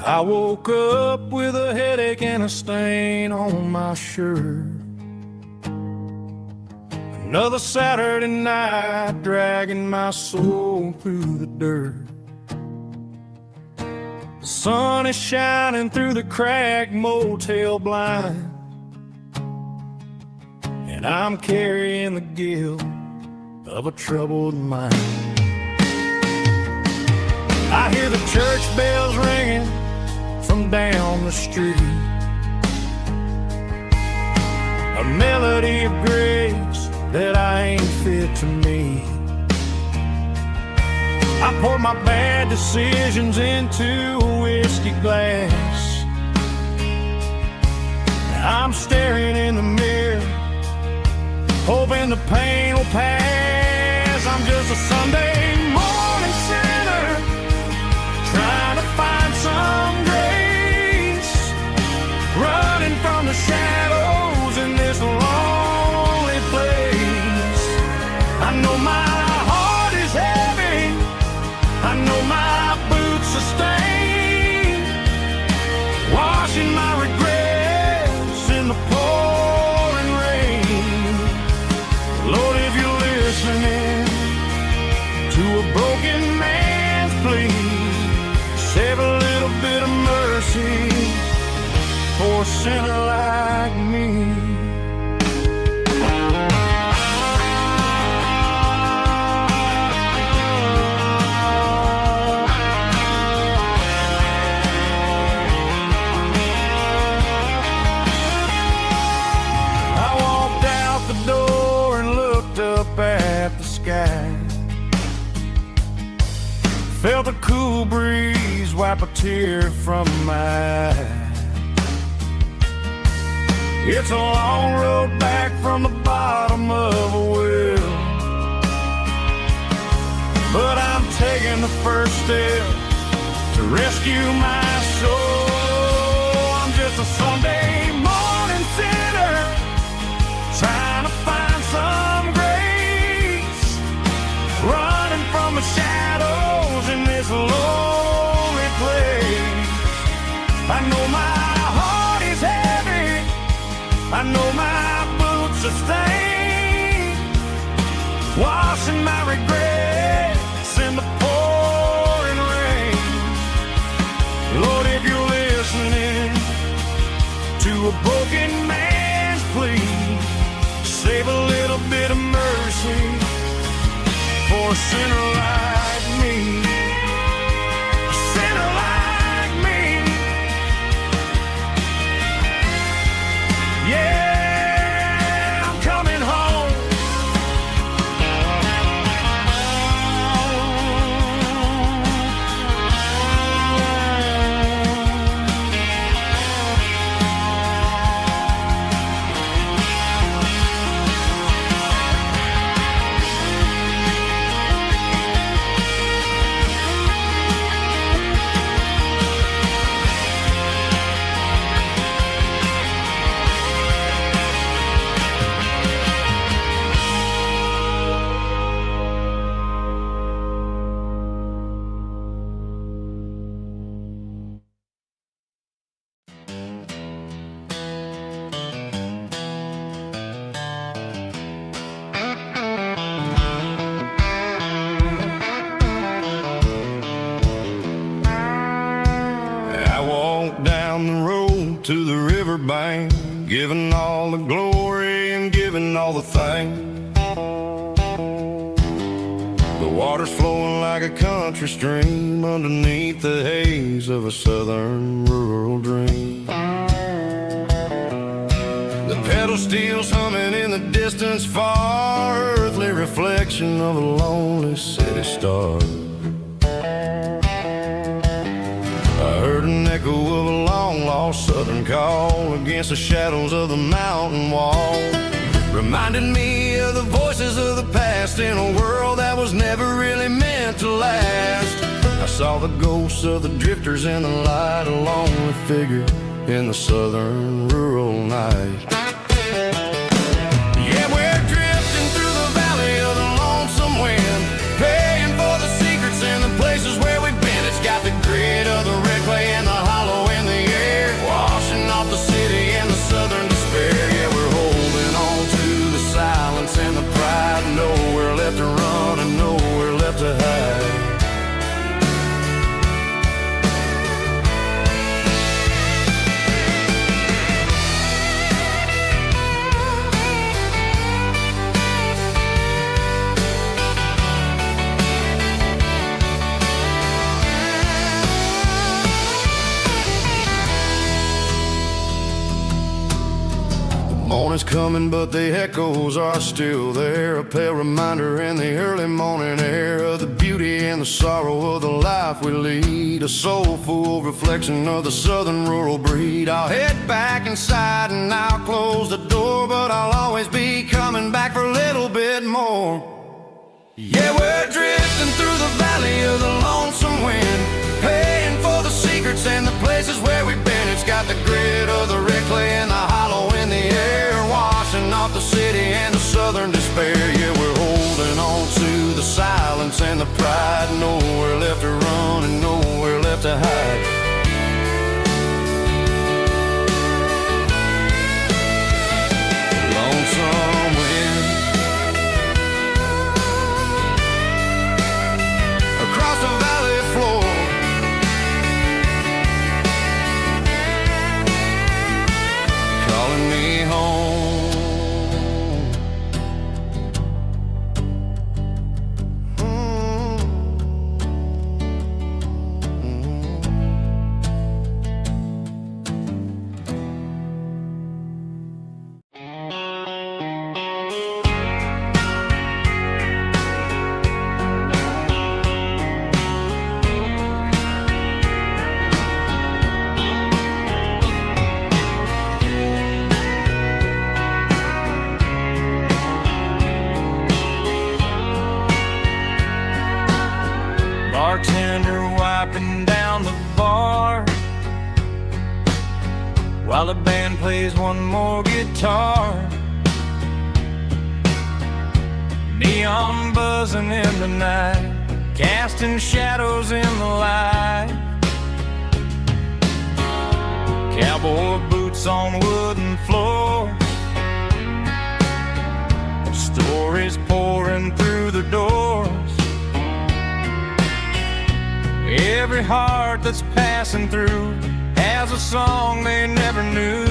I woke up with a headache and a stain on my shirt. Another Saturday night dragging my soul through the dirt. The sun is shining through the cracked motel blind, and I'm carrying the guilt of a troubled mind. I hear the church bells ringing from down the street, a melody of grace that I ain't fit to meet. I pour my bad decisions into a whiskey glass. I'm staring in the mirror, hoping the pain will pass. I'm just a Sunday morning sinner, trying to find some grace, running from the shadows in this lonely place. I know my heart is heavy, I know my boots are stained, washing my regrets in the pouring rain. Lord, if you're listening to a broken man's plea, save a little bit of mercy for a sinner like me. I walked out the door and looked up at the sky, felt a cool breeze wipe a tear from my eye. It's a long road back from the bottom of a well, but I'm taking the first step to rescue my soul. I'm just a Sunday morning sinner, trying to find some grace, running from the shadows in this lonely place. I know my heart is heavy, I know my boots are stained, washing my regrets in the pouring rain. Lord, if you're listening to a broken man's plea, save a little bit of mercy for a sinner like me. A sinner like me. Yeah, I'm coming home. To the riverbank, giving all the glory and giving all the thanks. The water's flowing like a country stream underneath the haze of a southern rural dream. The pedal steel's humming in the distance far, earthly reflection of a lonely city star. I heard an echo of a long-lost southern call against the shadows of the mountain wall, reminded me of the voices of the past in a world that was never really meant to last. I saw the ghosts of the drifters in the light, a lonely figure in the southern rural night. Yeah, we're drifting through the valley of the lonesome wind, paying for the secrets and the places where we've been. It's got the grit of the red clay and the high is coming, but the echoes are still there. A pale reminder in the early morning air of the beauty and the sorrow of the life we lead. A soulful reflection of the southern rural breed. I'll head back inside and I'll close the door, but I'll always be coming back for a little bit more. Yeah, we're drifting through the valley of the lonesome wind, paying for the secrets and the places where we've been. It's got the grit of the red clay and the hollow in the air, washing off the city and the southern despair. Yeah, we're holding on to the silence and the pride. Nowhere left to run and nowhere left to hide. Lonesome wind across the valley floor, calling me home. Bartender wiping down the bar while the band plays one more guitar. Neon buzzing in the night, casting shadows in the light. Cowboy boots on wooden floors, stories pouring through the doors. Every heart that's passing through has a song they never knew.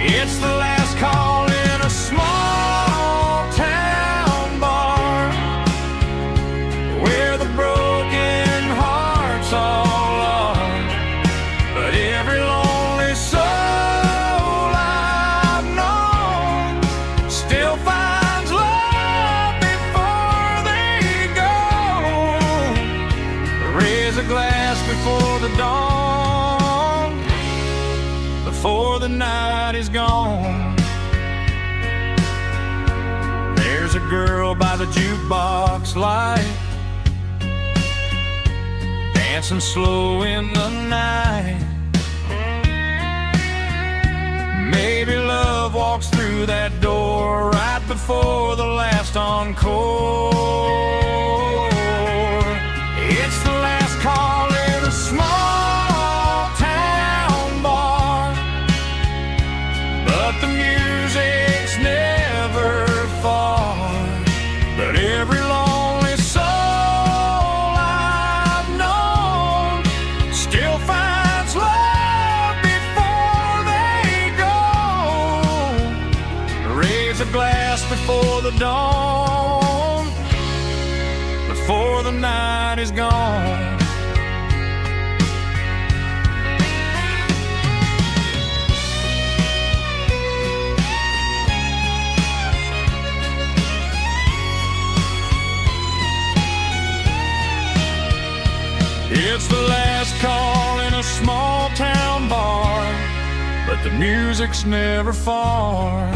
It's the last call in a small town bar where the broken hearts all are. But every lonely soul I've known still finds love before they go. Raise a glass before the dawn, before the night is gone. There's a girl by the jukebox light, dancing slow in the night. Maybe love walks through that door right before the last encore. It's the last call in a small town bar, but the music's never far. But every lonely soul I've known still finds love before they go. Raise a glass before the dawn, before the night is gone. It's the last call in a small town bar, but the music's never far.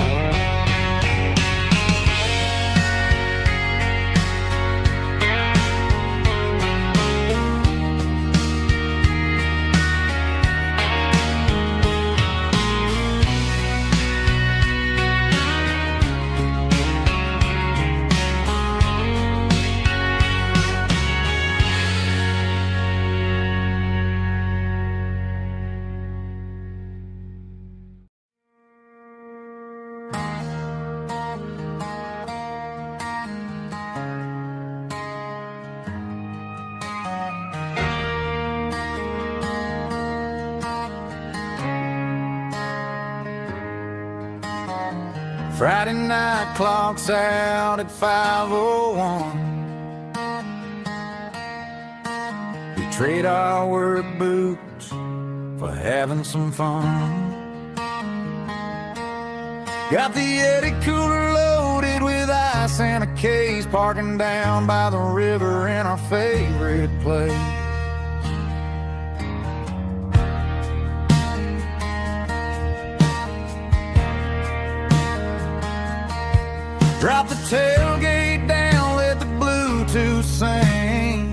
Friday night clock's out at 5:01. We trade our work boots for having some fun. Got the Eddie cooler loaded with ice and a case, parking down by the river in our favorite place. Drop the tailgate down, let the Bluetooth sing.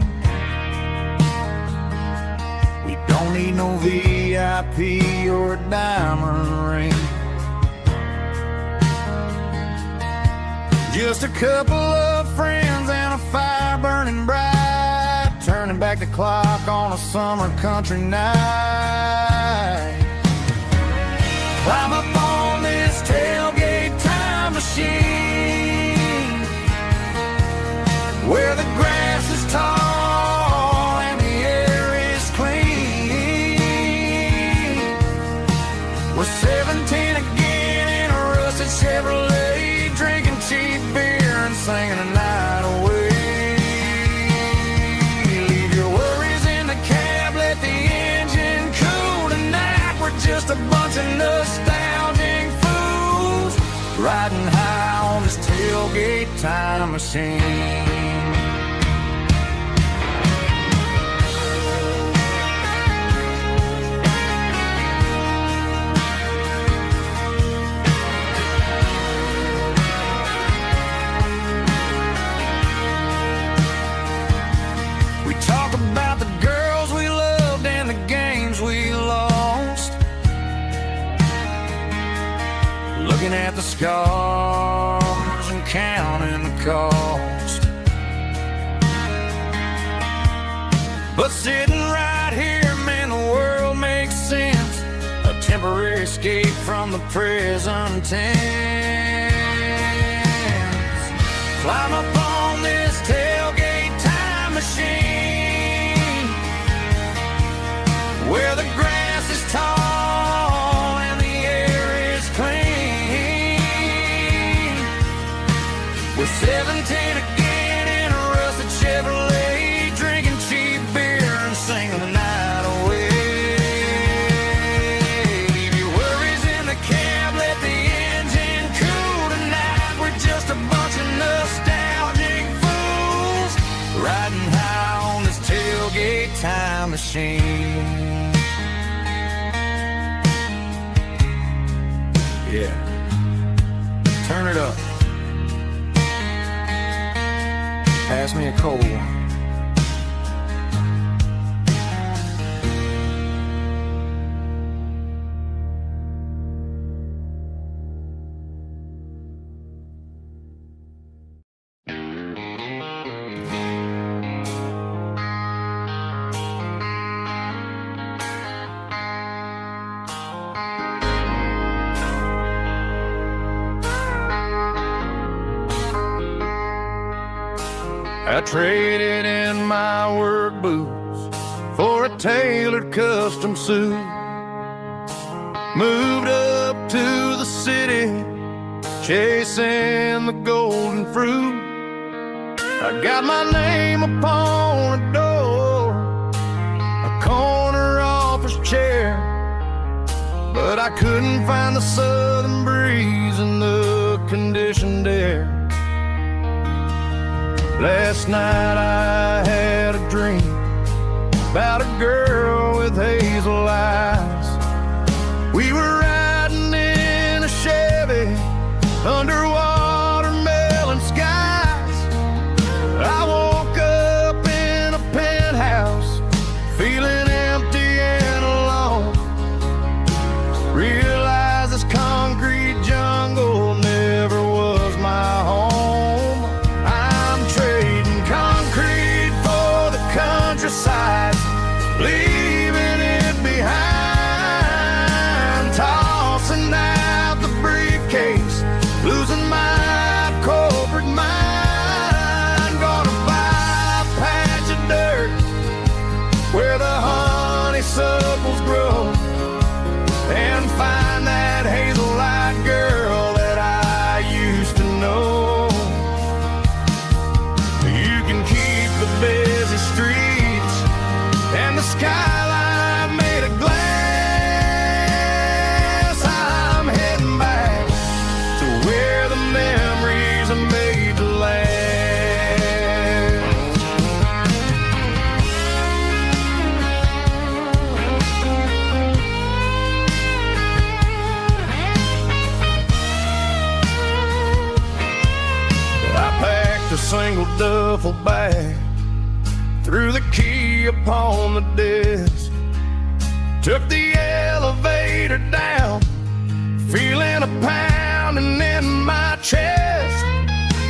We don't need no VIP or a diamond ring. Just a couple of friends and a fire burning bright, turning back the clock on a summer country night. Climb up on this tailgate time machine, where the grass is tall and the air is clean. We're 17 again in a rusted Chevrolet, drinking cheap beer and singing the night away. Leave your worries in the cab, let the engine cool tonight. We're just a bunch of nostalgic fools, riding high on this tailgate time machine. Looking at the scars and counting the cost, but sitting right here, man, the world makes sense. A temporary escape from the present tense. Climb up on this tailgate time machine, where the grass is tall and the air is clean. We're 17 again in a rusted Chevrolet, drinking cheap beer and singing the night away. Leave your worries in the cab, let the engine cool tonight. We're just a bunch of nostalgic fools, riding high on this tailgate time machine. Yeah, turn it up. Pass me a cold one. I traded in my work boots for a tailored custom suit. Moved up to the city, chasing the golden fruit. I got my name upon a door, a corner office chair, but I couldn't find the southern breeze in the conditioned air. Last night I had a dream about a girl with hazel eyes. We were riding in a Chevy under watermelon skies. I woke up in a penthouse feeling empty and alone. Realized this concrete jungle never was my home. Countryside, leaving it behind, tossing out the briefcase, losing my corporate mind. Gonna buy a patch of dirt where the honeysuckles grow, and find that hazel-eyed girl that I used to know. You can keep the busy streets and the skyline made of glass. I'm heading back duffel bag, threw the key upon the desk, took the elevator down, feeling a pounding in my chest.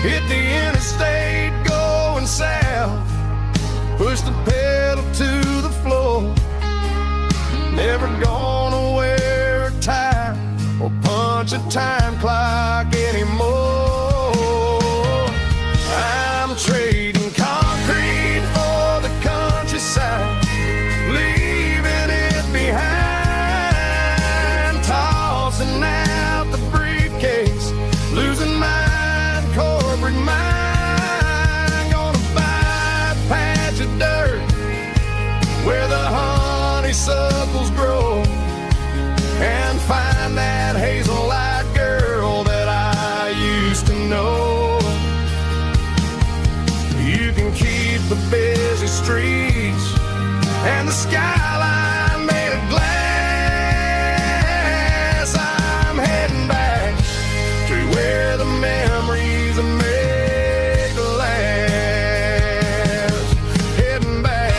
Hit the interstate going south, pushed the pedal to the floor. Never gonna wear a tie or punch a time clock anymore. I'm trading concrete for the countryside, leaving it behind, tossing out the briefcase, losing my corporate mind. Gonna buy a patch of dirt where the honeysuckles grow, and find that hazel-eyed girl that I used to know. You can keep the busy streets and the skyline made of glass. I'm heading back to where the memories are made to last. Heading back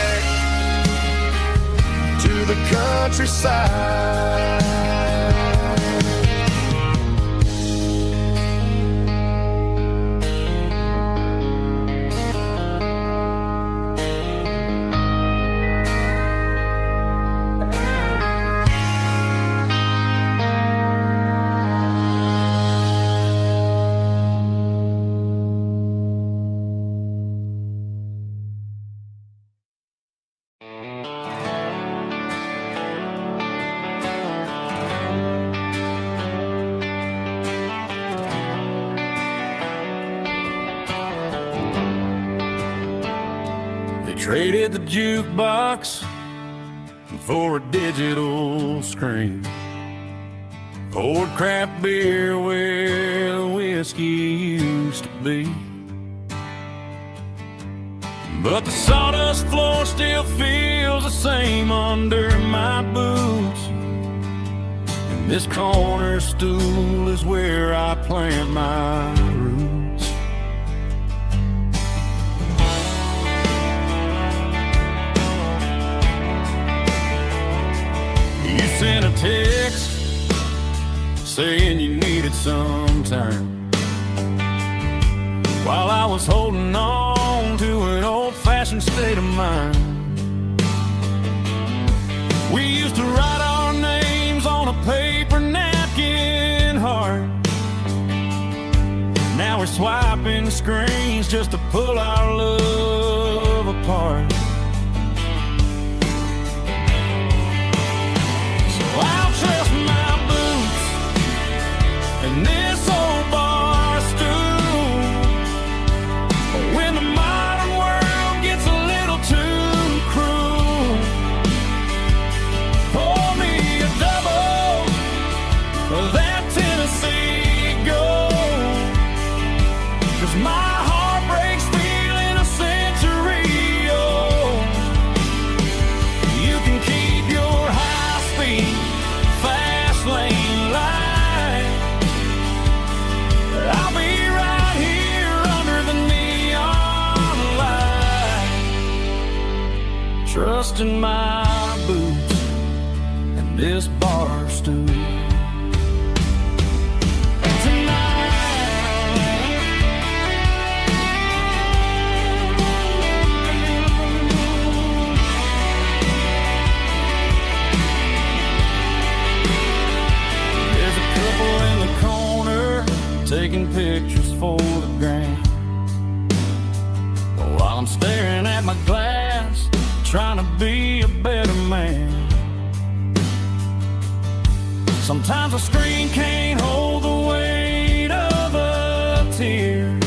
to the countryside. Traded the jukebox for a digital screen, poured craft beer where the whiskey used to be. But the sawdust floor still feels the same under my boots, and this corner stool is where I plant my roots. You sent a text saying you needed some time, while I was holding on to an old-fashioned state of mind. We used to write our names on a paper napkin heart. Now we're swiping screens just to pull our love apart. I'll trust my boots and this old bar stool when the modern world gets a little too cruel. Pour me a double of that Tennessee Gold, 'cause my heart breaks feeling a century old. You can keep your high-speed fast lane light, I'll be right here under the neon light, trusting my boots and this bar stool. Taking pictures for the gram, while I'm staring at my glass, trying to be a better man. Sometimes a screen can't hold the weight of a tear,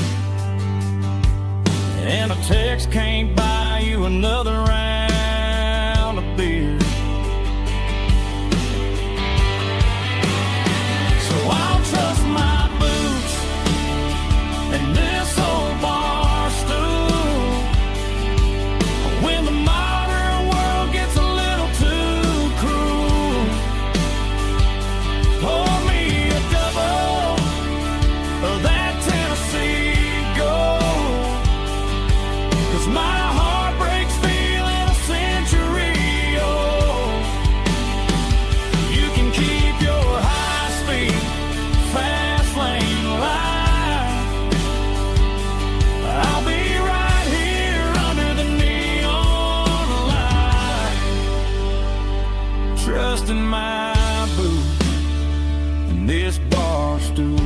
and a text can't buy you another round of beer. So I'll trust my and this old bar stool when the modern world gets a little too cruel. Pour me a double of that Tennessee Gold, dust in my boots and this bar stool.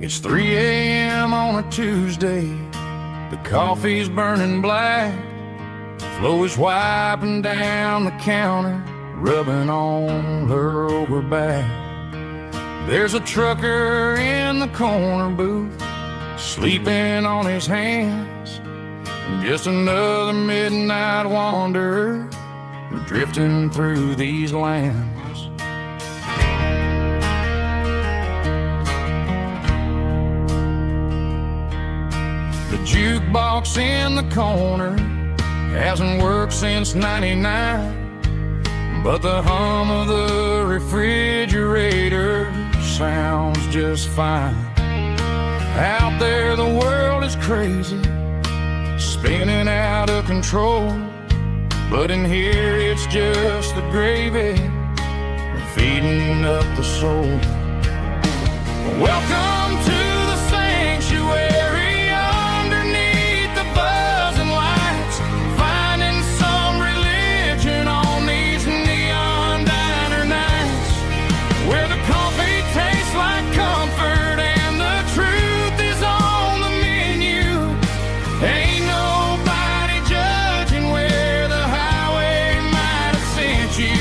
It's 3 a.m. on a Tuesday. The coffee's burning black. Flo is wiping down the counter, rubbing on her over back. There's a trucker in the corner booth, sleeping on his hands. Just another midnight wanderer, drifting through these lands. The jukebox in the corner hasn't worked since '99, but the hum of the refrigerator sounds just fine. Out there the world is crazy, spinning out of control, but in here it's just the gravy feeding up the soul. Welcome to the sanctuary, underneath the buzzing lights, finding some religion on these neon diner nights, where the coffee tastes like comfort and the truth is on the menu. Ain't nobody judging where the highway might have sent you.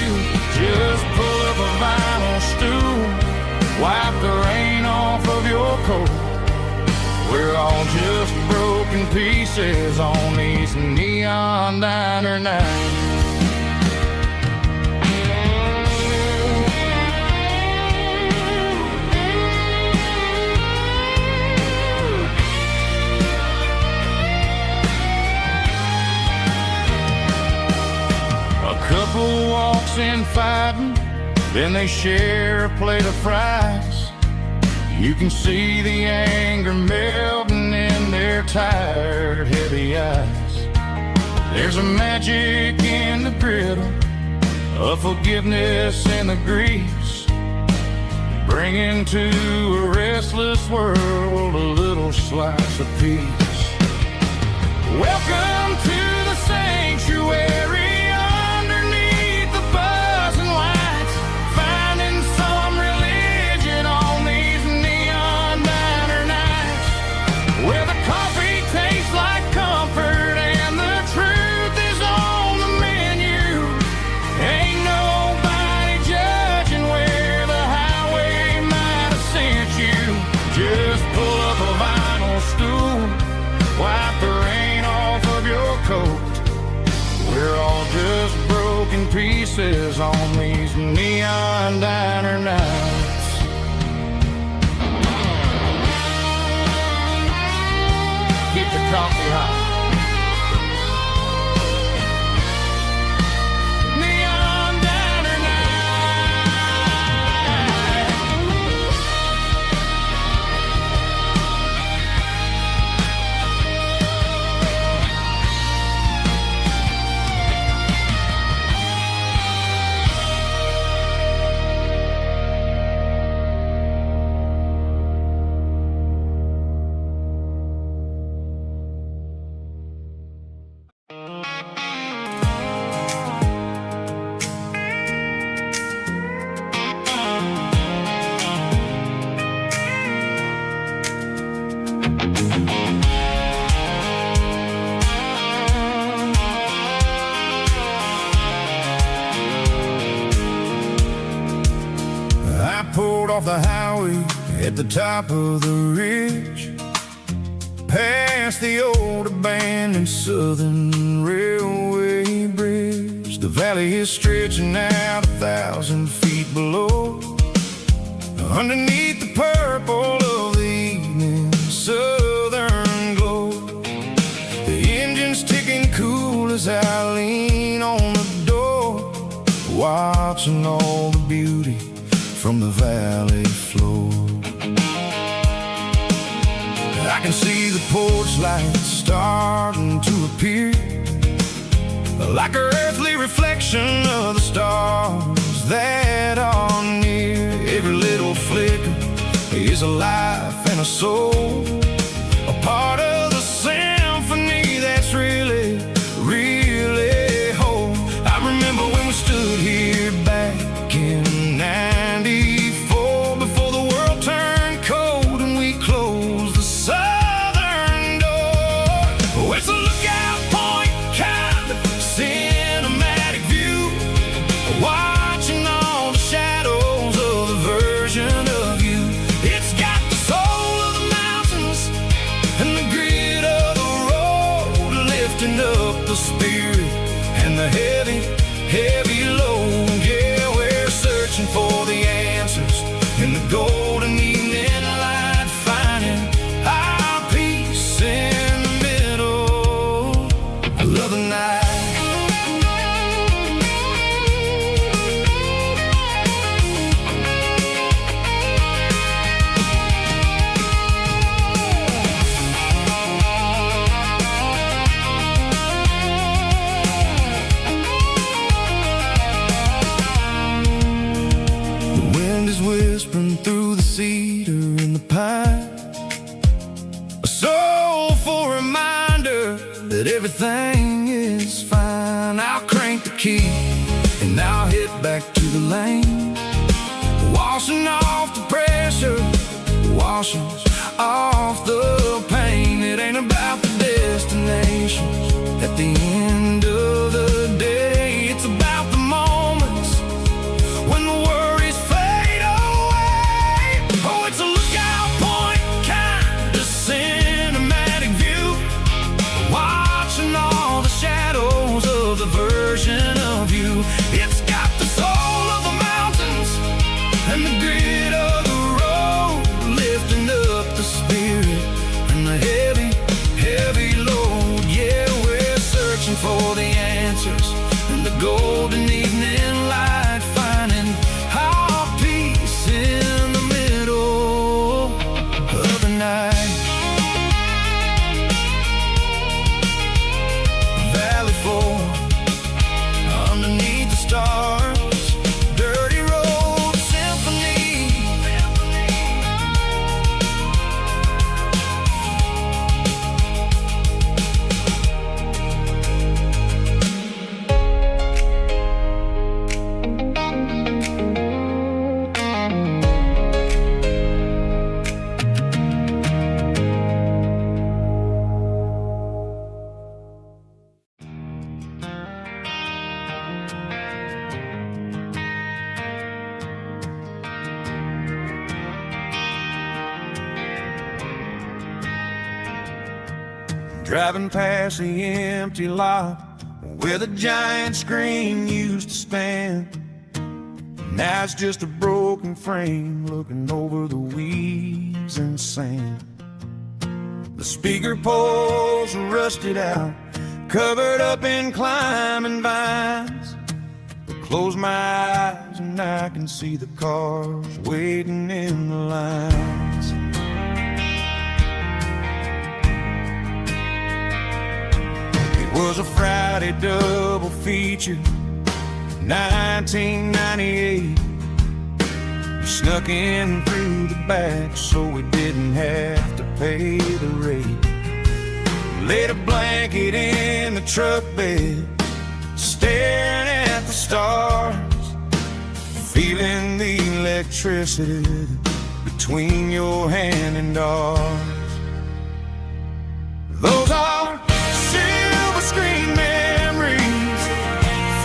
Just pull up a vinyl stool, wipe the rain off of your coat. We're all just broken pieces on these neon diner nights. A couple walks in fighting, then they share a plate of fries. You can see the anger melting in their tired, heavy eyes. There's a magic in the griddle, a forgiveness in the grease, bringing to a restless world a little slice of peace. Welcome to the sanctuary, underneath the buzzing lights, finding some religion on these neon diner nights, where the coffee tastes like comfort and the truth is on the menu. Ain't nobody judging where the highway might have sent you. Just pull up a vinyl stool, wipe the rain off of your coat. We're all just broken pieces on these neon diner nights. Keep the coffee hot. Neon diner I pulled off the highway at the top of the ridge, past the old abandoned Southern Railway. valley is stretching out 1,000 feet below. Underneath the purple of the evening southern glow, the engine's ticking cool as I lean on the door, watching all the beauty from the valley flow. I can see the porch lights starting to appear, like an earthly reflection of the stars that are near. Every little flicker is a life and a soul, a part of the symphony that's really, really whole. I remember when we stood here back in '94, before the world turned cold and we closed the southern door. Oh, it's a lookout point, kind of cinematic view, watching all the shadows of the version of you. It's got the soul of the mountains and the grit of the road, lifting up the spirit and the heavy, heavy load. Yeah, we're searching for the answers in the golden evening light, finding our peace in the middle of the night. The wind is whispering through the cedar and the pine, a soulful reminder that everything is fine. I'll crank the key and I'll head back to the lane, washing off the pressure, washing off the pain. It ain't about the destinations at the end of the day, it's about the moments when the worries fade away. Oh, it's a lookout point, kind of cinematic view, watching all the shadows of the version of you. It's got the soul of the mountains and the grit of the road, lifting up the spirit and the heavy, heavy load. Yeah, we're searching for the answers in the golden evening light, finding our peace in the middle of the night. Valley floor, underneath the stars, dirty road symphony. Driving past the empty lot where the giant screen used to stand. Now it's just a broken frame looking over the weeds and sand. The speaker poles are rusted out, covered up in climbing vines. I close my eyes and I can see the cars waiting in the lines. It was a Friday double feature, 1998. We snuck in through the back so we didn't have to pay the rate. Laid a blanket in the truck bed, staring at the stars, feeling the electricity between your hand and ours. Those are silver screen memories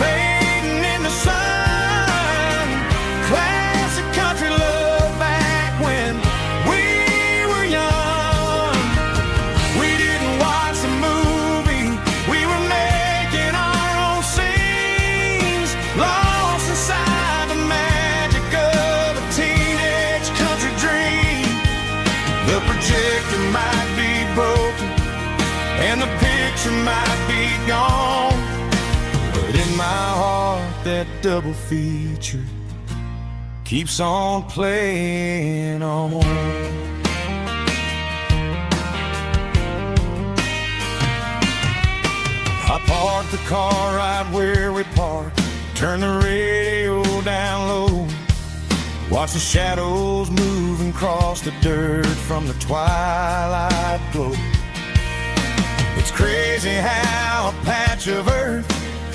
fading in the sun. Classic country love back when we were young. We didn't watch a movie, we were making our own scene. broken, and the picture might be gone, but in my heart that double feature keeps on playing on. I parked the car right where we parked, turn the radio down low, watch the shadows moving across the dirt from the twilight glow. It's crazy how a patch of earth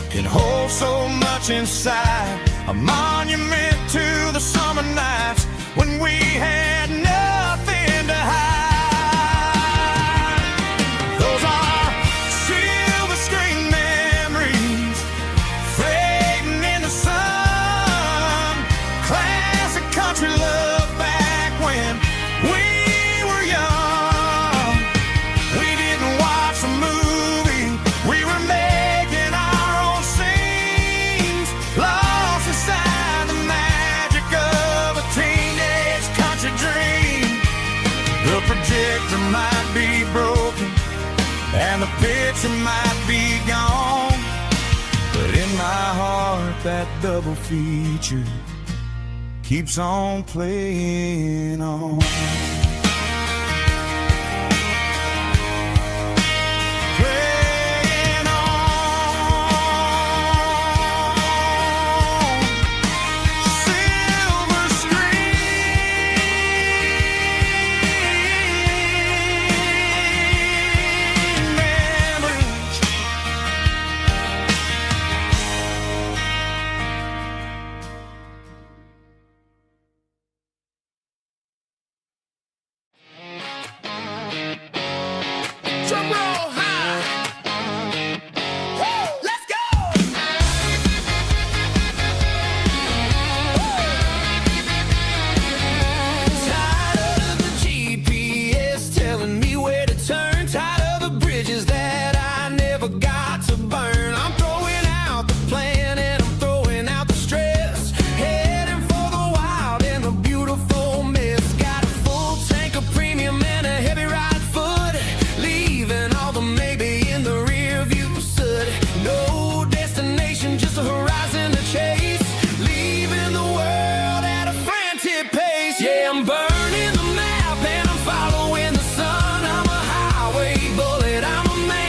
can hold so much inside, a monument to the summer nights when we had nothing to hide. Those are silver screen memories fading in the sun, classic country love back when we were young. We didn't watch a movie, we were making our own scenes, lost inside the magic of a teenage country dream. The projector might be broken and the picture might be gone, but in my heart that double feature keeps on playing on. Playing on. Silver screen memories. Drum roll high. Woo, let's go. Tired of the GPS telling me where to turn, tired of the bridges that I never got to burn. I'm throwing out the plan and I'm throwing out the stress, heading for the wild and the beautiful mess. Got a full tank of premium and a heavy right foot, leaving all the maybe in the rear view soot. No destination, just a horizon to chase, leaving the world at a frantic pace. Yeah, I'm burning the map and I'm following the sun. I'm a highway bullet, I'm a man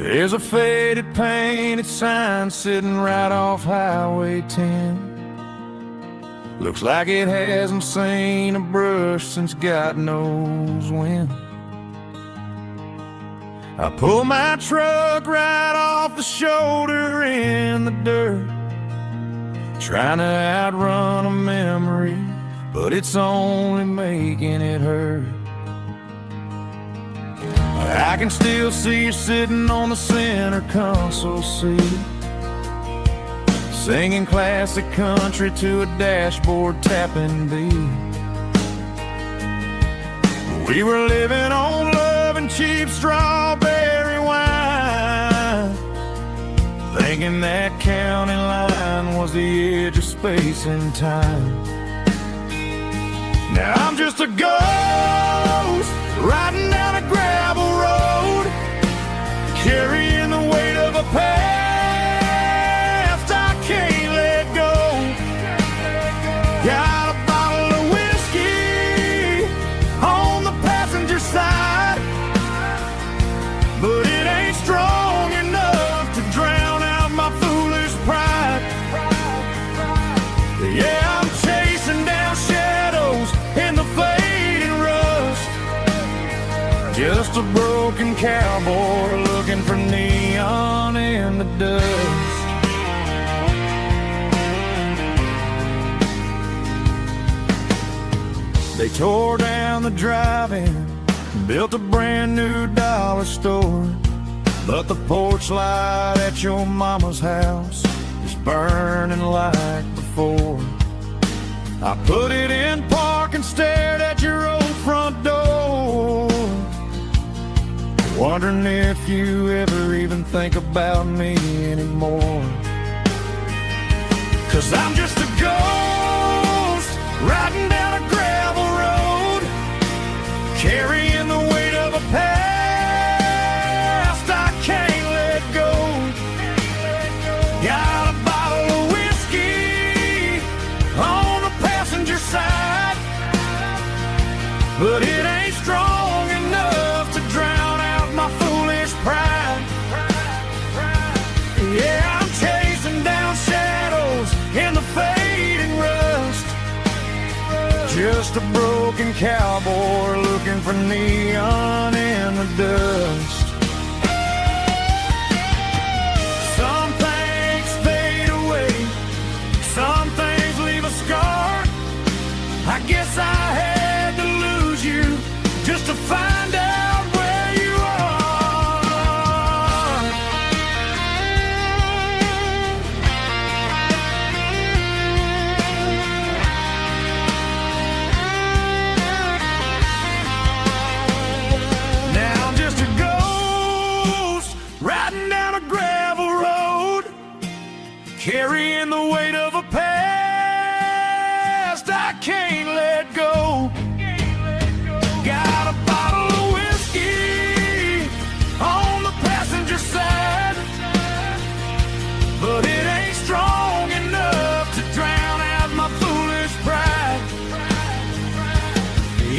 There's a faded painted sign sitting right off Highway 10. Looks like it hasn't seen a brush since God knows when. I pull my truck right off the shoulder in the dirt, trying to outrun a memory, but it's only making it hurt. I can still see you sitting on the center console seat, singing classic country to a dashboard tapping beat. We were living on love and cheap strawberry wine, thinking that county line was the edge of space and time. Now I'm just a ghost riding down a gravel road, carrying the weight of a past I can't let go. Got a bottle of whiskey on the passenger side, but it ain't strong enough to drown out my foolish pride. Yeah, I'm chasing down shadows in the fading rust, just a broken cowboy looking for neon in the dust. They tore down the drive-in, built a brand new dollar store, but the porch light at your mama's house is burning like before. I put it in park and stared at your old front door, wondering if you ever even think about me anymore. 'Cause I'm just a ghost riding down a gravel road, carrying the weight of a past I can't let go. Got a bottle of whiskey on the passenger side, but it ain't strong enough to drown out my foolish pride. Yeah, I'm chasing down shadows in the fading rust, just a broken cowboy looking for neon in the dust. Some things fade away, some things leave a scar. I guess I had to lose you just to find out where you are. Now I'm just a ghost riding down a gravel road, carrying the weight of a past I can't let go. Got a bottle of whiskey on the passenger side, but it ain't strong enough to drown out my foolish pride.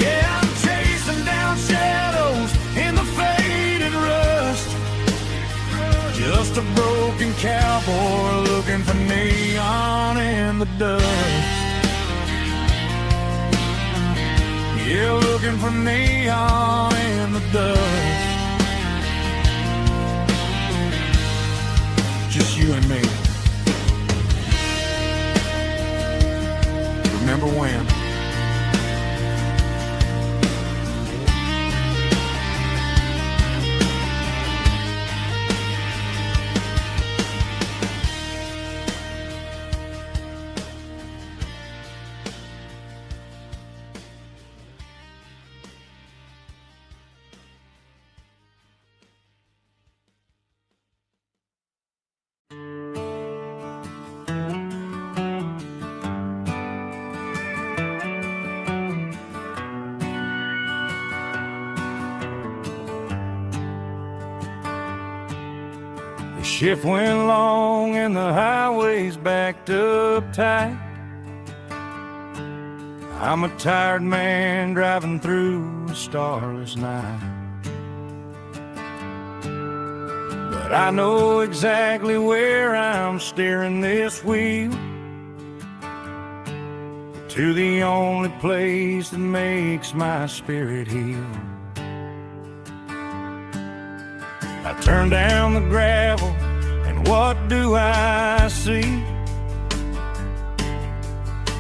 Yeah, I'm chasing down shadows in the faded rust, just a broken cowboy looking for neon in the dust. Yeah, looking for neon in the dust. Just you and me. Remember when? Shift went long and the highway's backed up tight. I'm a tired man driving through a starless night. but I know exactly where I'm steering this wheel, to the only place that makes my spirit heal. I turn down the gravel, and what do I see?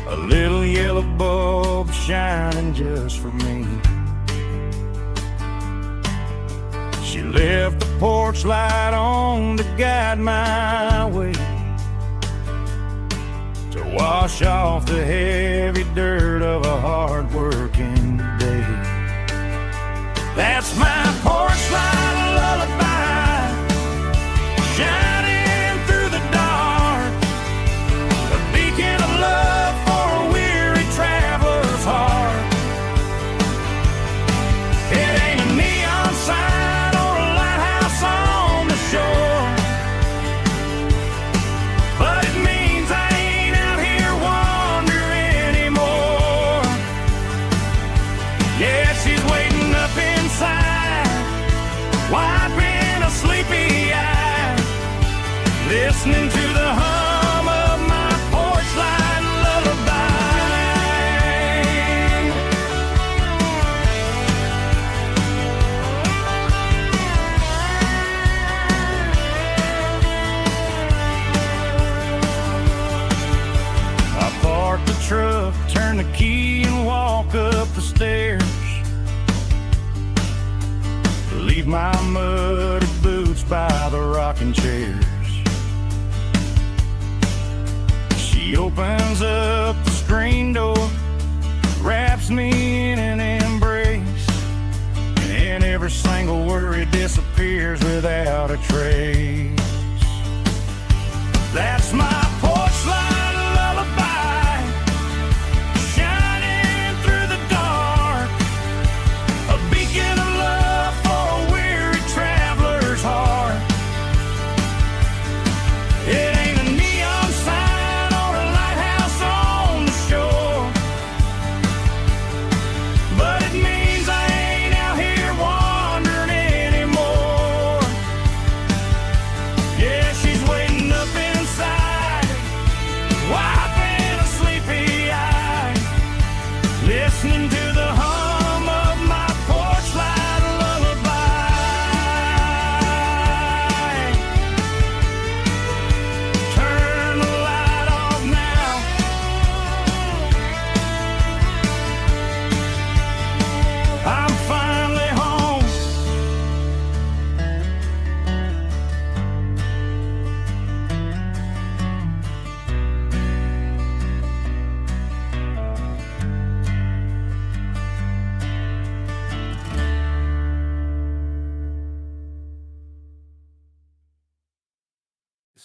A little yellow bulb shining just for me. She left the porch light on to guide my way, to wash off the heavy dirt of a hard-working day. That's my porch light lullaby, shining through the dark, a beacon of love for a weary traveler's heart. It ain't a neon sign or a lighthouse on the shore, but it means I ain't out here wandering anymore. Yeah, she's waiting up inside, wiping a sleepy eye, listening to the hum of my porch light lullaby. I park the truck, turn the key and walk up the stairs, leave my muddy boots by the rocking chairs. She opens up the screen door, wraps me in an embrace, and every single worry disappears without a trace. That's my porch light lullaby, shining through the dark, a beacon of love for a weary traveler's heart. It ain't a neon sign or a lighthouse on the shore, but it means I ain't out here wandering anymore. Yeah, she's waiting up inside, wiping a sleepy eye, listening to the hum of my porch light lullaby. Turn the light off now, I'm finally home.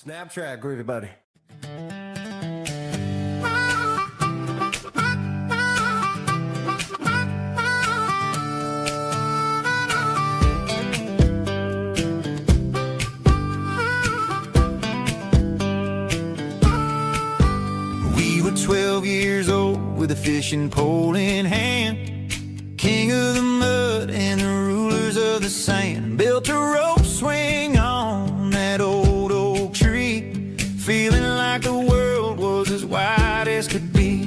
Snapchat, groovy buddy. We were 12 years old with a fishing pole in hand, king of the mud and the rulers of the sand. Built a rope swing on that old oak tree, feeling like the world was as wide as could be.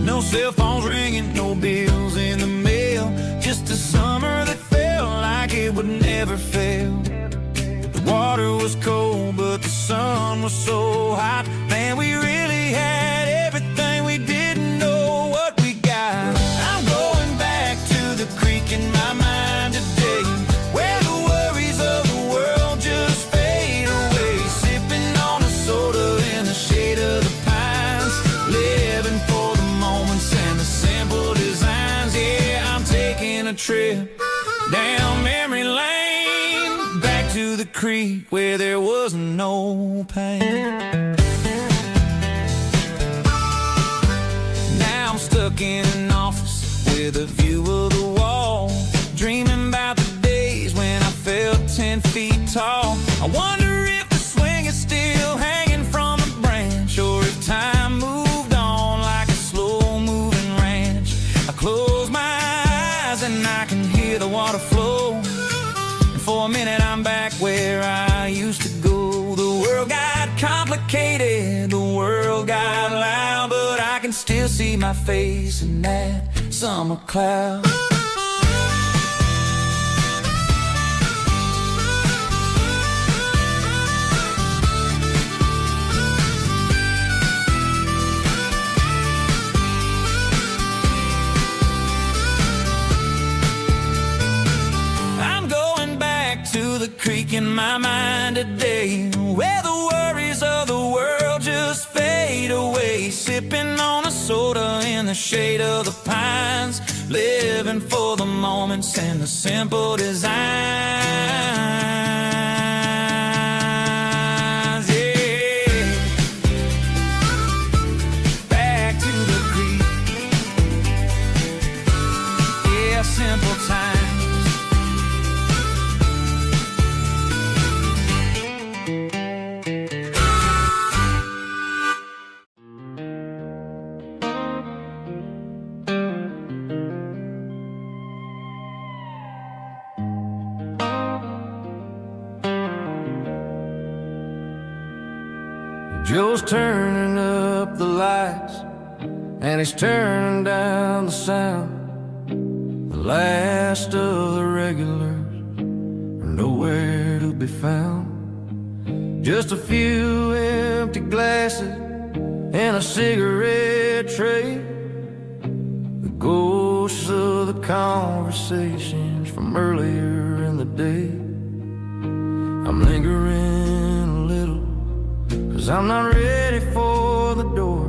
No cell phones ringing, no bills in the mail, just a summer that felt like it would never fail. The water was cold, but the sun was so hot. Man, we really had everything, we didn't know what we got. I'm going back to the creek in my mind today, where the worries of the world just fade away. Sipping on a soda in the shade of the pines, living for the moments and the simple designs. Yeah, I'm taking a trip down memory lane, back to the creek where there was no pain. Now I'm stuck in an office with a view of the wall, dreaming about the days when I felt 10 feet tall. I wonder if the swing is still hanging from a branch, or if time moved on like a slow-moving ranch. I close my eyes and I can hear the water flow, For a minute I'm back where I used to go. The world got complicated, the world got loud, but I can still see my face in that summer cloud. Creek in my mind today, where the worries of the world just fade away. Sipping on a soda in the shade of the pines, living for the moments and the simple designs. Yeah, back to the creek. Yeah, simple times. Joe's turning up the lights, and he's turning down the sound. The last of the regulars are nowhere to be found. Just a few empty glasses and a cigarette tray, the ghosts of the conversations from earlier in the day. I'm lingering a little, 'cause I'm not ready for the door,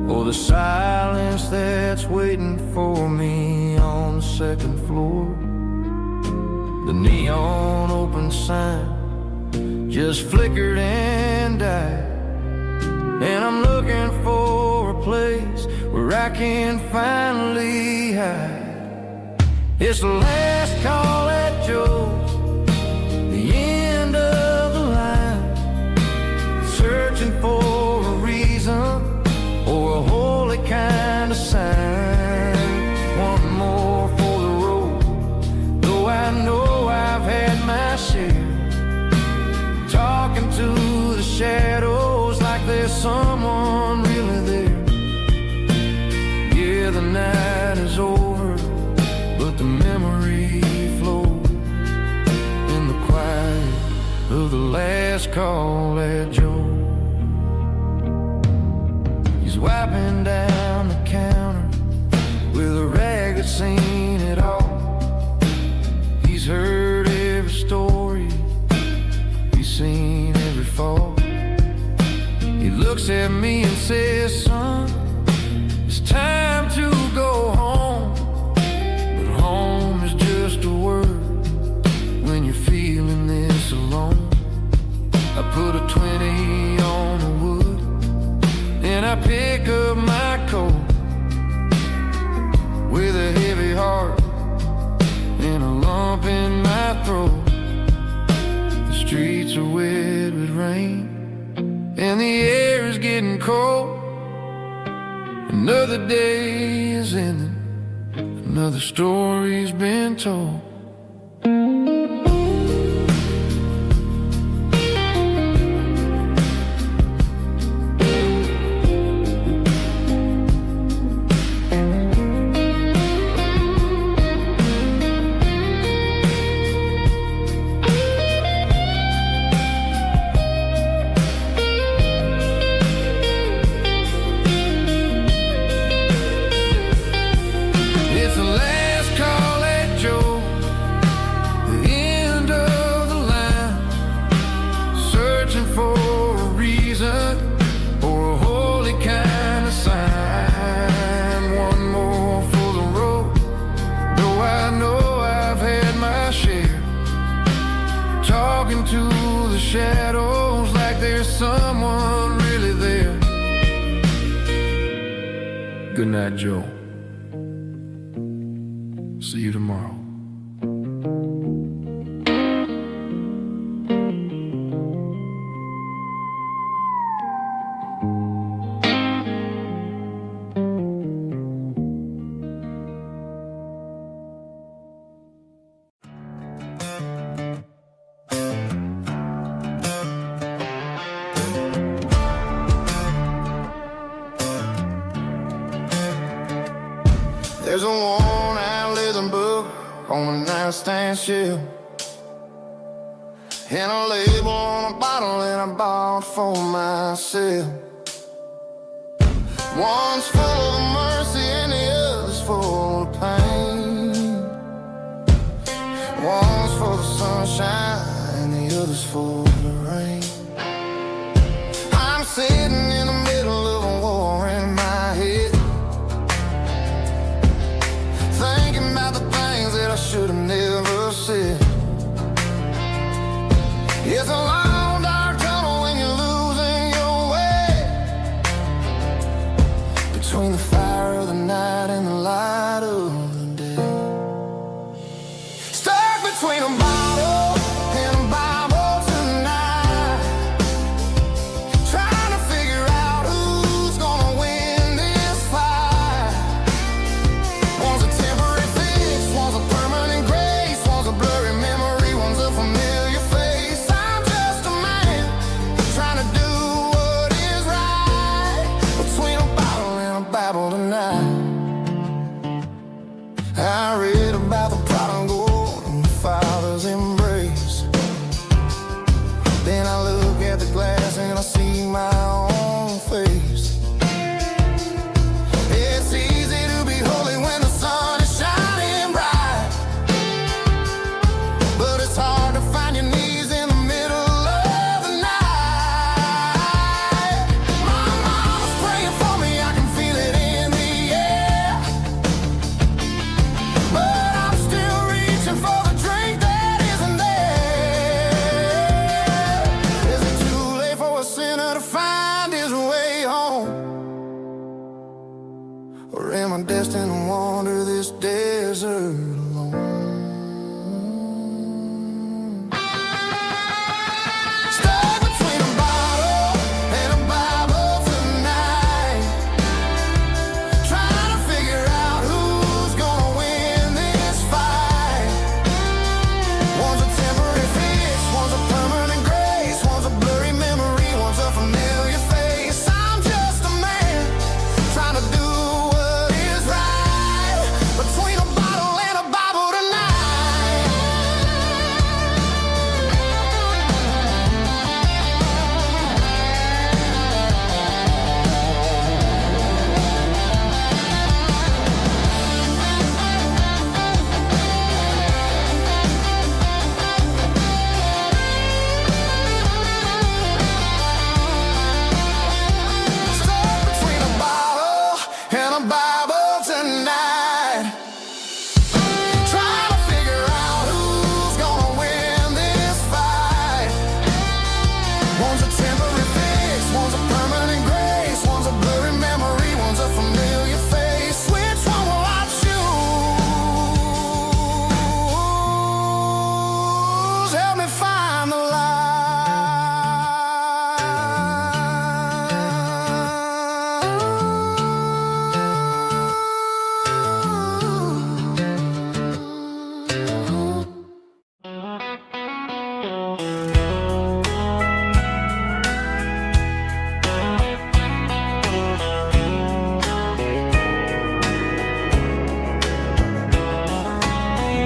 or the silence that's waiting for me on the second floor. The neon open sign just flickered and died, and I'm looking for a place where I can finally hide. It's the last call at Joe's, the end of the line, searching for a reason or a holy kind of sign. One more for the road, though I know I've had my share. Talking to the shadows like there's someone really there. Yeah, the night is over, but the memory flows in the quiet of the last call at Joe. He's wiping down the counter with a rag that's seen it all. He's heard every story, he's seen every fall. He looks at me and says, son, it's time to go home. But home is just a word when you're feeling this alone. I put a 20 on the wood, and I pick up my coat with a heavy heart and a lump in my throat. The streets are wet with rain, and the air is getting cold. Another day is ending, another story's been told. Shadows like there's someone really there. Good night, Joe. See you tomorrow. There's a worn-out leather book on the nightstand shelf, and a label on a bottle that I bought for myself. One's full of mercy and the other's full of pain. One's for the sunshine and the other's for the rain. I'm sitting in the middle of a war in my head, thinking about the things that I should have never said. It's a long dark tunnel when you're losing your way, between the fire of the night and the light of the day. Stuck between a bottle and a Bible tonight, trying to figure out who's gonna win this fight. One's a temporary fix, one's a permanent grace, one's a blurry memory, one's a familiar face. I'm just a man trying to do what is right, between a bottle and a Bible tonight. I read about the prodigal and the father's embrace. Then I look at the glass and I see my own face. It's easy to be holy when the sun is shining bright, but it's hard to find your knees in the middle of the night. My mama's praying for me, I can feel it in the air, but I'm still reaching for the drink that isn't there. Is it too late for a sinner to find his way home? Or am I destined to wander this desert alone? Stuck between a bottle and a Bible tonight, trying to figure out who's gonna win this fight. One's a temporary fix, one's a permanent grace, one's a blurry memory, one's a familiar face. I'm just a man trying to do what is right, between a bottle and a Bible tonight. Stuck between a bottle and a Bible tonight, trying to figure out who's gonna win this fight. One's a temporary fix, one's a permanent grace, one's a blurry memory, one's a familiar face. Which one will I choose? Help me find the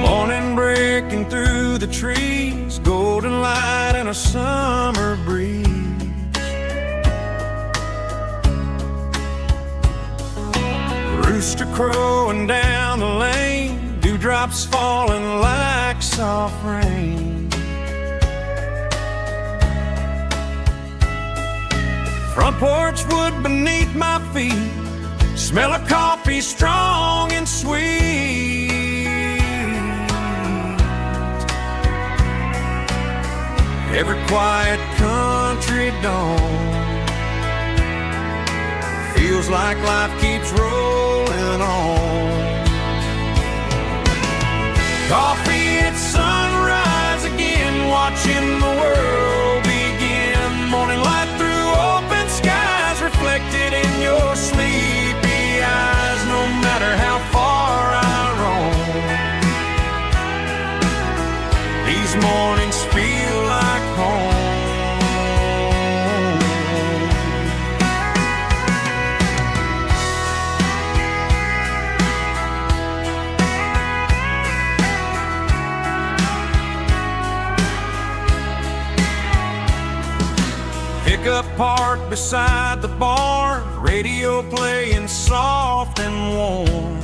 Morning breaking through the trees, golden light and a summer breeze. Rooster crowing down the lane, dewdrops falling like soft rain. Front porch wood beneath my feet, smell of coffee strong and sweet. Every quiet country dawn feels like life keeps rolling on. Coffee at sunrise again, watching the world begin. Morning light through open skies, reflected in your sleepy eyes. No matter how far I roam, these mornings feel like home. pickup parked beside the barn, radio playing soft and warm.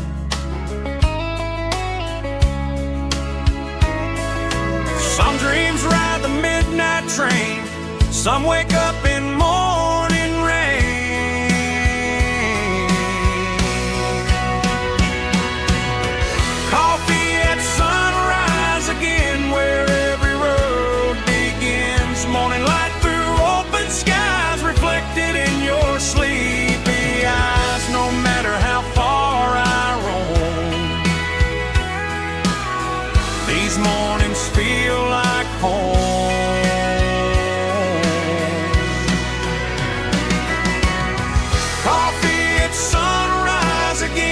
Some dreams ride the midnight train, some wake up in morning rain. Coffee at sunrise again, where every road begins. Morning light through open skies, reflected in your sleepy eyes. No matter how far I roam, these mornings feel like home. Coffee at sunrise again,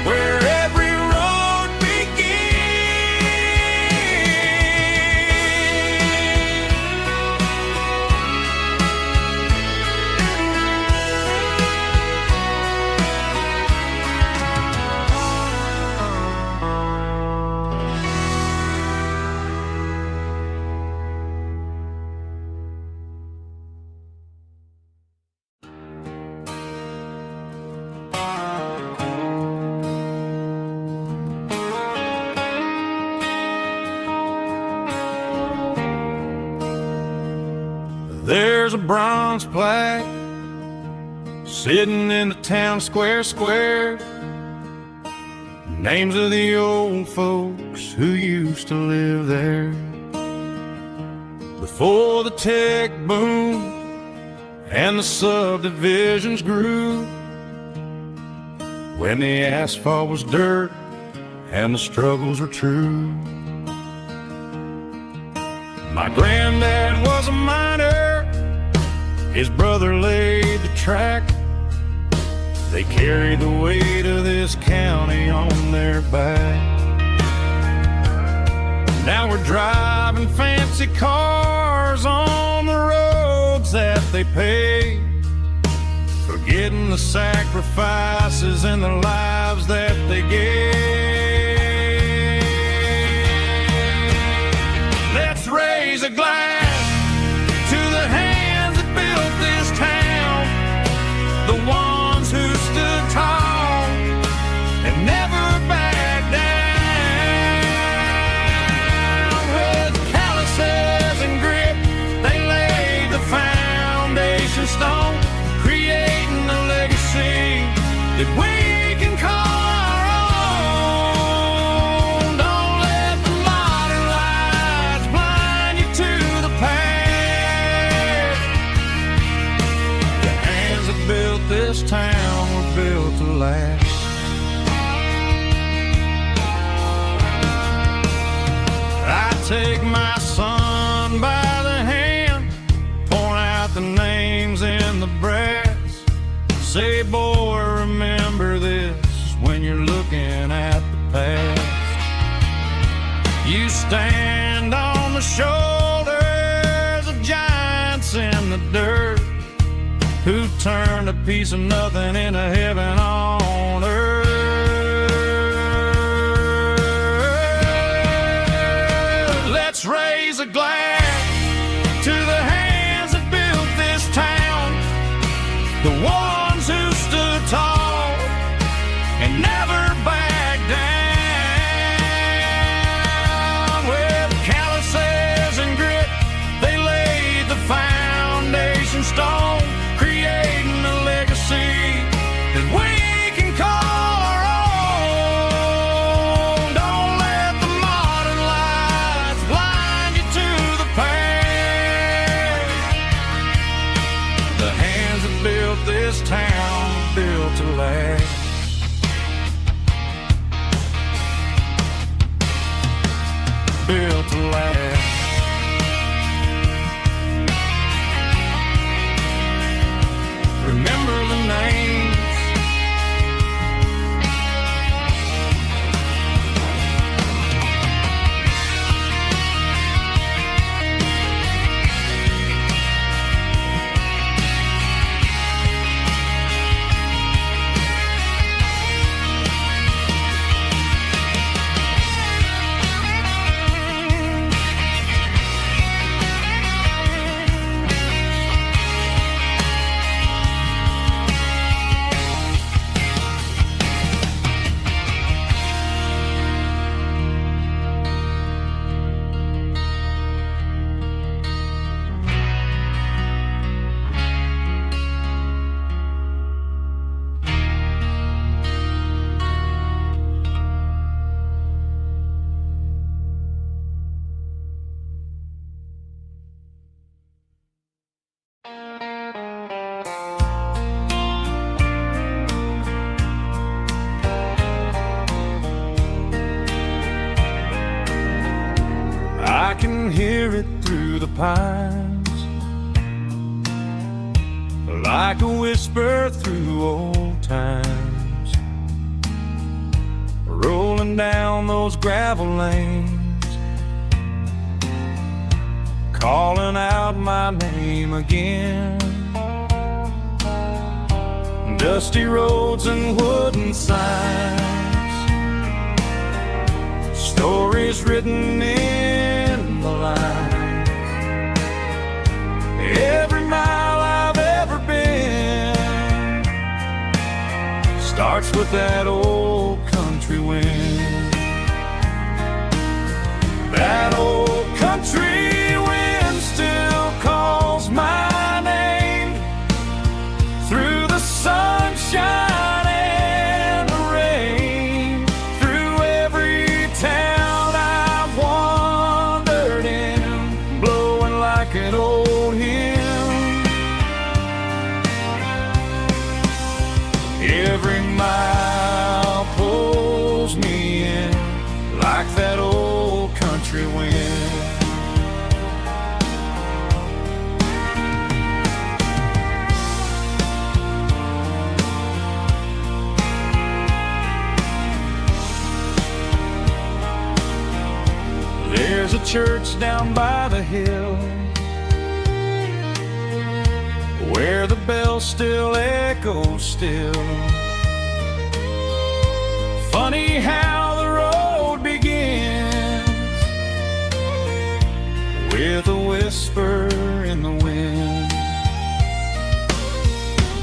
where every road There's a bronze plaque sitting in the town square. Names of the old folks who used to live there before the tech boom and the subdivisions grew, when the asphalt was dirt and the struggles were true. My granddad was a miner, his brother laid the track. They carried the weight of this county on their back. Now we're driving fancy cars on the roads that they paved, forgetting the sacrifices and the lives that they gave. Let's raise a glass to the hands that built this town, the ones who stood tall and never backed down. With calluses and grit, they laid the foundation stone, creating a legacy that we can call our own. Don't let the modern lights blind you to the past. The hands that built this town were built to last. I take my son by the hand, point out the names in the brass, say, boy, remember this when you're looking at the past. You stand on the shoulders of giants in the dirt, who turned a piece of nothing into heaven on earth. Let's raise a glass to the hands that built this town, the ones who stood tall and never backed down. With calluses and grit, they laid the foundation stone, creating a legacy that we can call our own. Don't let the modern lights blind you to the past. The hands that built this can hear it through the pines, like a whisper through old times, rolling down those gravel lanes, calling out my name again. Dusty roads and wooden signs, stories written in the lines. Every mile I've ever been starts with that old country wind. That old country wind still calls my name through the sunshine and the rain, through every town I've wandered in, blowing like an old hymn. Every mile pulls me in like that old country wind. There's a church down by the hill where the bell still echoes still. Funny how the road begins with a whisper in the wind.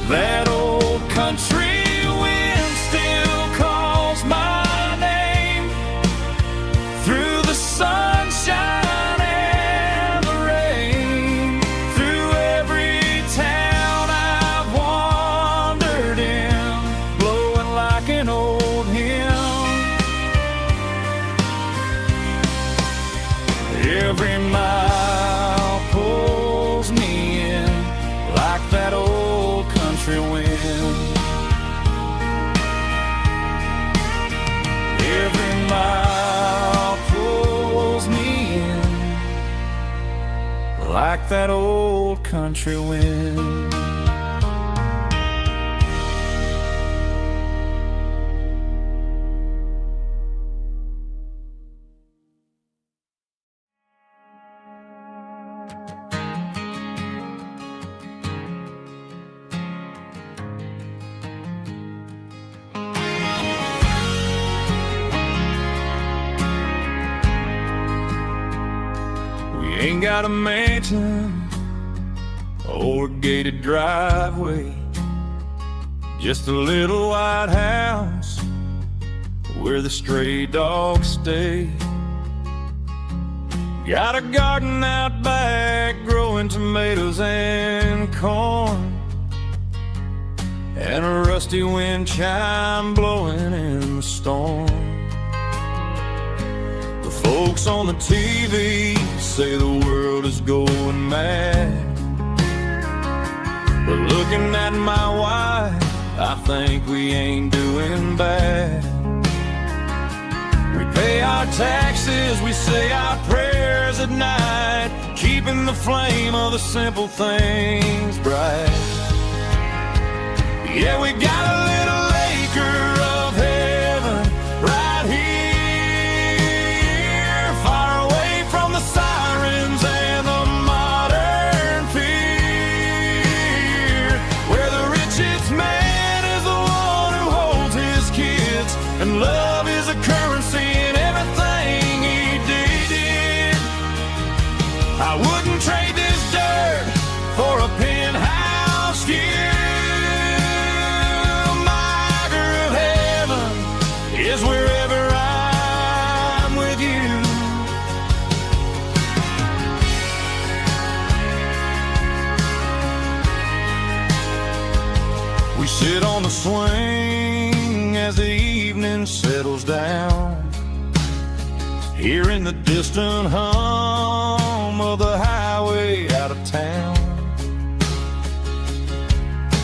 That old country wind still calls my name through the sunshine and the rain, through every town I've wandered in, blowing like an old hymn. Every mile pulls me in like that old country wind. Every mile pulls me in like that old country wind. Ain't got a mansion or a gated driveway, just a little white house where the stray dogs stay. Got a garden out back growing tomatoes and corn, and a rusty wind chime blowing in the storm. The folks on the TV say the world is going mad, but looking at my wife, I think we ain't doing bad. We pay our taxes, we say our prayers at night, keeping the flame of the simple things bright. Yeah, we got a little acre of heaven right here, far away from the sirens and the modern fear, where the richest man is the one who holds his kids, and love is a currency in everything he did. I wouldn't trade this dirt for a penthouse view. Is wherever I'm with you. We sit on the swing as the evening settles down, hearing the distant hum of the highway out of town.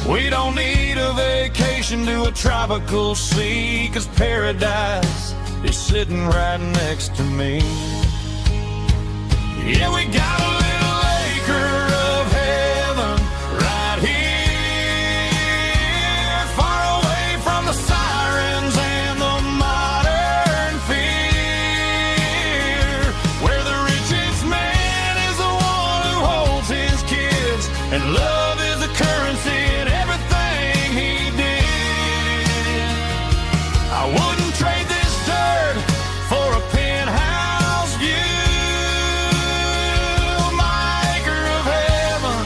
We don't need a vacation to a tropical sea, 'cause paradise is sitting right next to me. Yeah, we got a little acre of heaven right here, far away from the sirens and the modern fear, where the richest man is the one who holds his kids, and love is the currency in everything he did. I wouldn't trade this dirt for a penthouse view. My acre of heaven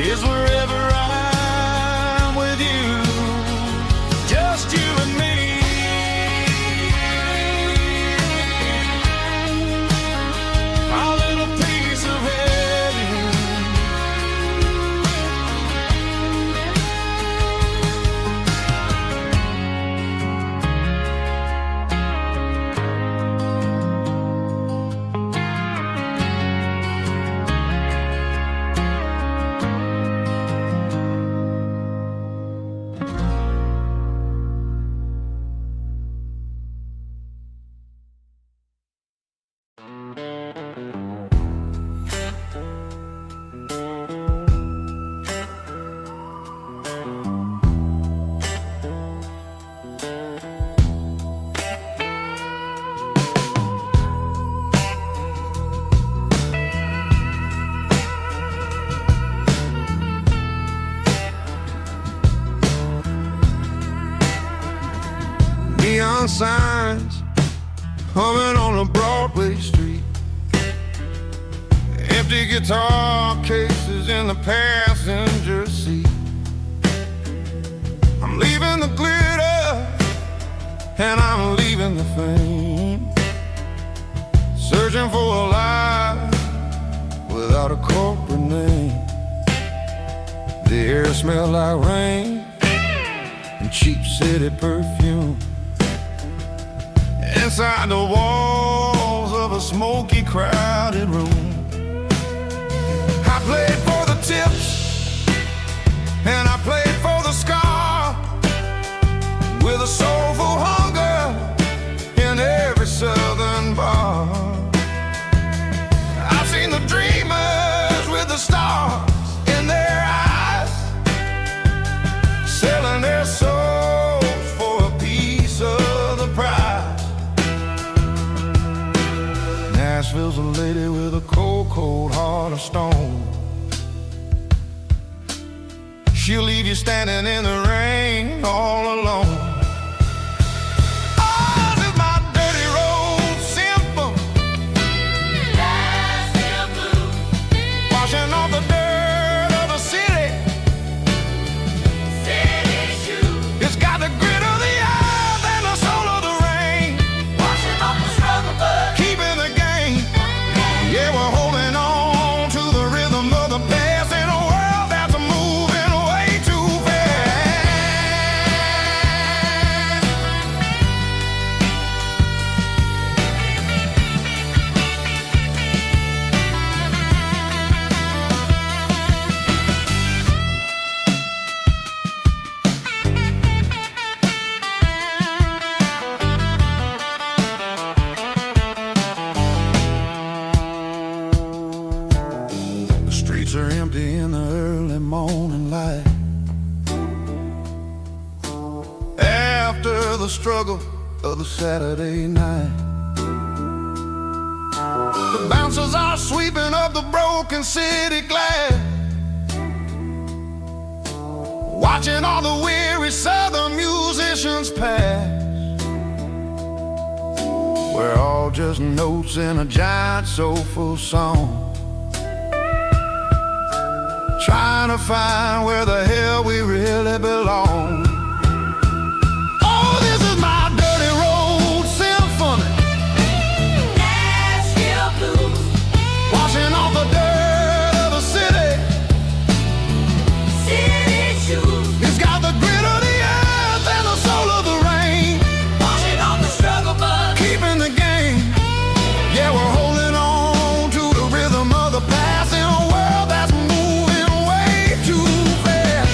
is wherever I'm with you, just you and me. Our little piece of heaven. Neon signs humming on a Broadway street, empty guitar cases in the passenger seat. I'm leaving the glitter and I'm leaving the fame, searching for a life without a corporate name. The air smelled like rain and cheap city perfume. Inside the walls of a smoky, crowded room, I played for the tips and I played for the scar, with a soulful hunger in every southern bar. I've seen the dreamers with the stars in their eyes, selling their souls for a piece of the prize. Nashville's a lady with a cold, cold heart of stone. She'll leave you standing in the rain all alone. Oh, this is my dirty road symphony, Nashville blues, washing off the dirt of the city, city shoes. It's got the grit of the earth and the soul of the rain, washing off the struggle bug, keeping the game. Yeah, we're holding on to the rhythm of the past in a world that's moving way too fast. The streets are empty in the early morning light, after the struggle of the Saturday night. The bouncers are sweeping up the broken city glass, watching all the weary southern musicians pass. We're all just notes in a giant soulful song, trying to find where the hell we really belong. Oh, this is my dirty road symphony, Nashville blues, washing off the dirt of the city, city shoes. It's got the grit of the earth and the soul of the rain, washing off the struggle bug, keeping the game. Yeah, we're holding on to the rhythm of the past in a world that's moving way too fast.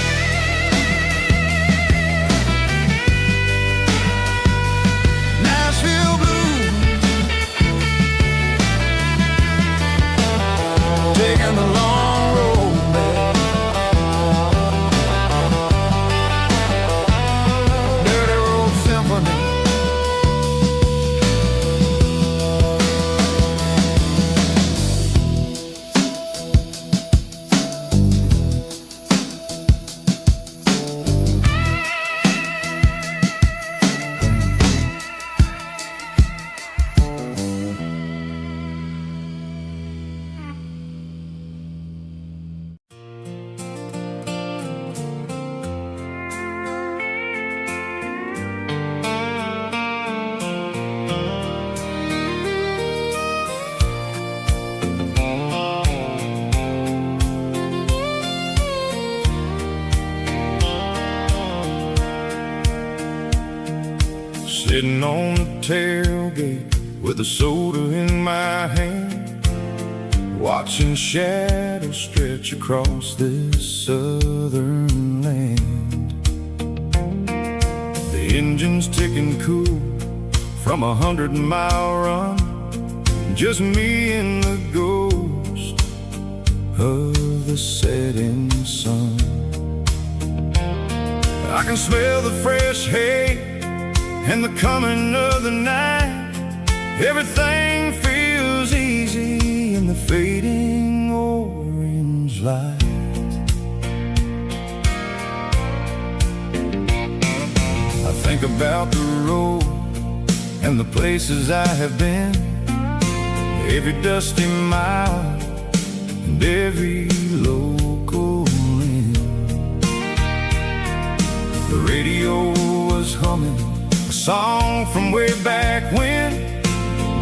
sitting on the tailgate with a soda in my hand, watching shadows stretch across this southern land. The engine's ticking cool from 100-mile run, just me and the ghost of the setting sun. I can smell the fresh hay and the coming of the night. Everything feels easy in the fading orange light. I think about the road and the places I have been, every dusty mile and every local inn. The radio was humming a song from way back when,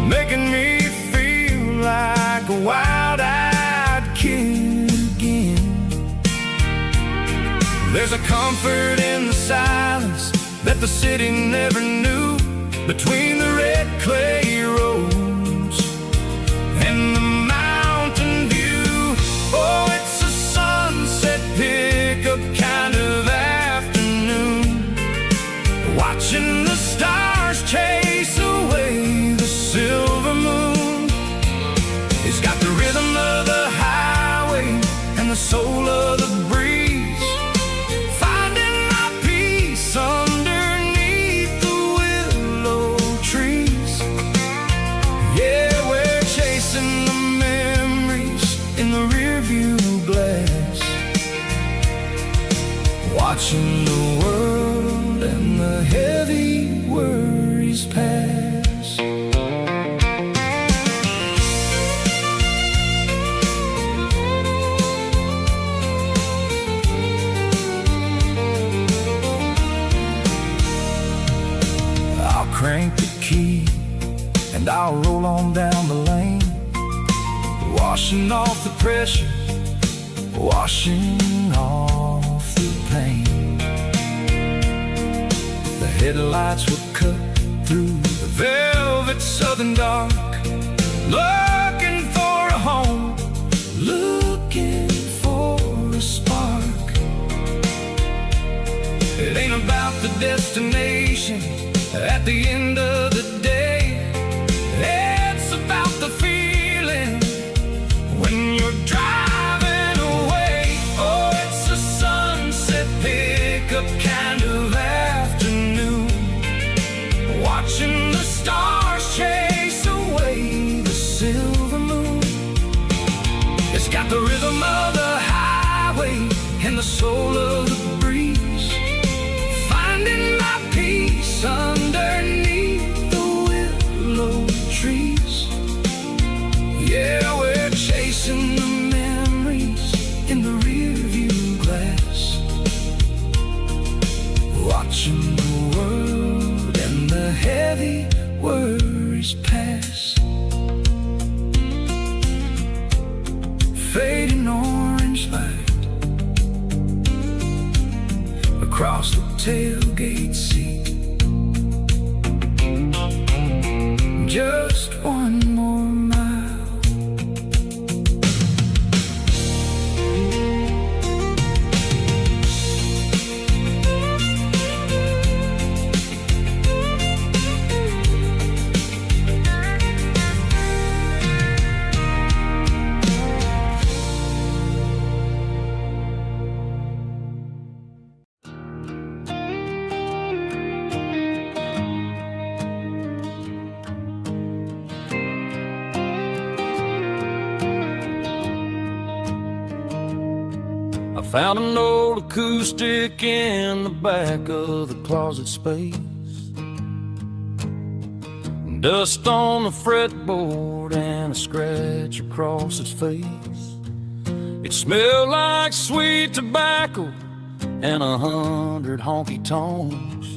making me feel like a wild-eyed kid again. There's a comfort in the silence that the city never knew, between the red clay roads and the mountain view. Oh, it's a sunset pickup kind of afternoon, watching the stars chase away the silver moon. It's got the rhythm of the highway and the soul of the breeze, finding my peace underneath the willow trees. Yeah, we're chasing the memories in the rearview glass, watching the world and the heavy worries pass. I'll crank the key and I'll roll on down the lane, washing off the pressure, washing off the pain. The headlights will cut through the velvet southern dark, looking for a home, looking for a spark. It ain't about the destination at the end of the day, it's about the feeling when you're driving away. Oh, it's a sunset pickup kind of afternoon, watching the stars chase away the silver moon. It's got the rhythm of the highway and the soul of the breeze, finding my peace underneath the willow trees. Yeah, we're chasing the memories in the rearview glass, watching the world and the heavy worries pass. Fading orange light across the tailgate seat. Just one more mile. Found an old acoustic in the back of the closet space, dust on the fretboard and a scratch across its face. It smelled like sweet tobacco and 100 honky-tonks,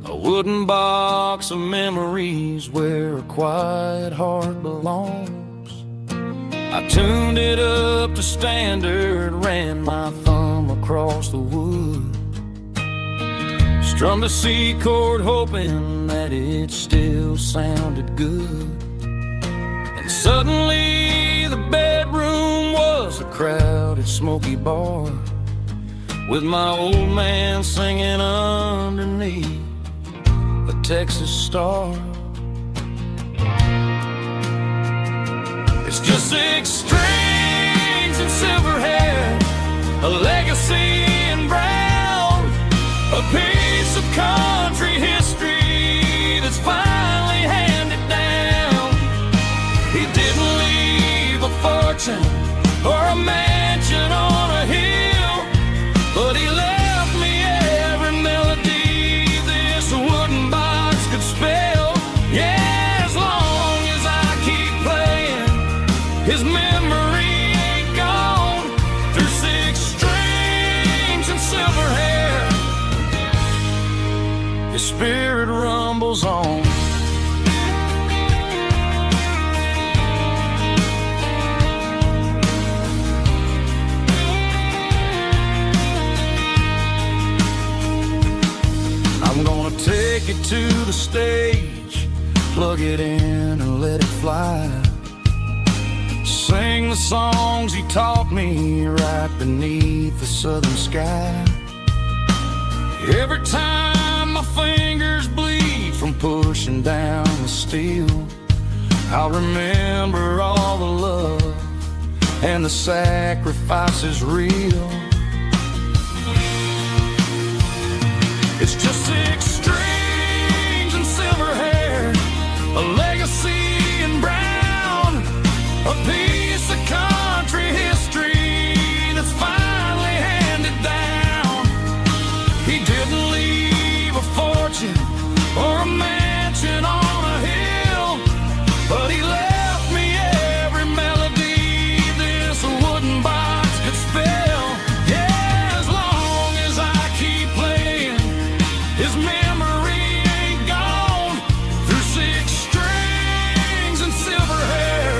a wooden box of memories where a quiet heart belongs. I tuned it up to standard, ran my thumb across the wood, Strummed a C chord hoping that it still sounded good. And suddenly the bedroom was a crowded, smoky bar, with my old man singing underneath the Texas star. It's just 6 strings and silver hair, a legacy in brown, a piece of country history that's finally handed down. He didn't leave a fortune or a mansion on a hill, but he left me every melody this wooden box could spell. Yeah, as long as I keep playing, his memory ain't gone. Through 6 strings and silver hair, his spirit rumbles on. I'm gonna take it to the stage, plug it in and let it fly. Sing the songs he taught me right beneath the southern sky. Every time my fingers bleed from pushing down the steel, I'll remember all the love and the sacrifices real. It's just 6 strings and silver hair, a legacy in brown, a piece of country history that's finally handed down. He didn't leave a fortune or a mansion on a hill, but he left me every melody this wooden box could spell. Yeah, as long as I keep playing, his memory ain't gone. Through 6 strings and silver hair,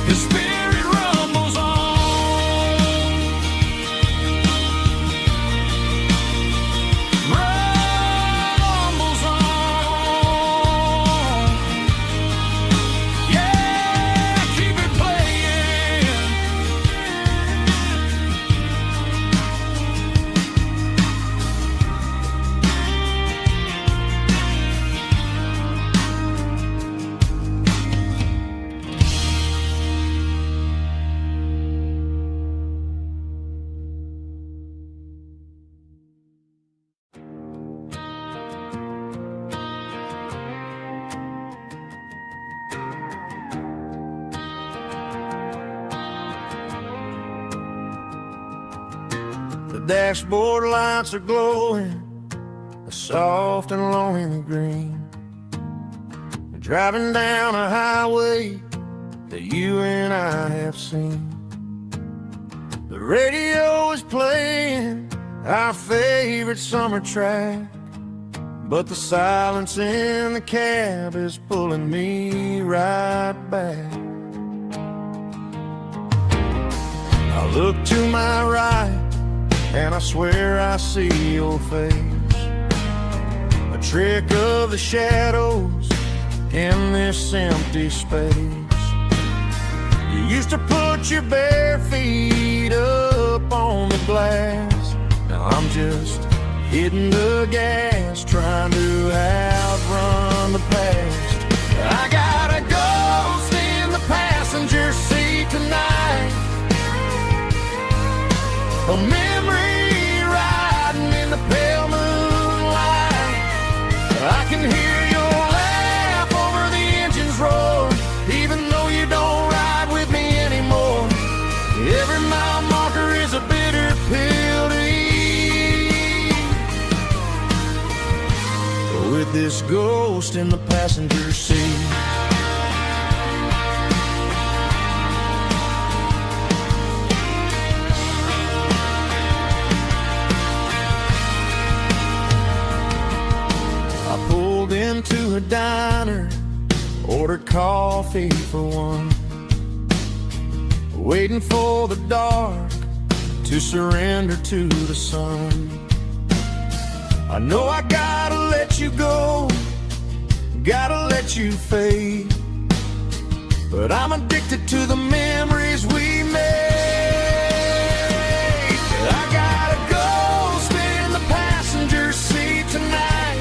his spirit rumbles on. Rumbles on. Yeah, keep it playing. The dashboard lights are glowing, a soft and lonely green. Driving down a highway that you and I have seen. The radio is playing our favorite summer track, but the silence in the cab is pulling me right back. I look to my right and I swear I see your face, a trick of the shadows in this empty space. You used to put your bare feet up on the glass. Now I'm just hitting the gas, trying to outrun the past. I got a ghost in the passenger seat tonight, a memory riding in the pale moonlight. I can hear your laugh over the engine's roar, even though you don't ride with me anymore. Every mile marker is a bitter pill to eat, with this ghost in the passenger seat. Into a diner, ordered coffee for one, waiting for the dark to surrender to the sun. I know I gotta let you go, gotta let you fade, but I'm addicted to the memories we made. I gotta go sit in the passenger seat tonight,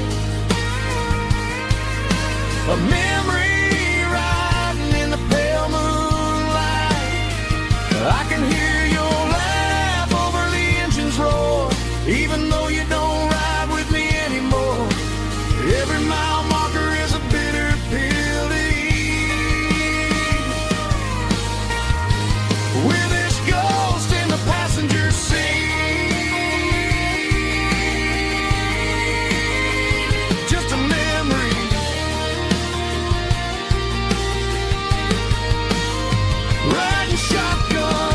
a memory riding in the pale moonlight. I can hear your laugh over the engine's roar, even though you don't ride with me anymore. Every mile marker is a bitter pill to eat. With this ghost in the passenger seat, just a memory. Riding shotgun,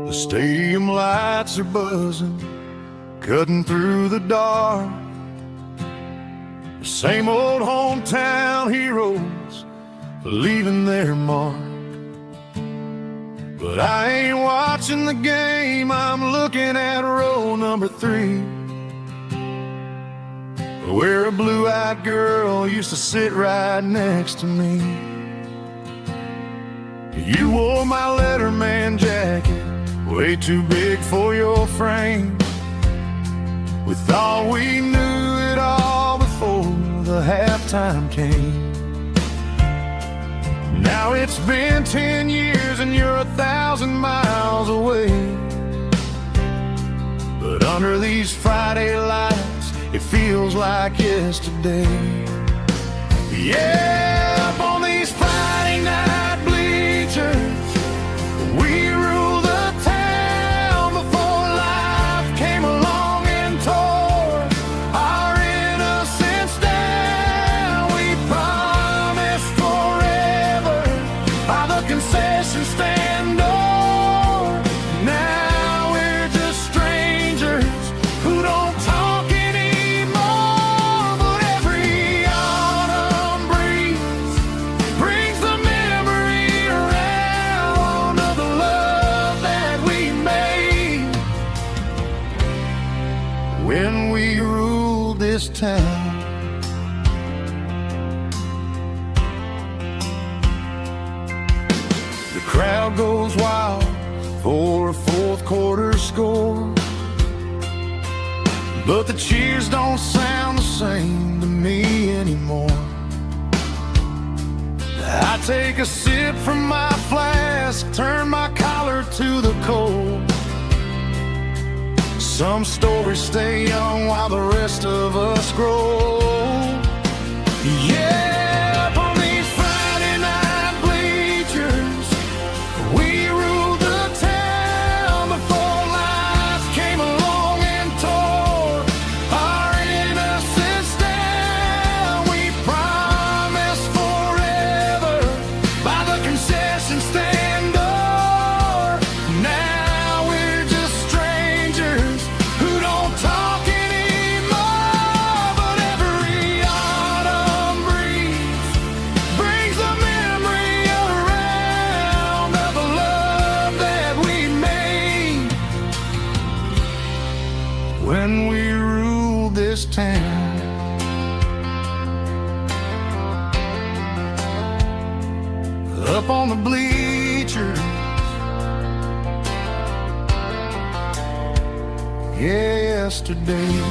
the stadium lights are buzzing, cutting through the dark. The same old hometown heroes leaving their mark. But I ain't watching the game, I'm looking at row number 3, where a blue-eyed girl used to sit right next to me. You wore my Letterman jacket, way too big for your frame. We thought we knew it all before the halftime came. Now it's been 10 years and you're 1,000 miles away, but under these Friday lights it feels like yesterday. Yeah, up on these Friday night bleachers, we rule the town before life came along and tore our innocence down. We promised forever by the concession stand door. Now we're just strangers who don't talk anymore. But every autumn breeze brings the memory around of the love that we made when we ruled this town. The crowd goes wild for a fourth quarter score, but the cheers don't sound the same to me anymore. I take a sip from my flask, turn my collar to the cold. Some stories stay young while the rest of us grow. Yeah, up on these Friday night bleachers, we ruled the town before life came along and tore our innocence down. We promised forever by the concession stand door. Now we're just strangers who don't talk anymore. But every autumn breeze brings the memory around of the love that we made when we ruled this town. Up on the bleachers, yesterday.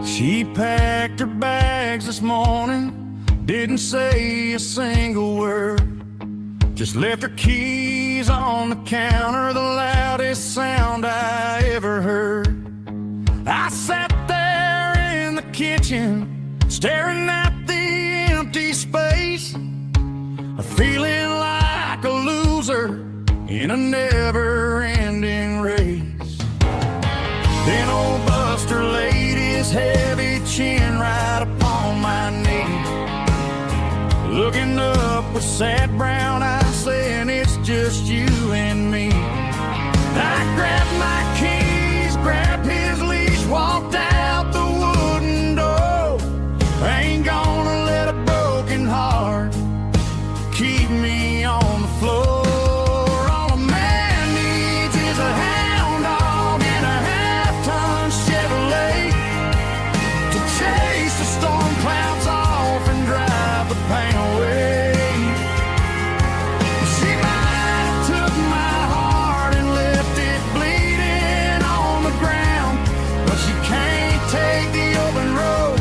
She packed her bags this morning, didn't say a single word, just left her key keys on the counter, the loudest sound I ever heard. I sat there in the kitchen, staring at the empty space, feeling like a loser in a never-ending race. Then old Buster laid his heavy chin right upon my knee, looking up with sad brown eyes, saying it's just you and me. I grabbed my keys, grabbed his leash, walked out the wooden door. I ain't gonna let a broken heart keep me on the floor. All a man needs is a hound dog and a half-ton Chevrolet to chase the storm clouds off and drive the pain away. She might have took my heart and left it bleeding on the ground, but she can't take the open road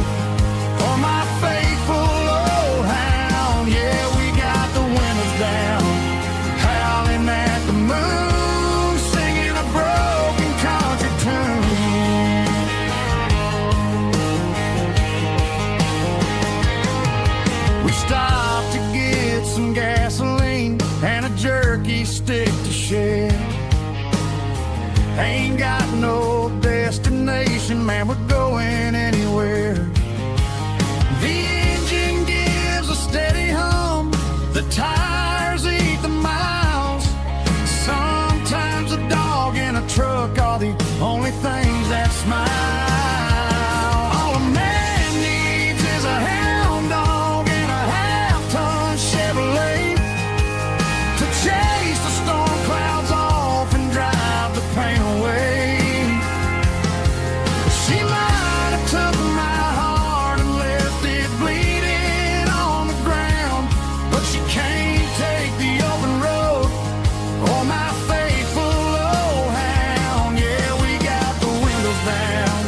or my faithful old hound. Yeah, we got the windows down, howling at the moon, singing a broken country tune. We stopped to get some gasoline and a jerky stick to share. Ain't got no destination, man, we're going anywhere. The engine gives a steady hum, the tires eat the miles. Sometimes a dog and a truck are the only things that smile. All a man needs is a hound dog and a half-ton Chevrolet to chase the storm clouds off and drive the pain away. She might have took my heart and left it bleeding on the ground, but she can't take the open road or my faithful old hound. Yeah, we got the windows down,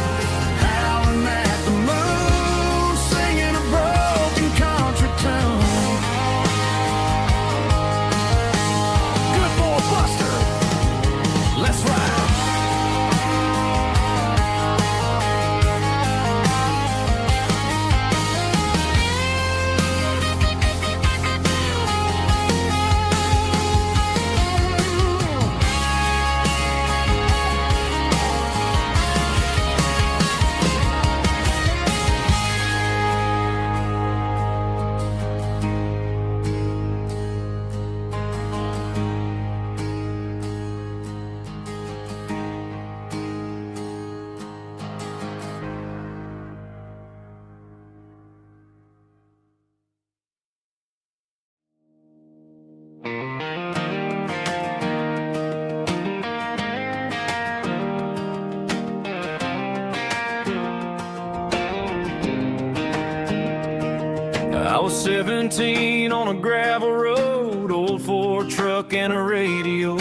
howling at the moon, singing a broken country tune. Good boy Buster, let's ride. I was 17 on a gravel road, old Ford truck and a radio,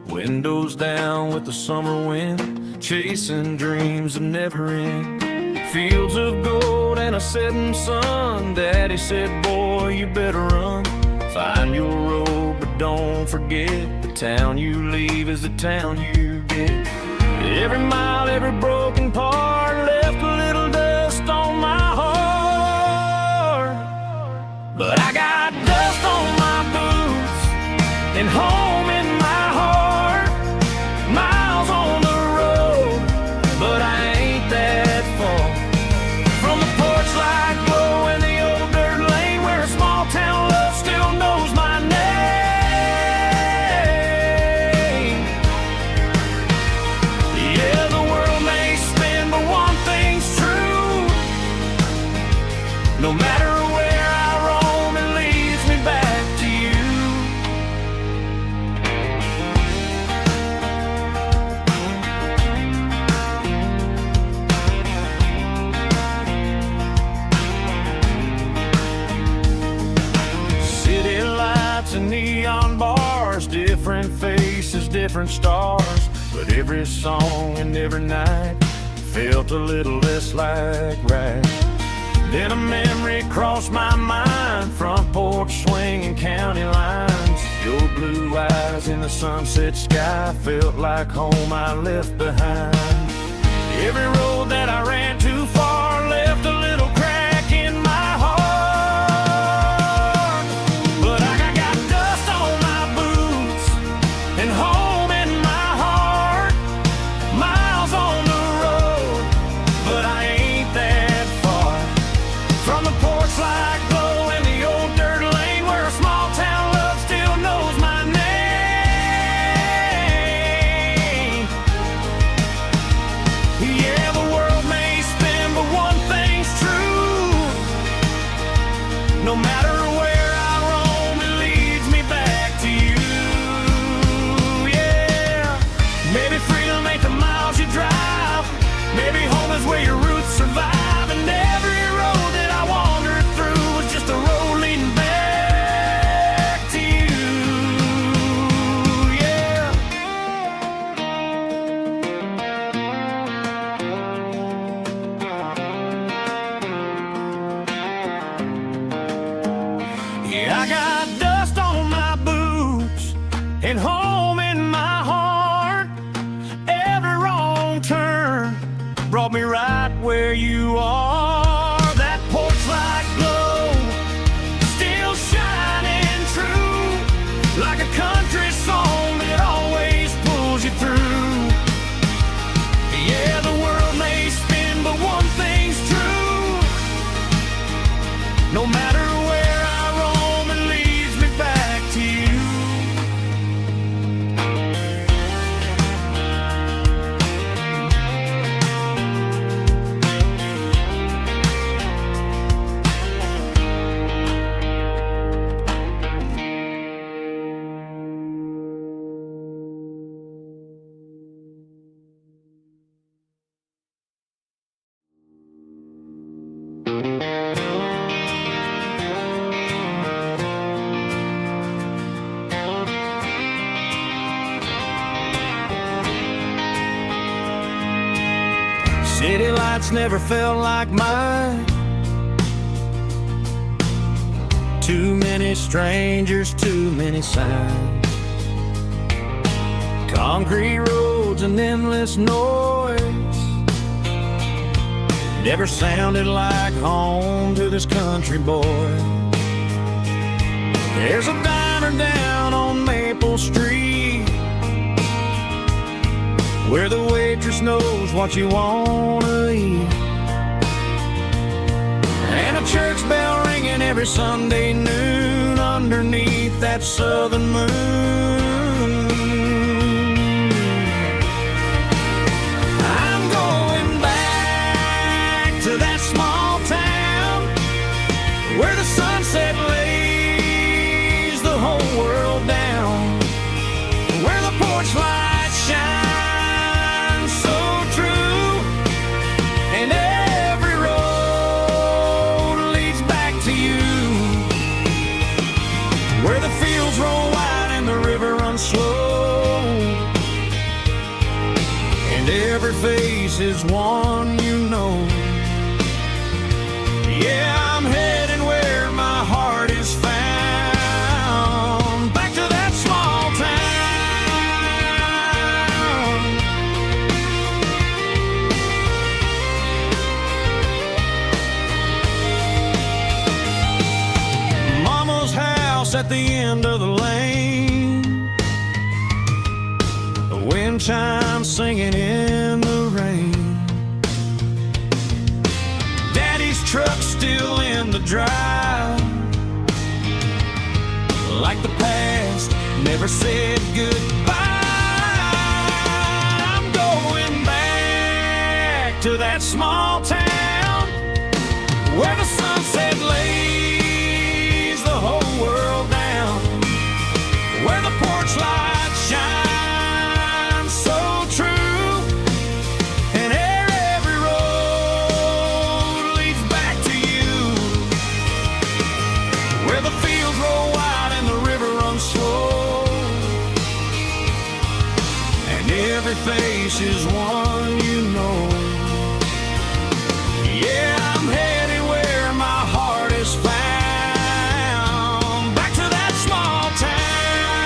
windows down with the summer wind, chasing dreams of never end. Fields of gold and a setting sun, Daddy said, boy, you better run. Find your road, but don't forget, the town you leave is the town you get. Every mile, every broken part left a little dust on my heart, but I got dust on my boots and home in my heart. Miles on the road, but I ain't that far from the porch light glow in the old dirt lane where a small town love still knows my name. Yeah, the world may spin, but one thing's true. No matter where I roam, it leads me back to you. City lights and neon bars, different faces, different stars, but every song and every night felt a little less like right. Then a memory crossed my mind, front porch swinging county lines, Your blue eyes in the sunset sky felt like home I left behind. Every road that I ran too far left a little crack in my heart. But I got dust on my boots and home in my heart. Miles on the road, but I ain't that far from the porch light glow in the old dirt lane where a small town love still knows my name. Yeah, the world may spin, but one thing's true. No matter where I roam, it leads me back to you. Yeah, maybe freedom ain't the miles you drive. Maybe home is where your roots survive. And every road that I wandered through was just a road leading back to you. Yeah. Yeah, I got dust on my boots and home in my heart. Every wrong turn brought me right where you are. That porch light glow still shining true, like a country song that always pulls you through. Yeah, the world may spin, but one thing's true. No matter where I roam, it leads me back to you. City lights never felt like mine. Too many strangers, too many signs. Concrete roads and endless noise never sounded like home to this country boy. There's a diner down on Maple Street where the waitress knows what you wanna eat, and a church bell ringing every Sunday noon underneath that southern moon. I'm going back to that small town where the sunset lays the whole world down, where the porch lights shine slow, and every face is one you know. Yeah, I'm heading where my heart is found, back to that small town. Mama's house at the end of the lane, wind chimes singing in the rain. Daddy's truck still in the drive, like the past never said goodbye. I'm going back to that small town where the sunset lays the whole world down, where the porch lights shine face is one you know. Yeah, I'm headed where my heart is found, back to that small town.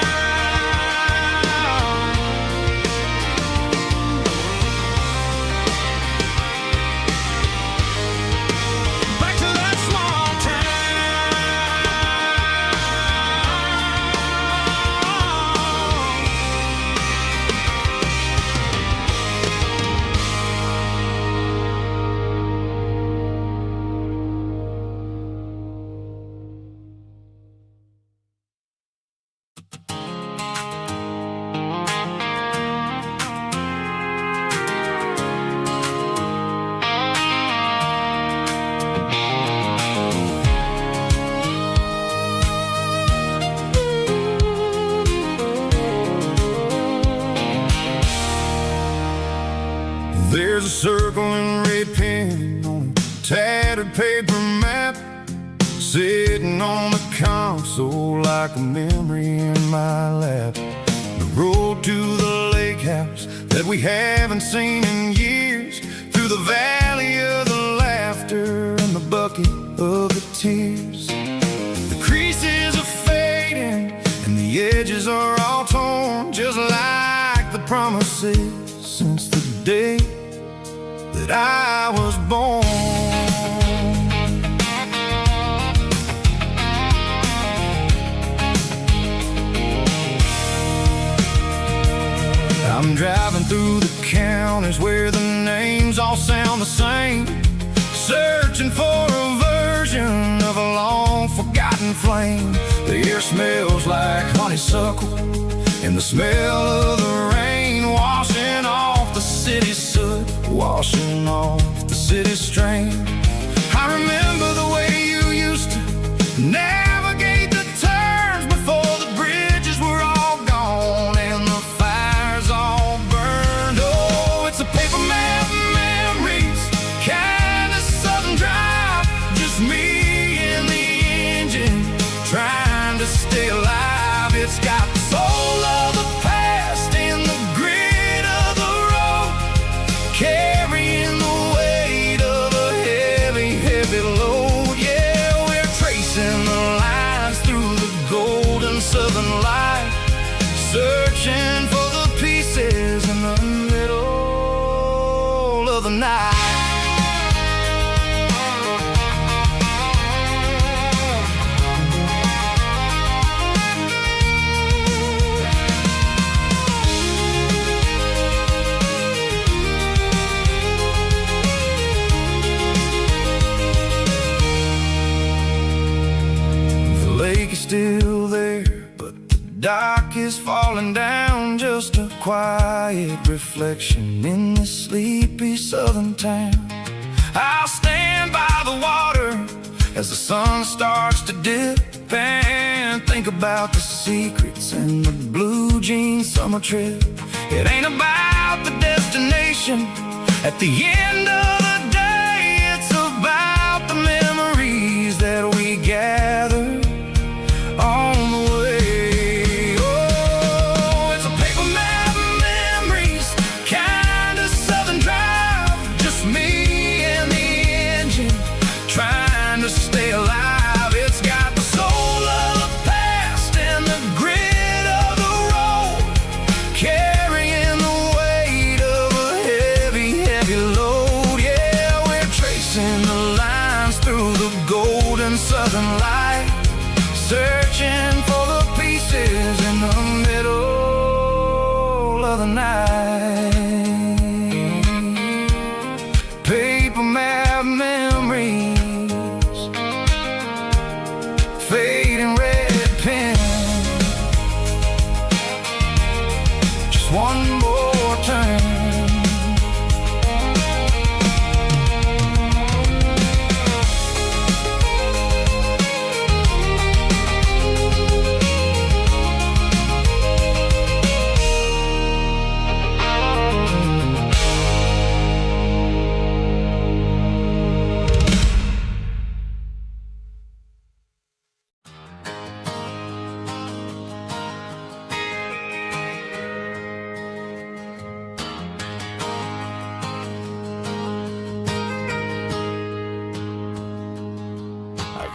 a circle and red pen on a tattered paper map, sitting on the console like a memory in my lap. The road to the lake house that we haven't seen in years, through the valley of the laughter and the bucket of the tears. The creases are fading and the edges are all torn, just like the promises since the day that I was born. I'm driving through the counties where the names all sound the same, searching for a version of a long-forgotten flame. The air smells like honeysuckle, and the smell of the rain washing off the city's soot, washing off the city's strain. I remember the way you used to navigate the turns before the bridges were all gone and the fires all burned. Oh, it's a paper map memories, kind of southern drive, just me and the engine trying to stay alive. It's got the soul of the past and the grit of the road, carrying the weight of a heavy, heavy load. Yeah, we're tracing the lines through the golden southern light, searching for the pieces in the middle of the night. The lake is still there, but the dock is falling down, just a quiet reflection in this sleepy southern town. I'll stand by the water as the sun starts to dip and think about the secrets and the blue jean summer trip. It ain't about the destination at the end of the day, it's about the memories that we gather on the way. Oh, it's a paper map memories, kind of southern drive, just me and the engine trying to stay alive. It's got the soul of the past and the grit of the road, carrying the weight of a heavy, heavy load. Yeah, we're tracing the lines through the golden southern light, searching for the pieces in the middle of the night. Paper map memories, fading red pen, just one more turn.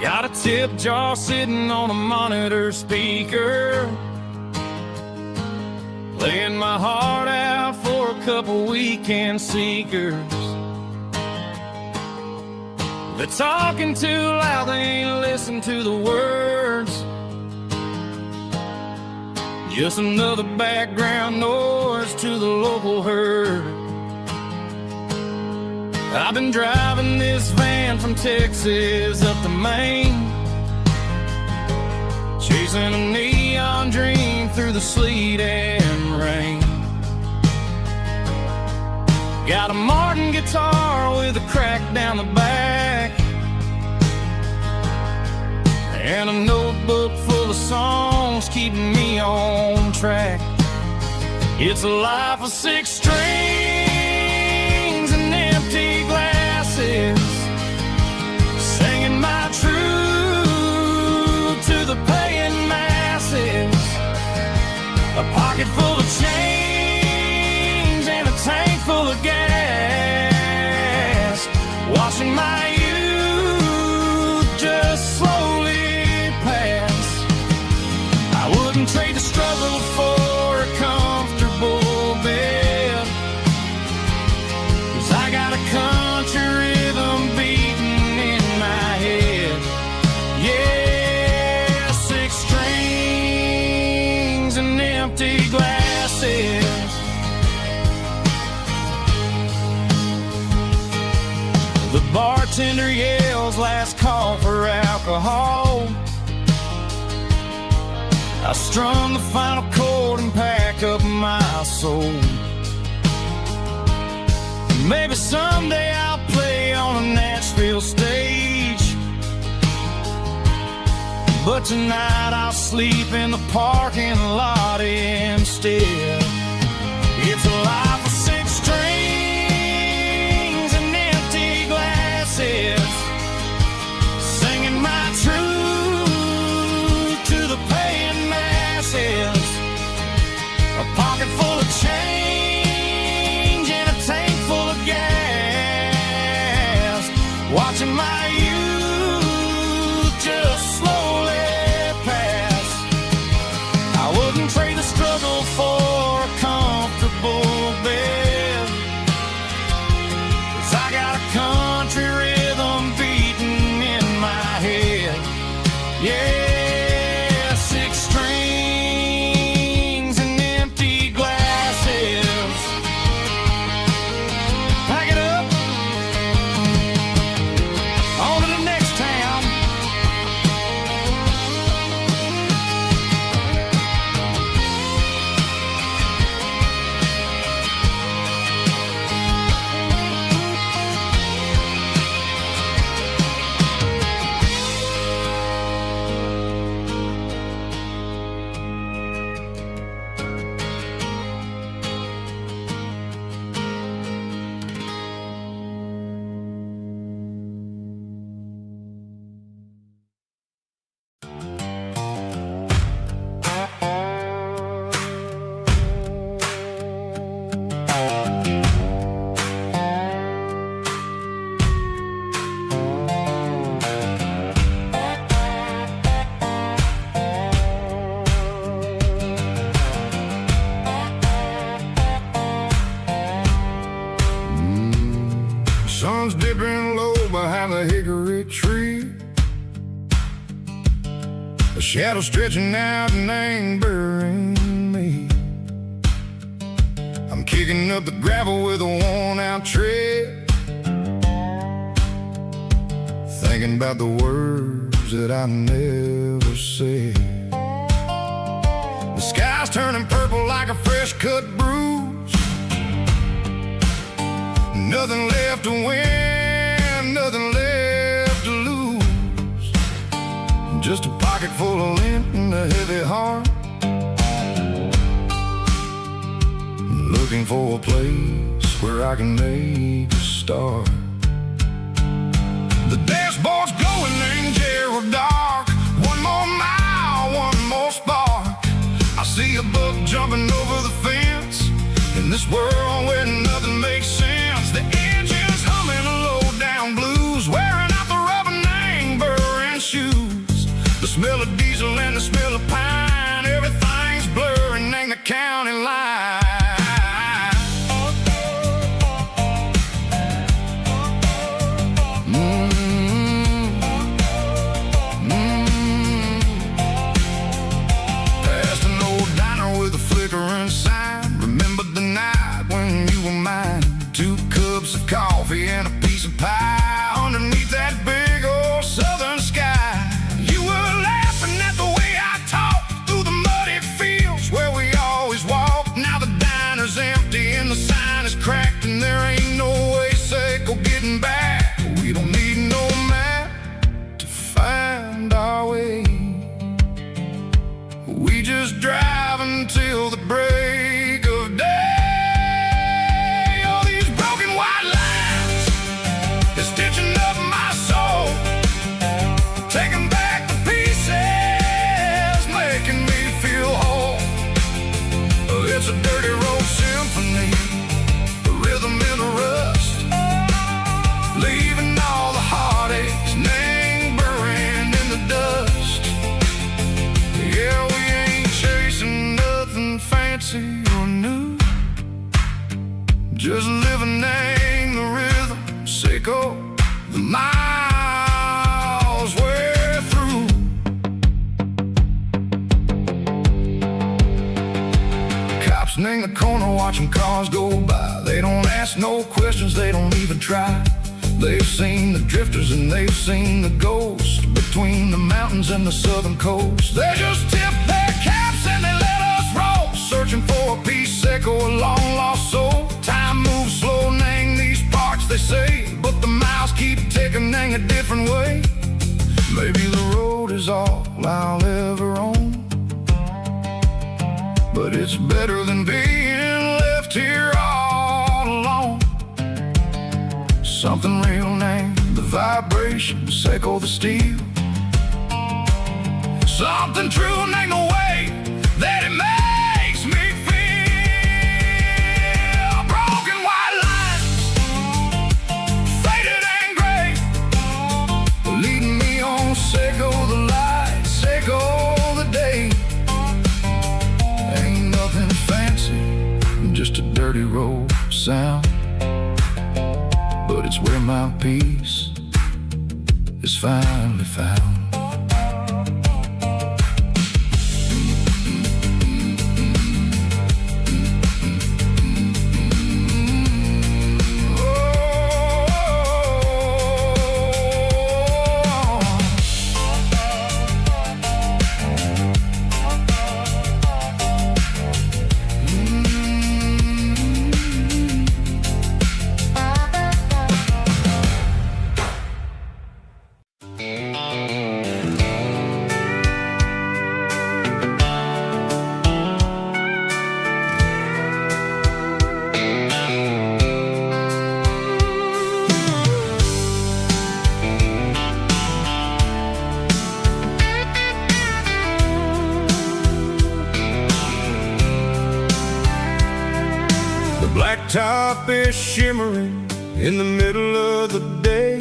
Got a tip jar sitting on a monitor speaker, playing my heart out for a couple weekend seekers. They're talking too loud, they ain't listen to the words. Just another background noise to the local herd. I've been driving this van from Texas up to Maine, chasing a neon dream through the sleet and rain. Got a Martin guitar with a crack down the back, and a notebook full of songs keeping me on track. It's a life of 6 strings and The bartender yells last call for alcohol. I strum the final chord and pack up my soul. Maybe someday I'll play on a Nashville stage, but tonight I'll sleep in the parking lot instead. It's a life of 6 strings and empty glasses, singing my truth to the paying masses. A pocket full of change and a tank full of gas, watching my youth just slowly pass. I wouldn't trade the struggle for a comfortable bed, 'cause I got a country rhythm beating in my head. Yeah, 6 strings and empty glasses. Pack it up, on to the next town. Sun's dipping low behind the hickory tree. A shadow stretching out and ain't burying me. I'm kicking up the gravel with a worn-out tread, thinking about the words that I never said. The sky's turning purple like a fresh-cut bruise. Nothing left to win, nothing left to lose. Just a pocket full of lint and a heavy heart, looking for a place where I can make a start. The dashboard's glowing in Gerald dark. One more mile, one more spark. I see a buck jumping over the fence in this world where nothing makes sense. The engine's humming a low-down blues, wearing out the rubber name, burring shoes. The smell of diesel and the smell of pine, everything's blurring, ain't the county line. Past an old diner with a flickering sign, remember the night when you were mine. 2 cups of coffee and a piece of pie underneath that big old southern sky. You were laughing at the way I talked through the muddy fields where we always walked. Now the diner's empty and the sign is cracked, and there ain't no way safe or getting back. We don't need no map to find our way. We just drive until the break of day. It's a dirty road symphony, a rhythm in the rust, leaving all the heartaches, name buried in the dust. Yeah, we ain't chasing nothing fancy or new, just living in the rhythm, sicko, the miles we're through. In the corner watching cars go by. They don't ask no questions, they don't even try. They've seen the drifters and they've seen the ghosts between the mountains and the southern coast. They just tip their caps and they let us roll, searching for a piece echo, a long lost soul. Time moves slow, nang these parts they say, but the miles keep ticking, nang a different way. Maybe the road is all I'll ever own, but it's better than being left here all alone. Something real named the vibrations echo the steel. Something true named the way that it makes me feel. Broken white lines, faded and gray, leading me on, Seco the light, Seco the day. Ain't nothing fancy, just a dirty road sound, but it's where my peace is finally found. Blacktop is shimmering in the middle of the day.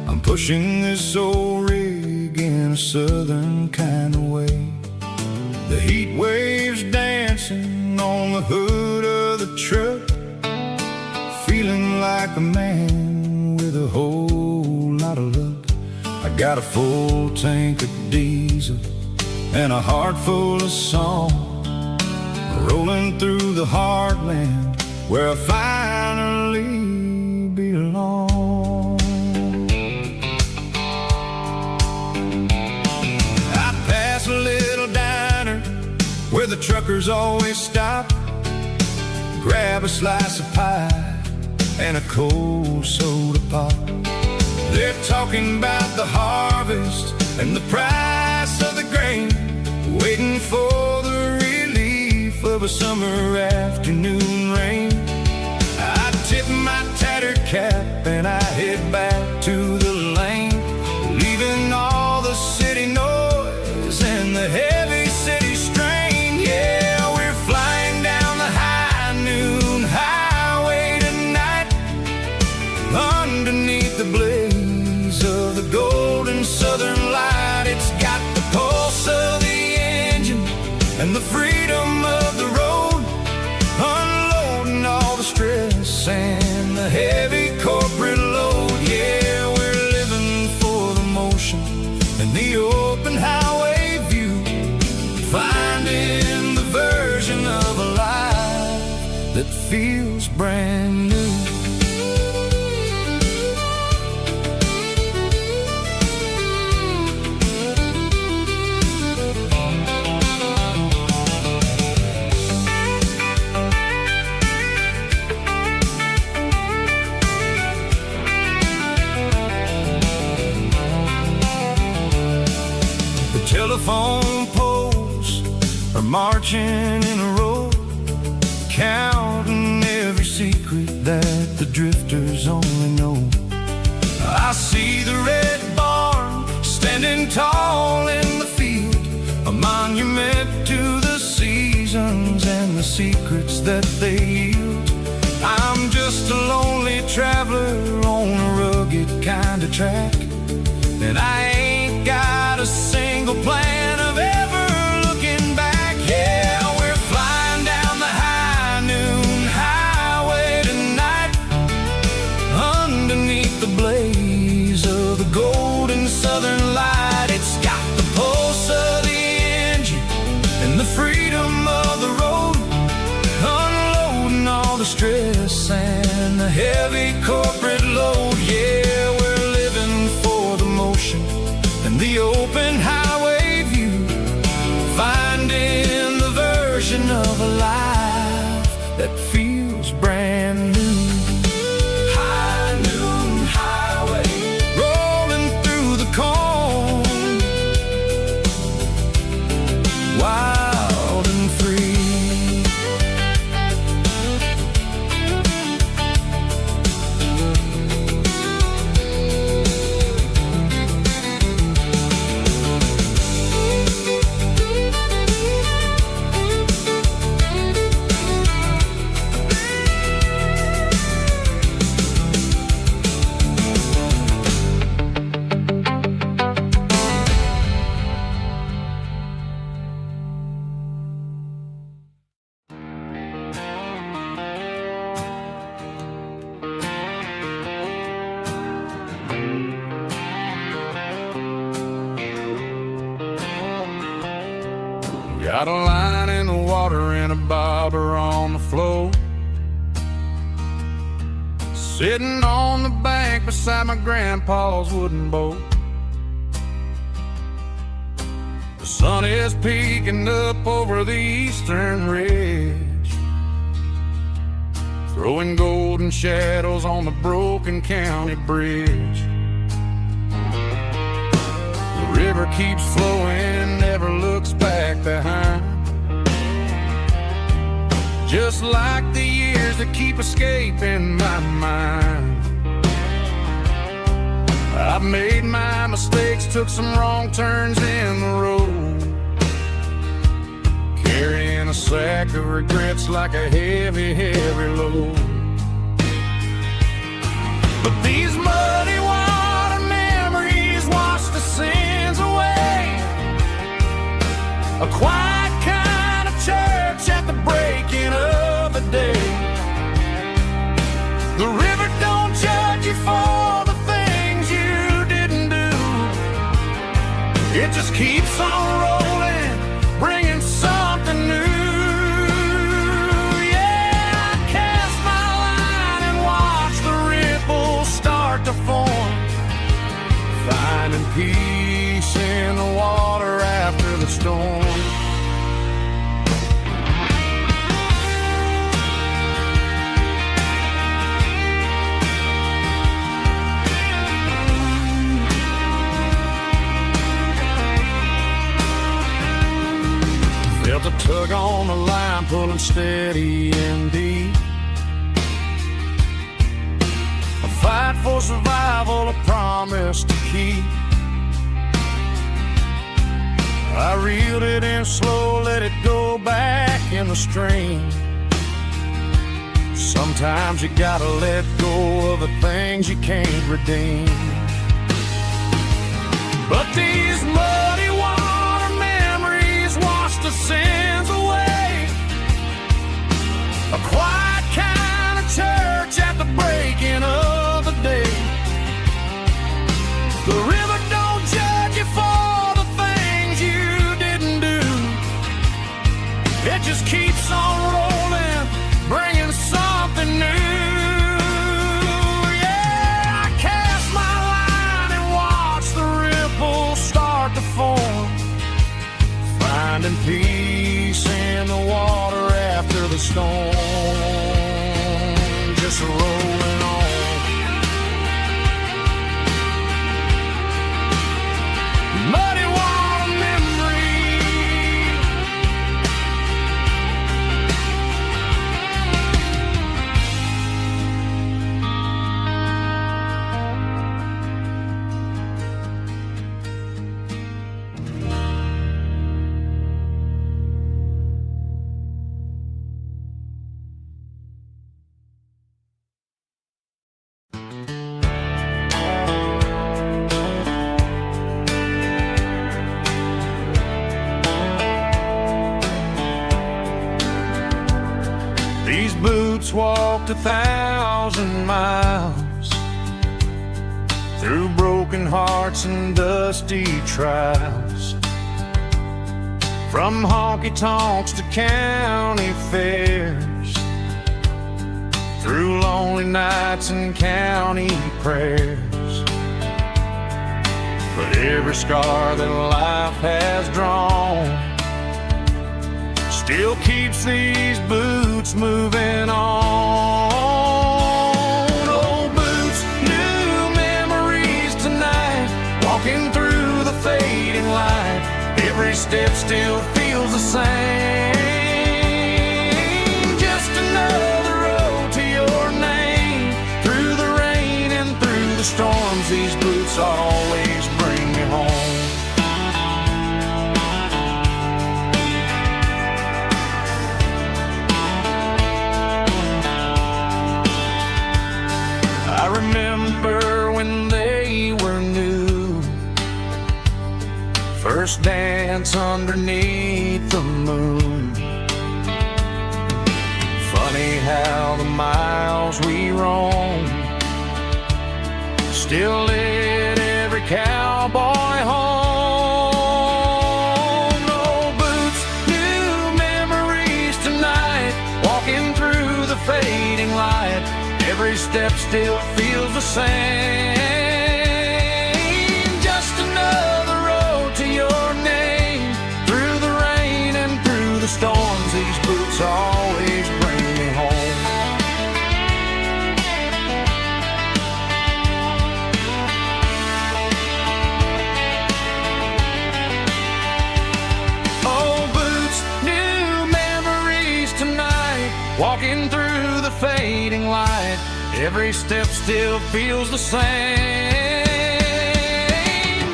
I'm pushing this old rig in a southern kind of way. The heat waves dancing on the hood of the truck, feeling like a man with a whole lot of luck. I got a full tank of diesel and a heart full of song, rolling through the heartland where I finally belong. I pass a little diner where the truckers always stop, grab a slice of pie and a cold soda pop. They're talking about the harvest and the price of the grain, waiting for the relief of a summer afternoon rain. I tip my tattered cap and I head back to the lane, leaving all the city noise and the heavy city strain. Yeah, we're flying down the high noon highway tonight, underneath the blaze of the golden southern light. It's got the pulse of the engine and the freedom of the road, unloading all the stress and the heavy corporate load. Yeah, we're living for the motion and the open highway view, finding the version of a life that feels brand new. Telephone poles are marching in a row, counting every secret that the drifters only know. I see the red barn standing tall in the field, a monument to the seasons and the secrets that they yield. I'm just a lonely traveler on a rugged kind of track, and I ain't got a single plan of ever looking back. Yeah, we're flying down the high noon highway tonight, underneath the blaze of the golden southern light. It's got the pulse of the engine and the freedom of the road, unloading all the stress and the heavy corporate load. Got a line in the water and a bobber on the floor. Sitting on the bank beside my grandpa's wooden boat. The sun is peeking up over the eastern ridge, throwing golden shadows on the broken county bridge. The river keeps flowing, never looks back behind, just like the years that keep escaping my mind. I've made my mistakes, took some wrong turns in the road, carrying a sack of regrets like a heavy, heavy load. But these muddy water memories wash the sins away. A quiet kind of church at the breaking of the day. The river don't judge you for the things you didn't do. It just keeps on rolling, bringing something new. Yeah, I cast my line and watch the ripples start to form, finding peace in the water after the storm. Felt a tug on the line, pulling steady and deep. A fight for survival, a promise to keep. I reeled it in slow, let it go back in the stream. Sometimes you gotta let go of the things you can't redeem. But these muddy water memories wash the sins away. A quiet kind of church at the breaking of the day. The river don't judge you for the things you didn't do. It just keeps on rolling, bringing something new. Yeah, I cast my line and watch the ripples start to form, finding peace in the water after the storm. Just rolling on. Muddy water memory. These boots walked 1,000 miles through broken hearts and dusty trials, from honky-tonks to county fairs, through lonely nights and county prayers. But every scar that life has drawn still keeps these boots moving on. Old boots, new memories tonight, walking through the fading light. Every step still feels the same. Just another road to your name. Through the rain and through the storms, these boots always bring me home. I remember when they were new, first dance underneath the moon. Funny how the miles we roam still lit every cowboy home. No boots, new step still feels the same. Just another road to your name. Through the rain and through the storms, these boots always bring me home. Old boots, new memories tonight. Walking through the fading light, every step still feels the same.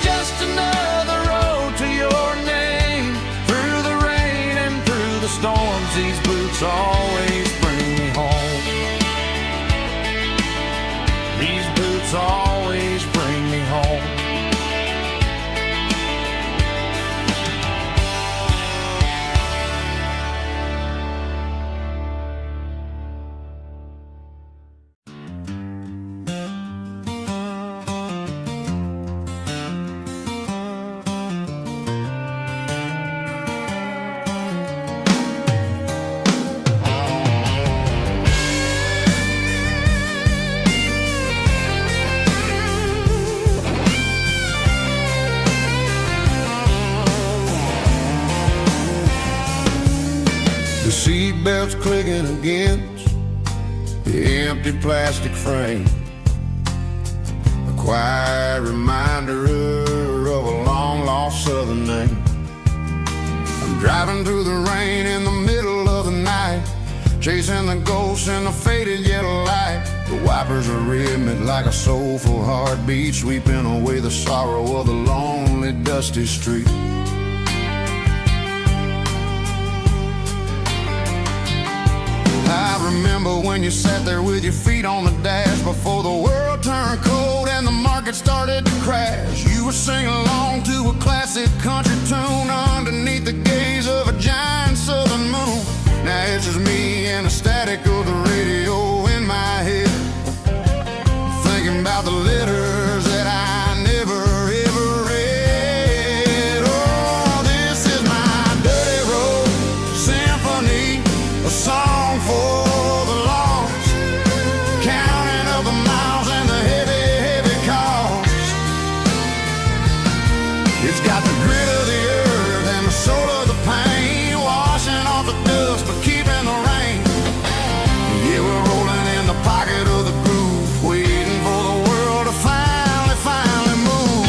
Just another road to your name. Through the rain and through the storms, these boots always bring me home. These boots always bring me home. The seatbelt's clicking against the empty plastic frame. A quiet reminder of a long-lost southern name. I'm driving through the rain in the middle of the night, chasing the ghosts in the faded yellow light. The wipers are rhythmic like a soulful heartbeat, sweeping away the sorrow of the lonely, dusty street. I remember when you sat there with your feet on the dash before the world turned cold and the market started to crash. You were singing along to a classic country tune underneath the gaze of a giant southern moon. Now it's just me and the static of the radio in my head, thinking about the letters that I never ever read. Oh, this is my dirty road symphony, a song for the lost, counting up the miles and the heavy, heavy cost. It's got the grit of the earth and the soul of the pain, washing off the dust but keeping the rain. Yeah, we're rolling in the pocket of the groove, waiting for the world to finally move.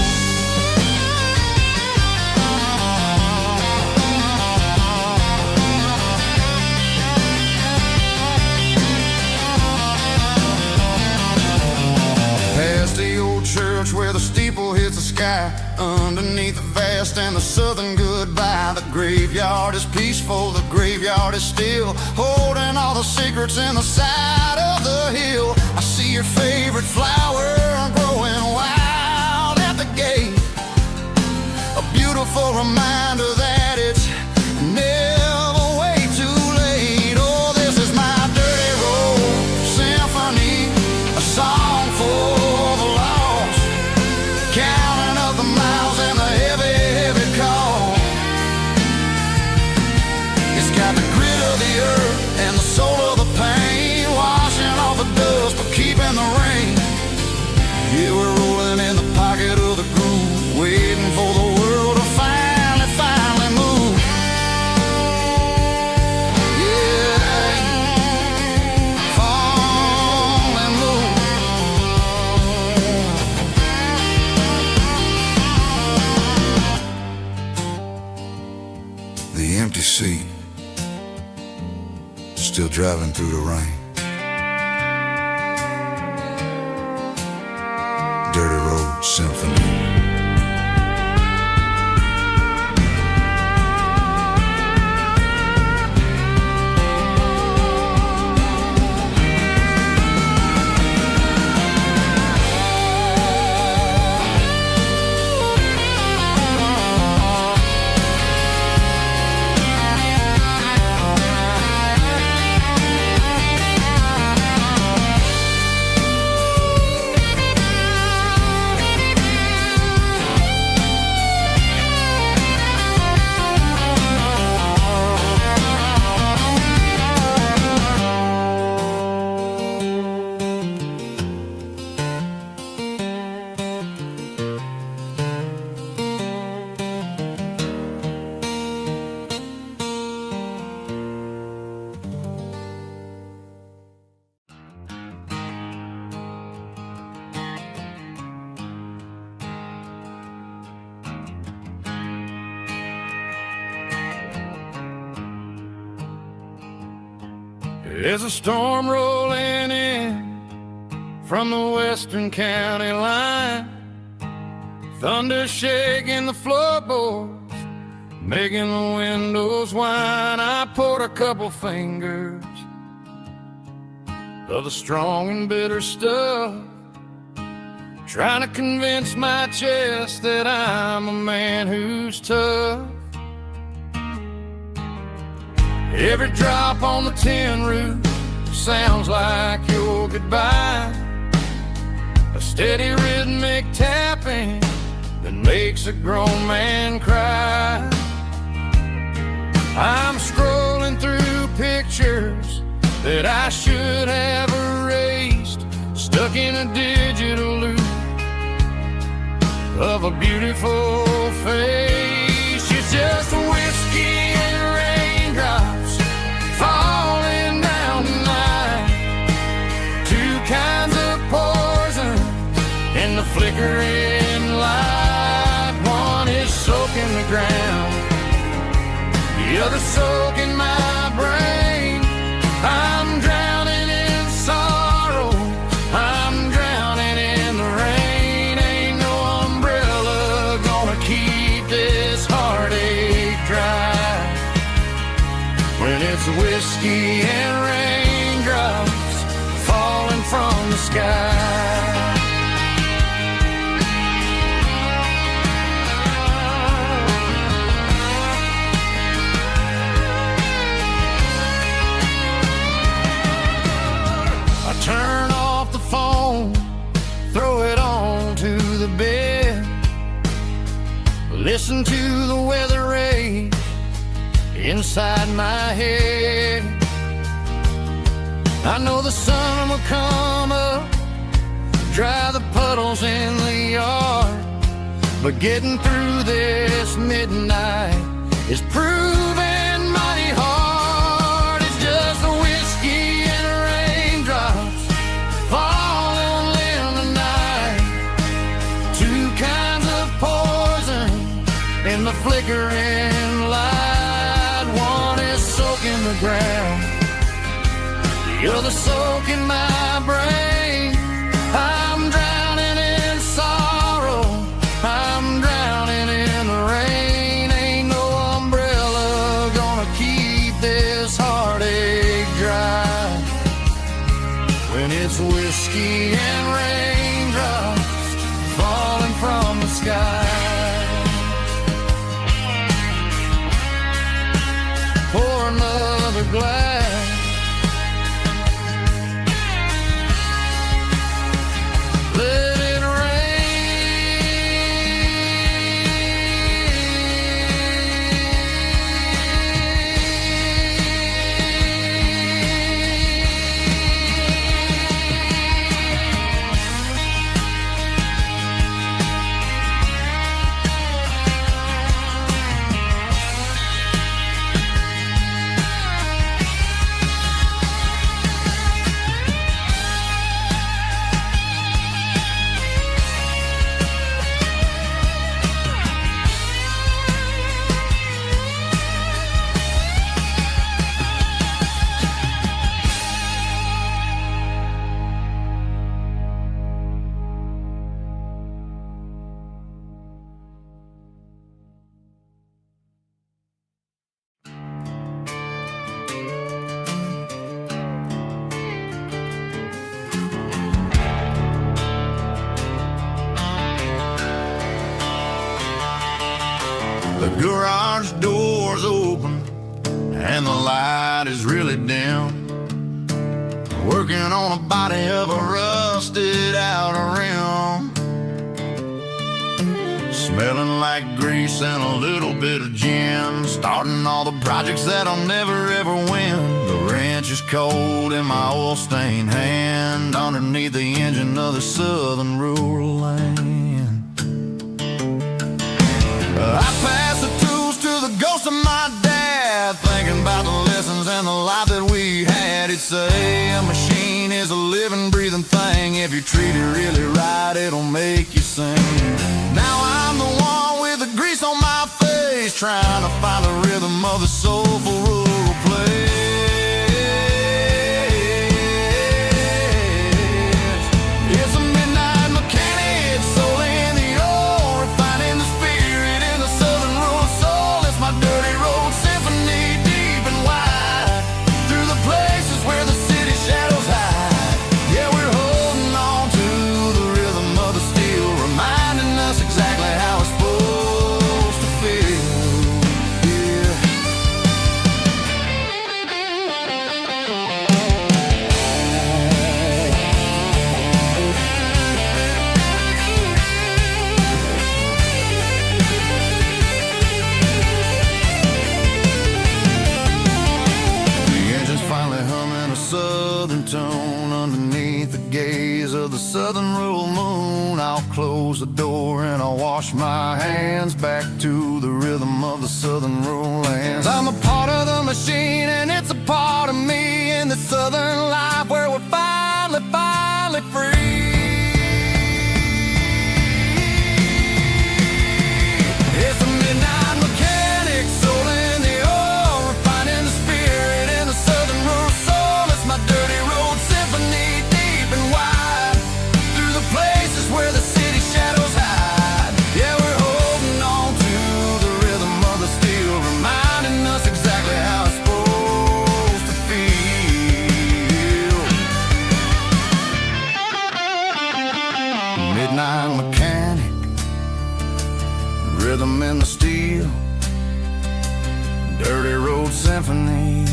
Past the old church where the steeple hits the sky, underneath the vast and the southern goodbye. The graveyard is peaceful, the graveyard is still, holding all the secrets in the side of the hill. I see your favorite flower growing wild at the gate, a beautiful reminder that it's never way too late. Oh, this is my dirty road symphony, a song for the lost, counting up the miles and the heavy, heavy call. It's got the grit of the earth and the soul of the pain, washing off the dust but keeping the rain. Yeah, we're rolling in the pocket of the groove, waiting for the world to finally move. Yeah, finally move. The empty seat, still driving through the rain. Dirty road symphony. There's a storm rolling in from the western county line, thunder shaking the floorboards, making the windows whine. I poured a couple fingers of the strong and bitter stuff, trying to convince my chest that I'm a man who's tough. Every drop on the tin roof sounds like your goodbye, a steady rhythmic tapping that makes a grown man cry. I'm scrolling through pictures that I should have erased, stuck in a digital loop of a beautiful face. It's just whiskey and raindrops falling down tonight, two kinds of poison in the flickering light. One is soaking the ground, the other soaking my brain. I'm drowning in sorrow, I'm drowning in the rain. Ain't no umbrella gonna keep this heartache dry when it's whiskey and raindrops falling from the sky. Turn off the phone, throw it on to the bed, listen to the weather rage inside my head. I know the sun will come up, dry the puddles in the yard, but getting through this midnight is proving mighty hard. It's just the whiskey and raindrops falling in the night, two kinds of poison in the flickering light. One is soaking the ground, the other soaking my brain. I'm drowning in sorrow, I'm drowning in the rain. Ain't no umbrella gonna keep this heartache dry when it's whiskey and raindrops falling from the sky. Pour another glass, let it The garage door's open and the light is really dim, working on a body of a rusted out rim, smelling like grease and a little bit of gin, starting all the projects that I'll never ever win. The wrench is cold in my oil-stained hand, underneath the engine of the southern rural land. I pass the tools to the ghost of my dad, thinking about the lessons and the life that we had. He'd say a machine is a living, breathing thing. If you treat it really right, it'll make you sing. Now I'm the one with the grease on my face, trying to find the rhythm of the soulful rural place. close the door and I wash my hands back to the rhythm of the southern rural lands. I'm a part of the machine and it's a part of me in the southern life where we're finally free. It's a midnight mechanic, soul in the oil, refining the spirit in the southern rural soul. It's my dirty road symphony, deep and wide, through the places where the city shadows hide. Yeah, we're holding on to the rhythm of the steel, reminding us exactly how it's supposed to feel. Midnight mechanic, rhythm in the steel, dirty road symphony.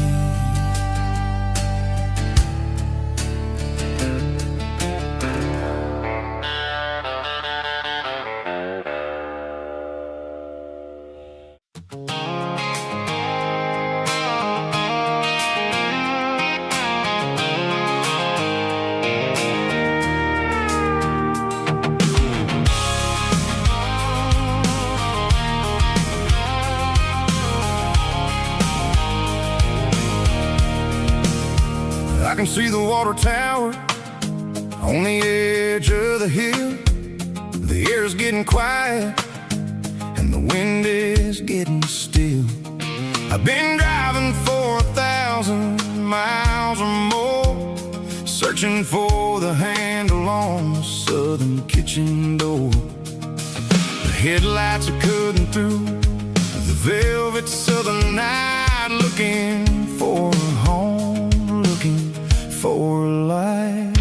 I can see the water tower on the edge of the hill. The air is getting quiet and the wind is getting still. I've been driving for 1,000 miles or more, searching for the handle on the southern kitchen door. The headlights are cutting through the velvet southern night, looking for a home, looking for life.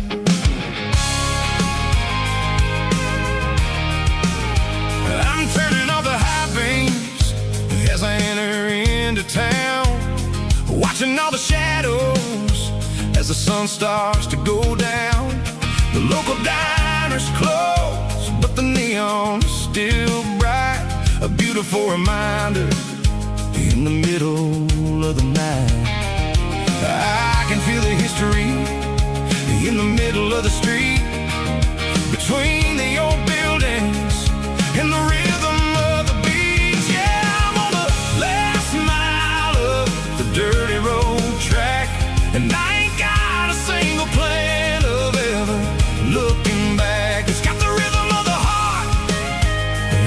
I'm turning off the high beams as I enter into town, watching all the shadows as the sun starts to go down. The local diner's closed, but the neon is still bright, a beautiful reminder in the middle of the night. I can feel the history in the middle of the street, between the old buildings and the rhythm of the beats. Yeah, I'm on the last mile of the dirty road track, and I ain't got a single plan of ever looking back. It's got the rhythm of the heart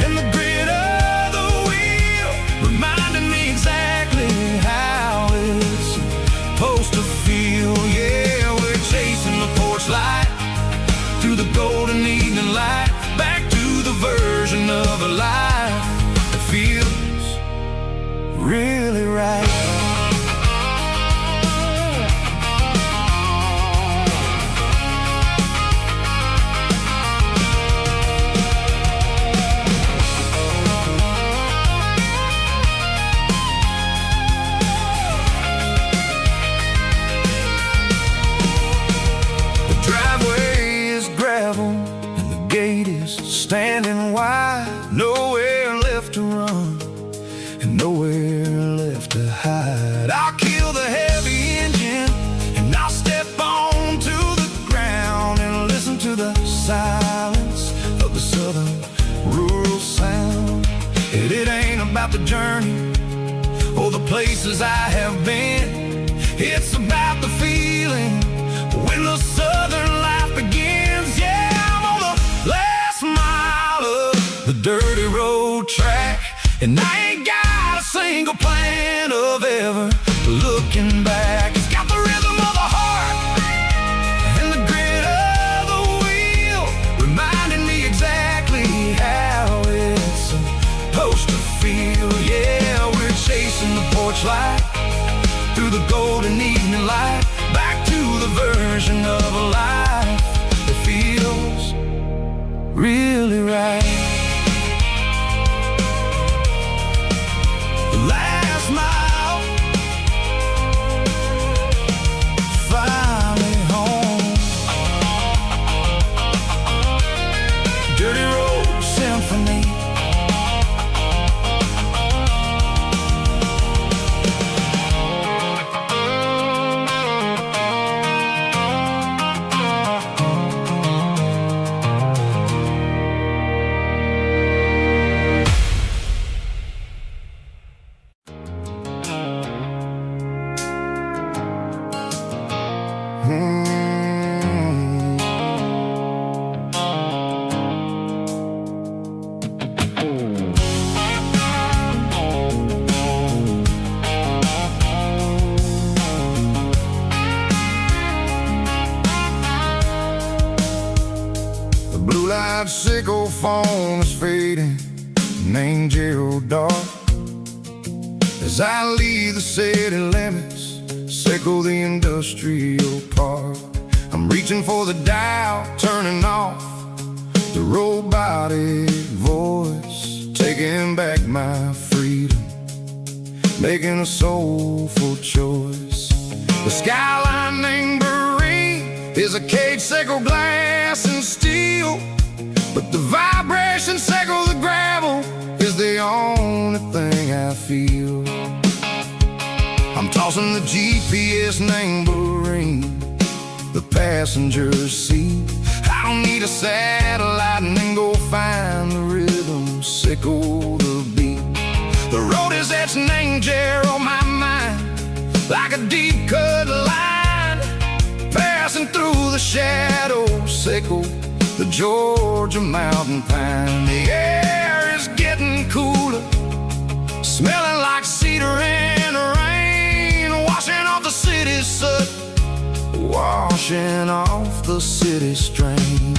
and the grit of the wheel, reminding me exactly how it's supposed to feel. Yeah, we're chasing the porch light through the golden evening light, back to the version of a life that feels really right. Standing wide, nowhere left to run and nowhere left to hide. I'll kill the heavy engine and I'll step onto the ground and listen to the silence of the southern rural sound. It ain't about the journey or the places I have been, it's about the feeling when the southern life begins. Yeah, I'm on the last mile of the dirty road track, and I ain't got a single plan of ever looking back. It's got the rhythm of the heart and the grit of the wheel, reminding me exactly how it's supposed to feel. Yeah, we're chasing the porch light through the golden evening light, back to the version of a life that feels really right. Last mile, finally home. Dirty road symphony. radio phone is fading, named Gerald Dark. As I leave the city limits, circle the industrial park. I'm reaching for the dial, turning off the robotic voice, taking back my freedom, making a soulful choice. The skyline named Prairie is a cage, circle glass and steel, but the vibration circle the gravel is the only thing I feel. I'm tossing the GPS named Prairie, the passenger seat. I don't need a satellite and then go find the rhythm, sickle the beat. The road is etched named Jer on my mind, like a deep cut line, passing through the shadows, sickle the Georgia mountain pine. The air is getting cooler, smelling like cedar in the rain, washing off the city's soot, washing off the city strain.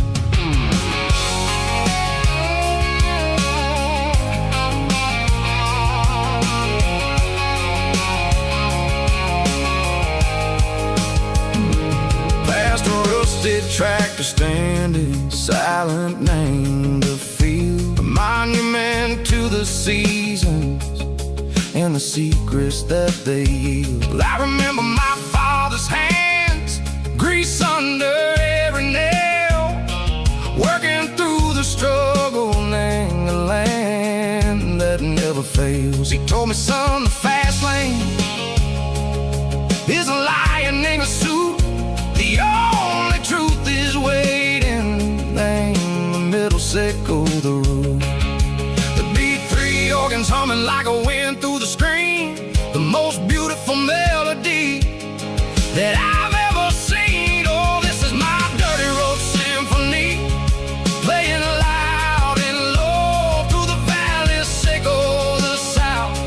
Past a rusted tractor standing silent, named the field, a monument to the seasons and the secrets that they yield. I remember my father's hands, grease under every nail, working through the struggle, named the land that never fails. He told me, son, the fast lane is a lion in a suit, the only truth is waiting, named the middle, sickle the road. The B3 organs humming like a wind through the screen, the most beautiful melody that I've ever seen. Oh, this is my dirty road symphony, playing loud and low through the valleys, sickle the south,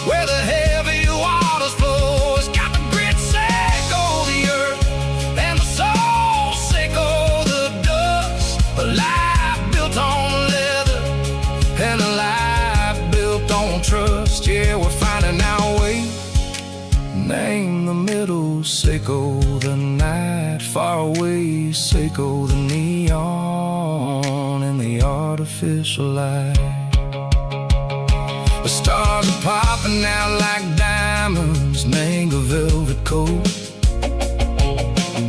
where the heavy waters flow. It's got the grit, sickle the earth, and the soul, sickle the dust. A life built on leather and a life built on trust. Yeah, we're finding our way, name the middle, sickle the night, far away, sickle the neon and the artificial light. The stars are popping out like diamonds, name a velvet coat.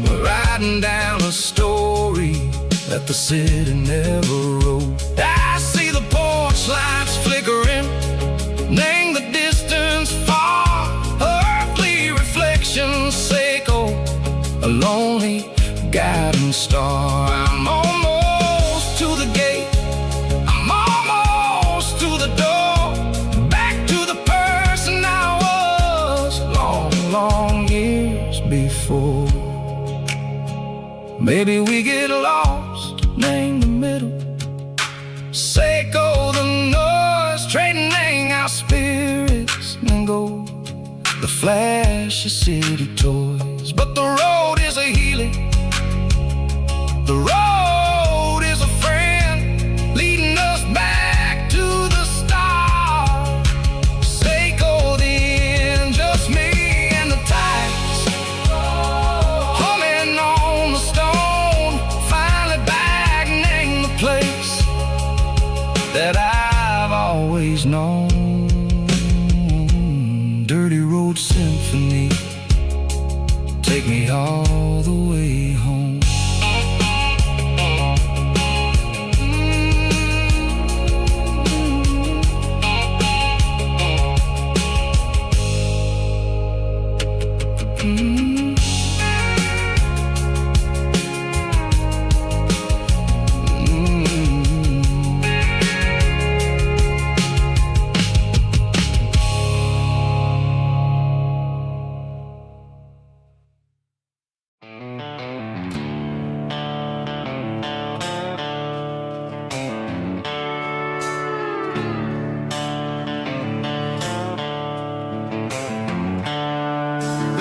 We're riding down a story that the city never wrote. I see the porch lights flickering, name the distance far, earthly reflections, sickle a lonely guiding star. I'm almost to the gate, I'm almost to the door, back to the person I was long, long years before. Maybe we get lost, name the middle, sickle the noise, trading our spirits and go the flash of city toys. But the road is a healing, the road is a friend, leading us back to the start. Sickle the end, just me and the tides, humming on the stone, finally back, name the place that I've always known. Dirty road symphony, take me all the way home.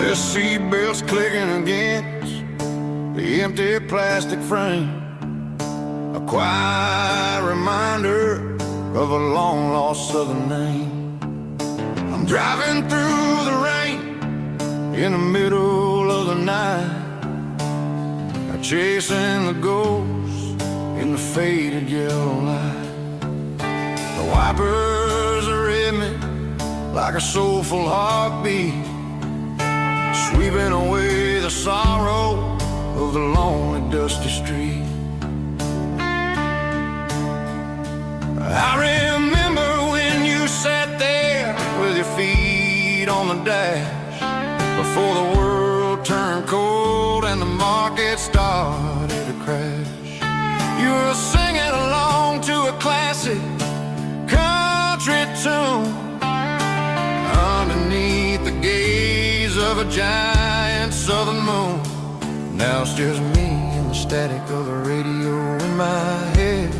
The seatbelts clicking against the empty plastic frame. A quiet reminder of a long-lost southern name. I'm driving through the rain in the middle of the night, chasing the ghosts in the faded yellow light. The wipers are in me like a soulful heartbeat, sweeping away the sorrow of the lonely dusty street. I remember when you sat there with your feet on the dash, before the world turned cold and the market started to crash. You were singing along to a classic country tune underneath the gaze of a giant southern moon. Now it's just me and the static of the radio in my head,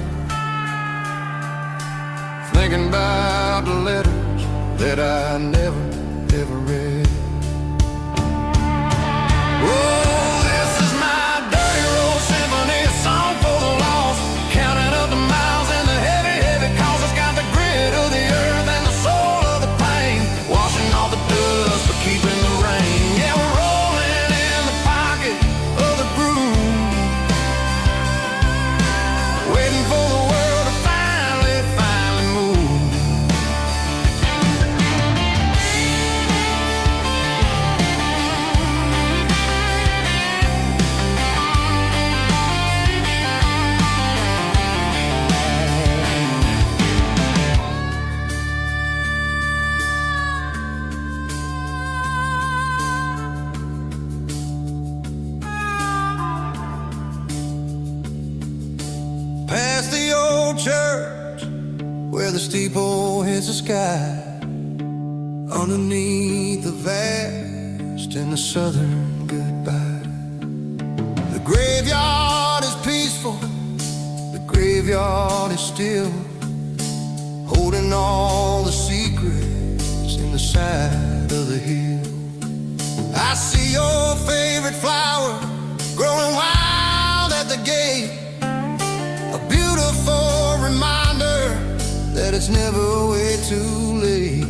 thinking about the letters that I never, ever read. Oh, this is my dirty road symphony, a song for the lost, counting up the miles and the heavy, heavy calls. It's got the grit of the earth and the soul of the pain, washing off the dust but keeping the rain. Yeah, we're rolling in the pocket of the groove, waiting for the world to finally move. Past the old church where the steeple hits the sky, underneath the vast and the southern goodbye. The graveyard is peaceful, the graveyard is still, holding all the secrets in the side of the hill. I see your favorite flower growing wild at the gate, a beautiful reminder that it's never way too late.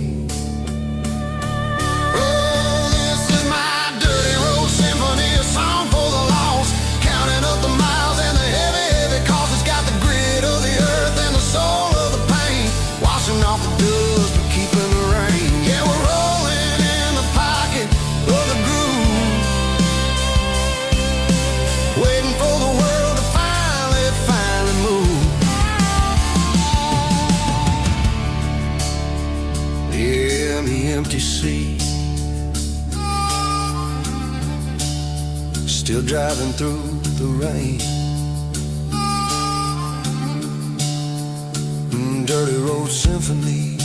Oh, this is my dirty road symphony, a song for the lost, counting up the miles and the heavy, heavy calls. It's got the grit of the earth and the soul of the pain, washing off the dust but keeping the rain. Yeah, we're rolling in the pocket of the groove, waiting for the world to finally move. Yeah, the empty seat, still driving through the rain. Dirty road symphony.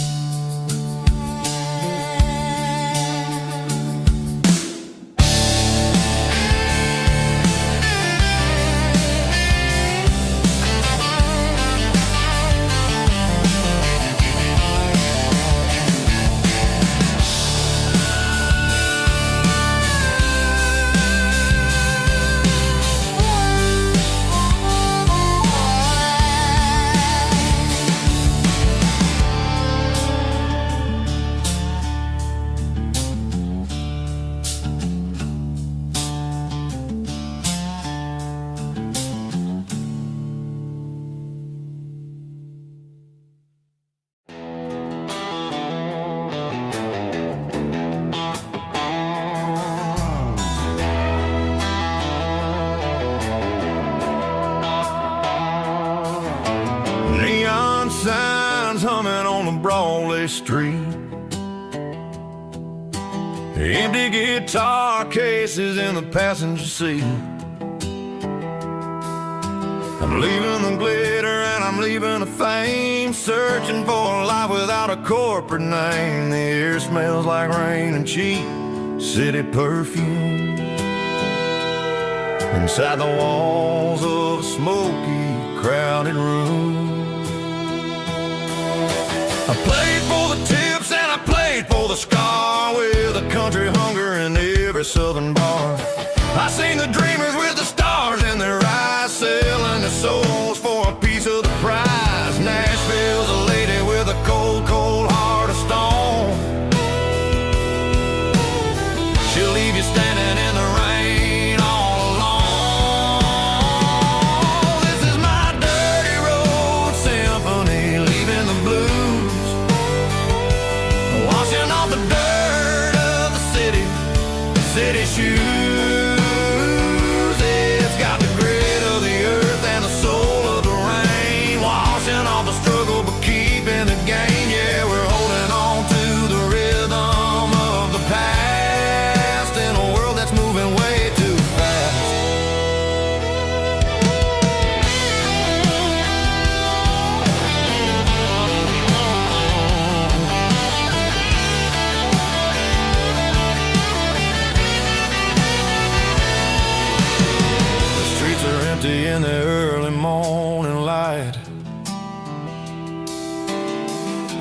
Neon signs humming on the Broadway street, empty guitar cases in the passenger seat. I'm leaving the glitter and I'm leaving the fame, searching for a life without a corporate name. The air smells like rain and cheap city perfume, inside the walls of a smoky, crowded room. I played for the tips and I played for the scar, with a country hunger in every southern bar. I seen the dreamers with the stars in their eyes, selling their souls for a piece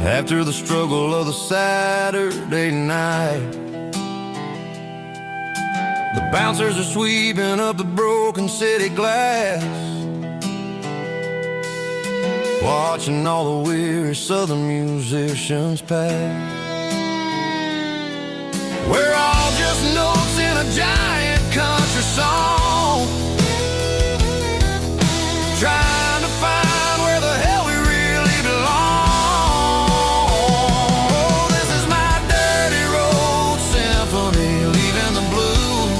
after the struggle of the Saturday night. The bouncers are sweeping up the broken city glass, watching all the weary southern musicians pass. We're all just notes in a giant country song, trying to find where the hell we really belong. Oh, this is my dirty road symphony, leaving the blues,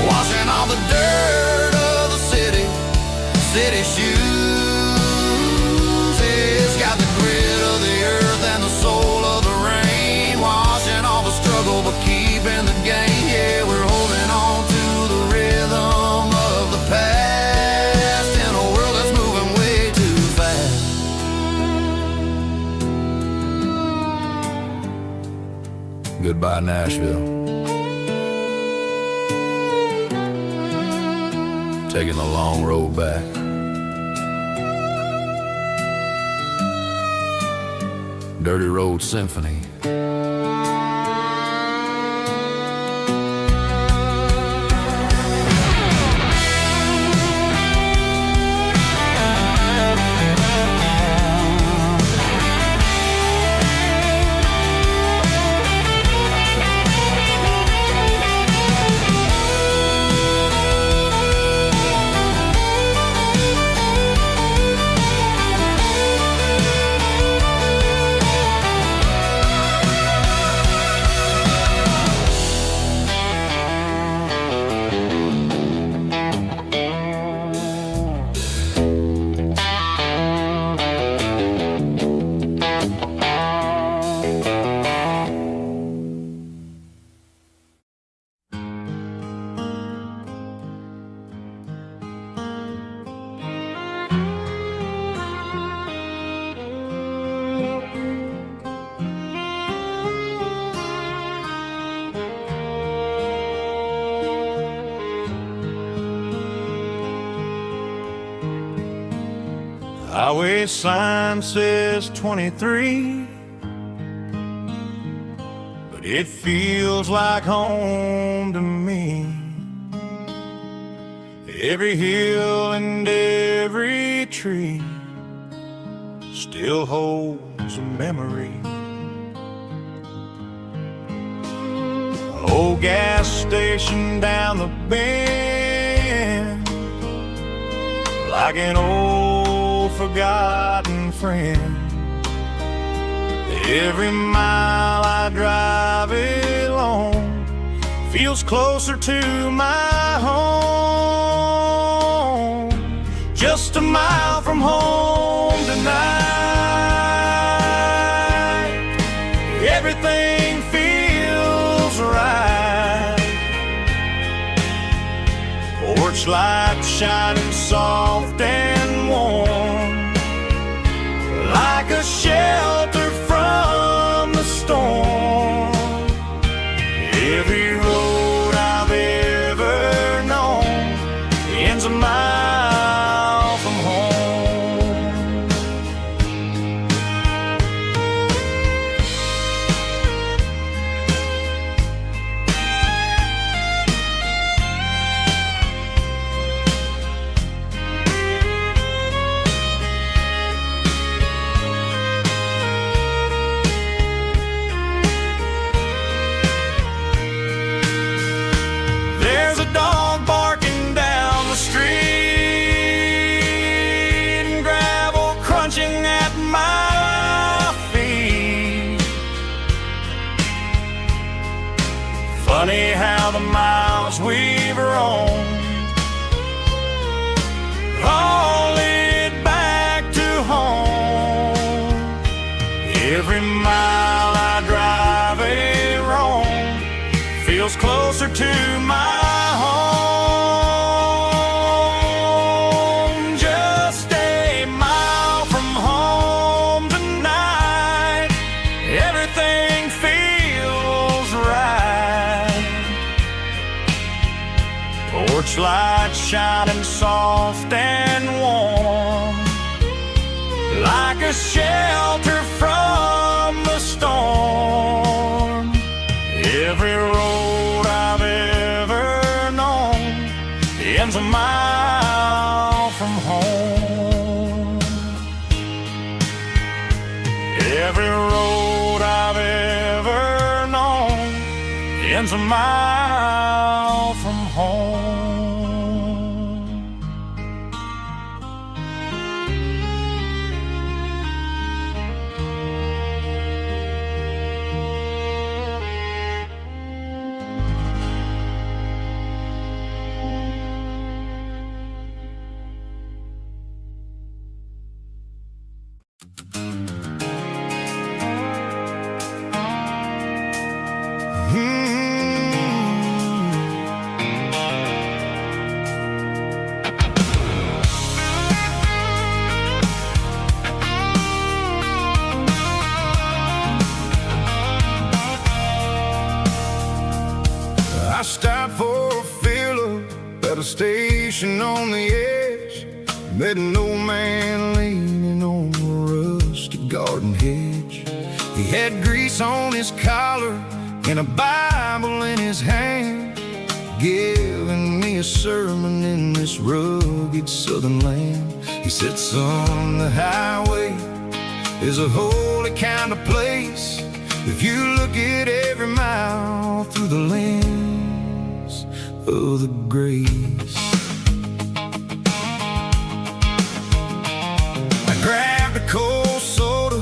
washing all the dirt of the city shoes. It's got the grit of the earth and the soul of the rain, washing all the struggle but keeping the game. Yeah, we're holding on to the rhythm of the past in a world that's moving way too fast. Goodbye, Nashville. Taking the long road back. Dirty Road Symphony. Highway sign says 23, but it feels like home to me. Every hill and every tree still holds a memory. An old gas station down the bend, like an old forgotten friend. Every mile I drive it along feels closer to my home. Just a mile from home tonight, everything feels right. Porch light shining soft and warm, like a shelter from the storm. Every road I've ever known ends a mile from home. There's a dog barking down the street and gravel crunching at my feet. Funny how the miles we've roamed all lead back to home. Every mile I drive a roam feels closer to my home. Just a mile from home tonight, everything feels right. Porch light shining soft and warm, like like a shelter from the storm. Every road I've ever known ends a mile from home. Every road I've ever known ends a mile from home. I stopped for a fill-up at a station on the edge. Met an old man leaning on a rusty garden hedge. He had grease on his collar and a Bible in his hand, giving me a sermon in this rugged southern land. He said, son, the highway is a holy kind of place if you look at every mile through the lens of the grace. I grabbed a cold soda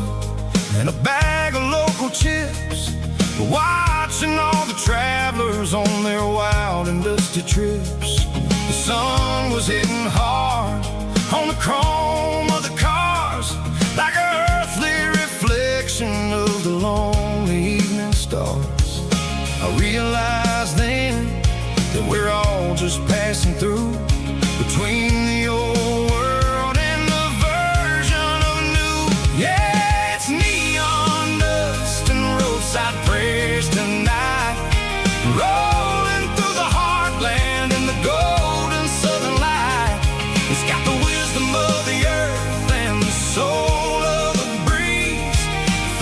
and a bag of local chips, watching all the travelers on their wild and dusty trips. The sun was hitting hard on the chrome of the cars, like an earthly reflection of the lonely evening stars. I realized then that we're all just passing through between the old world and the version of new. Yeah, it's neon dust and roadside prayers tonight, rolling through the heartland in the golden southern light. It's got the wisdom of the earth and the soul of the breeze,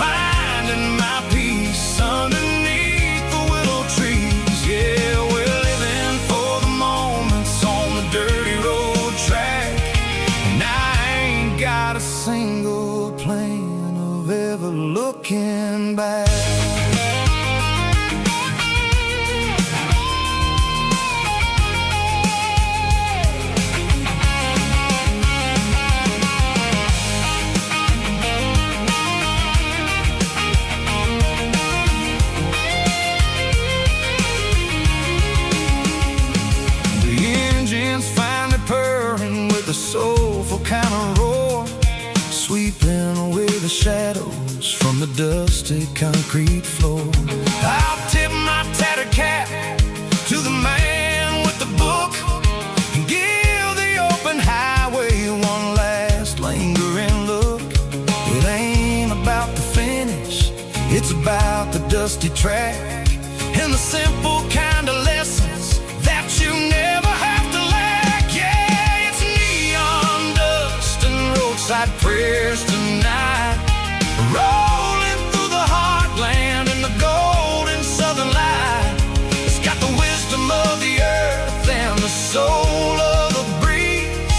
finding my peace underneath the willow trees. Yeah, we're living for the moments on the dirty road track, and I ain't got a single plan of ever looking back. A soulful kind of roar, sweeping away the shadows from the dusty concrete floor. I'll tip my tattered cap to the man with the book and give the open highway one last lingering look. It ain't about the finish, it's about the dusty track and the simple kind of lessons that you never have to lack. Yeah, it's neon dust and roadside prayers tonight, rolling through the heartland in the golden southern light. It's got the wisdom of the earth and the soul of the breeze,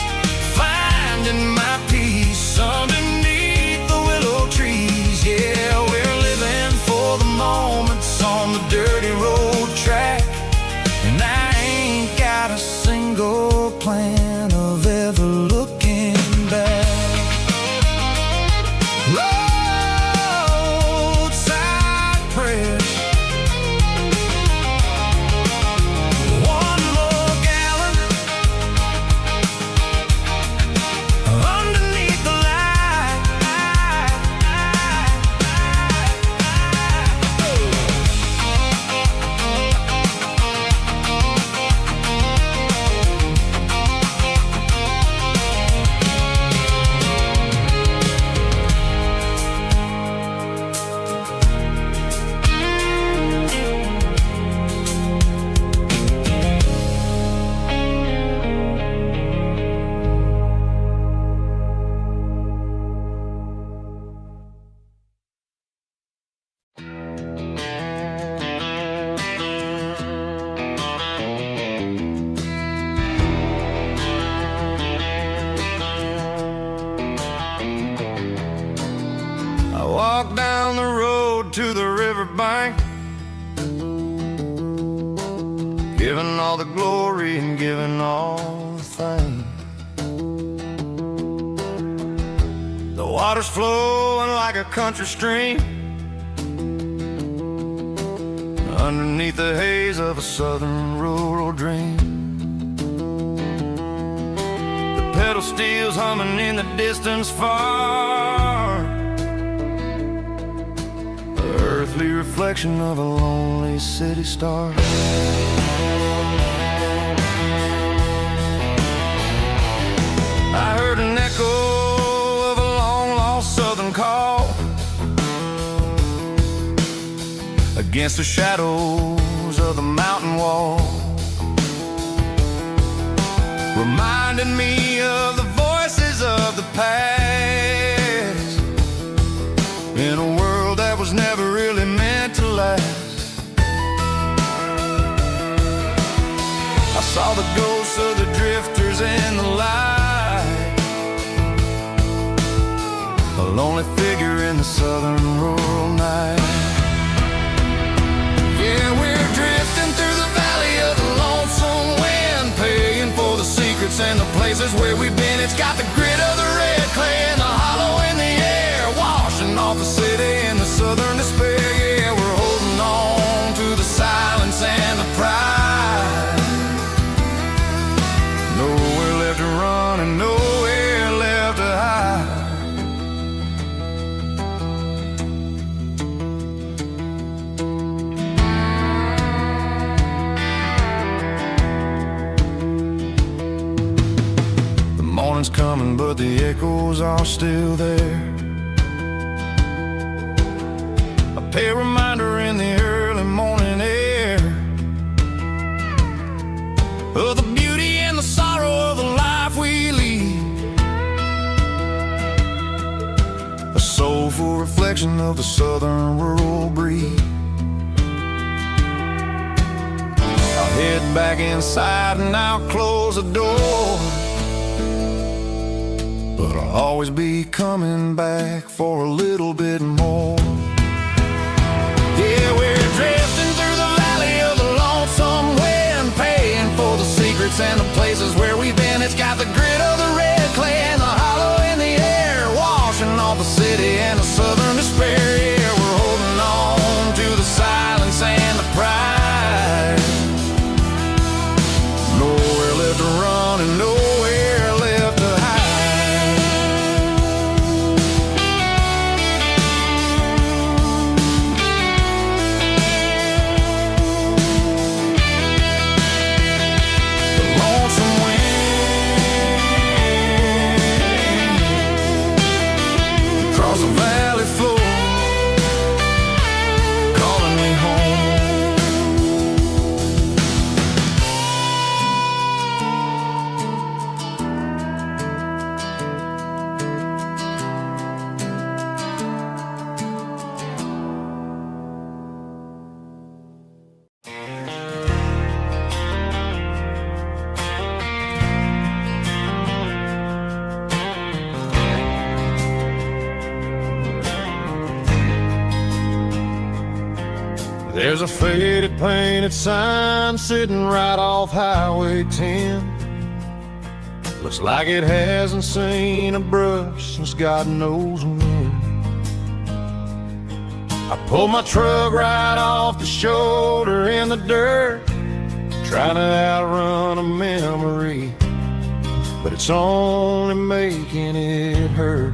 finding my peace underneath the willow trees. Yeah, we're living for the moments on the dirty road track, and I ain't got a single plan of ever looking back. Whoa! walk down the road to the riverbank, giving all the glory and giving all the thanks. The water's flowing like a country stream underneath the haze of a southern rural dream. The pedal steel's humming in the distance far, the earthly reflection of a lonely city star. I heard an echo of a long-lost southern call against the shadows of the mountain wall, reminding me of the voices of the past in a world that was never really meant to last. I saw the ghosts of the drifters in the light, a lonely figure in the southern rural night. Yeah, we're drifting through the valley of the lonesome wind, paying for the secrets and the places where we've been. It's got the grit of the red clay and the hollow in the air, washing off the city in the southern despair. Yeah, we're holding on to the silence and the pride. Nowhere left to run and nowhere left to hide. Morning's coming, but the echoes are still there. A pale reminder in the early morning air of the beauty and the sorrow of the life we lead, a soulful reflection of the southern rural breed. I'll head back inside and I'll close the door, but I'll always be coming back for a little bit more. Yeah, we're drifting through the valley of the lonesome wind, paying for the secrets and the places where we've been. It's got the grit of the red clay and the hollow in the air, washing off the city and the southern despair. Yeah, we're holding on to the silence and the pride. Nowhere left to run and nowhere left to hide. The valley floor, calling me home. There's a faded painted sign sitting right off Highway 10. Looks like it hasn't seen a brush since God knows when. I pulled my truck right off the shoulder in the dirt, trying to outrun a memory, but it's only making it hurt.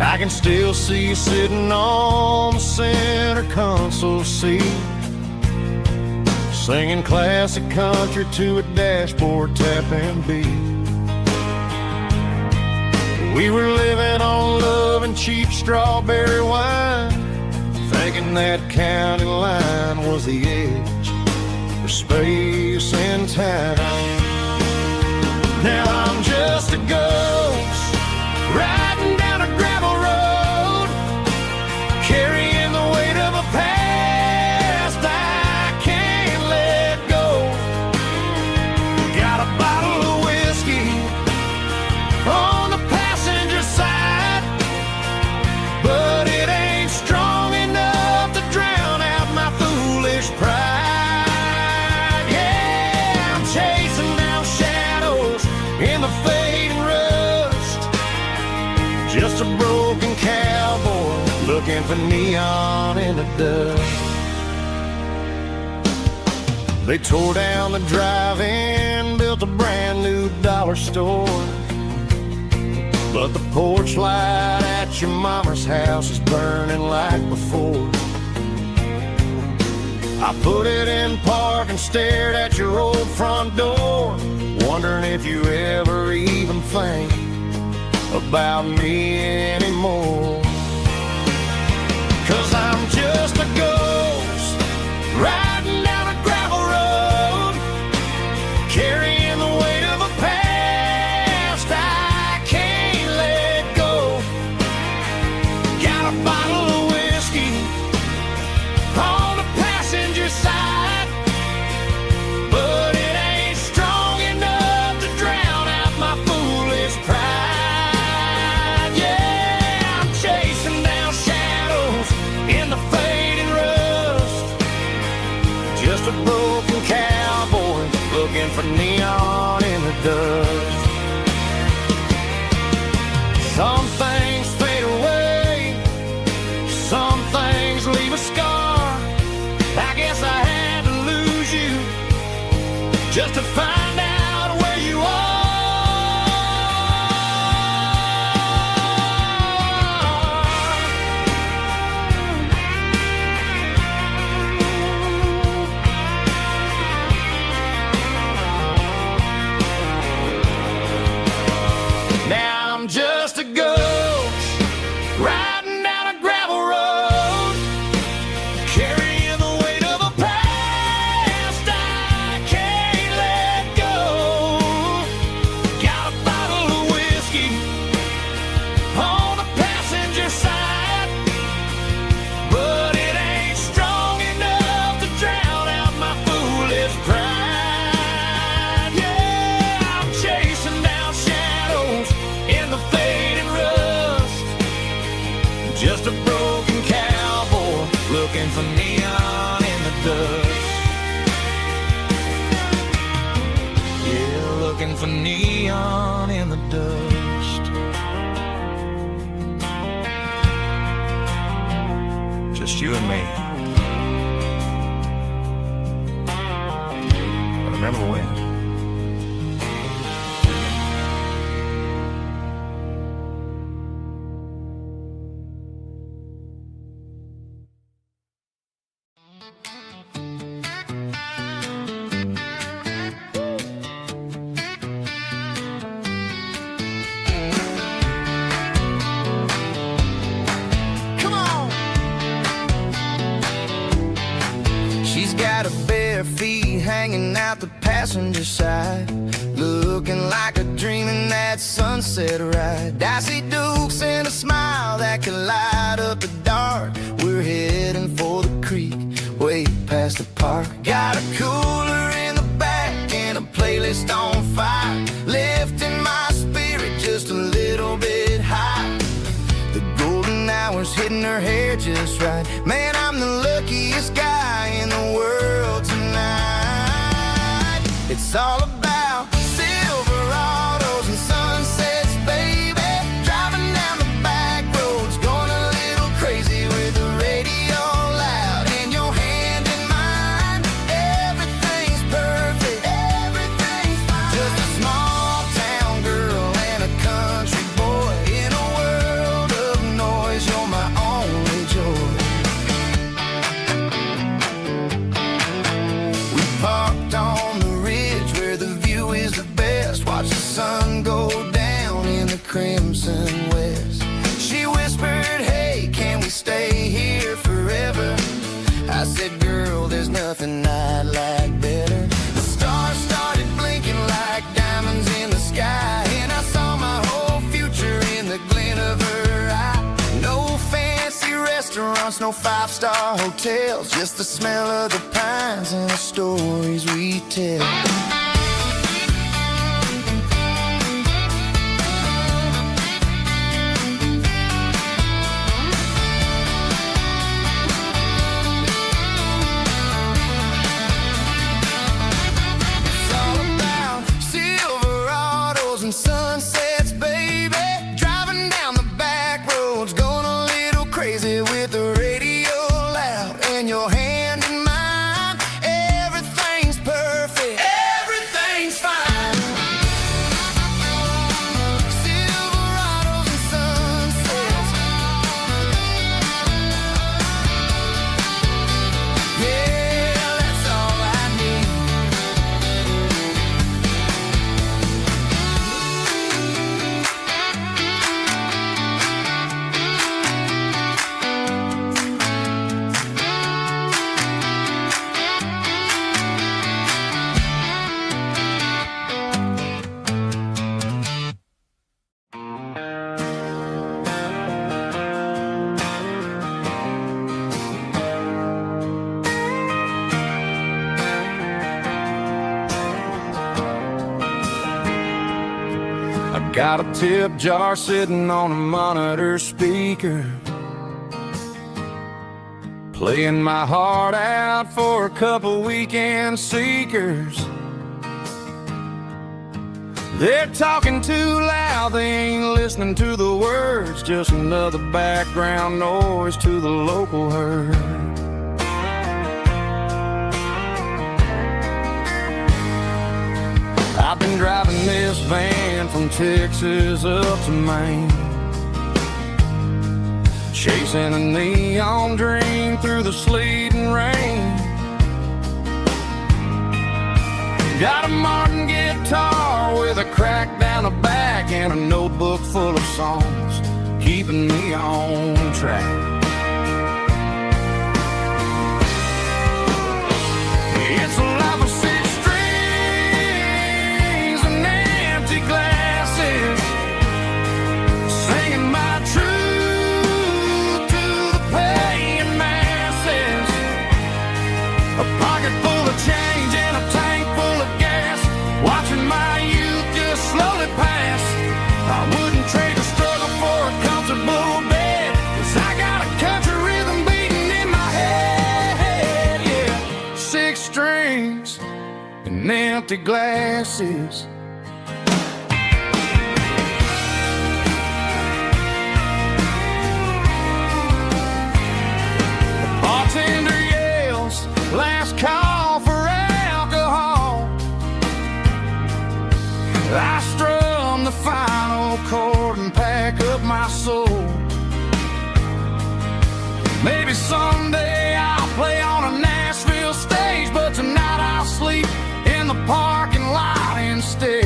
I can still see you sitting on the center console seat, singing classic country to a dashboard tapping beat. We were living on love and cheap strawberry wine, thinking that county line was the edge for space and time. Now I'm just a ghost riding down a gravel road, carrying the weight of a past I can't let go. Got a bottle of whiskey on the passenger side, just a broken cowboy looking for neon in the dust. They tore down the drive-in, built a brand new dollar store, but the porch light at your mama's house is burning like before. I put it in park and stared at your old front door, wondering if you ever even think about me anymore. 'Cause I'm just a ghost riding down a gravel road, carrying the weight of a past I can't let go. Got a bottle of whiskey on the passenger side, but it ain't strong enough to drown out my foolish pride. Yeah, I'm chasing down shadows in the fading rust, just a broken cowboy looking for neon in the dust. Some things fade away, some things leave a scar. I guess I had to lose you just to find out where you are. Now I'm just a ghost riding down a gravel road, carrying the weight of a past I can't let go. Got a bottle of whiskey on the passenger side, but it ain't strong enough to drown out my foolish pride. Yeah, I'm chasing down shadows in the fading rust, just a broken cowboy looking for neon in the dust. Yeah, looking for neon in the dust. Just you and me. But remember when? Come on! She's got her bare feet hanging out the passenger side, looking like a dream in that sunset ride. I see Dukes and a smile that can light up the dark. We're heading for the creek, way past the park. Got a cooler in the back and a playlist on fire, lifting my spirit just a little bit high. The golden hours hitting her hair just right. Man, I'm the luckiest guy in the world tonight. It's all about Silverados and sunsets, baby. Driving down the back roads, going a little crazy with the radio loud and your hand in mine. Everything's perfect, everything's fine. Just a small town girl and a country boy in a world of noise. You're my only joy. We parked on the ridge where the view is the best. Watch the sun go down in the crimson west. She whispered, hey, can we stay here forever? I said, girl, there's nothing I'd like better. The stars started blinking like diamonds in the sky, and I saw my whole future in the glint of her eye. No fancy restaurants, no five-star hotels, just the smell of the pines and the stories we tell. It's all about Silverados and sunsets, baby. Driving down the back Got a tip jar sitting on a monitor speaker, playing my heart out for a couple weekend seekers. They're talking too loud, they ain't listening to the words, just another background noise to the local herd. I've been driving this van from Texas up to Maine, chasing a neon dream through the sleet and rain. Got a Martin guitar with a crack down the back and a notebook full of songs keeping me on track. It's a life of six strings and empty glasses, singing my truth to the paying masses. A pocket full of change and a tank full of gas, watching my youth just slowly pass. I wouldn't trade the struggle for a comfortable bed, 'cause I got a country rhythm beating in my head, yeah. Six strings and empty glasses. The bartender yells, last call for alcohol. I strum the final chord and pack up my soul. Maybe someday I'll play on a Nashville stage, but tonight I'll sleep in the parking lot instead.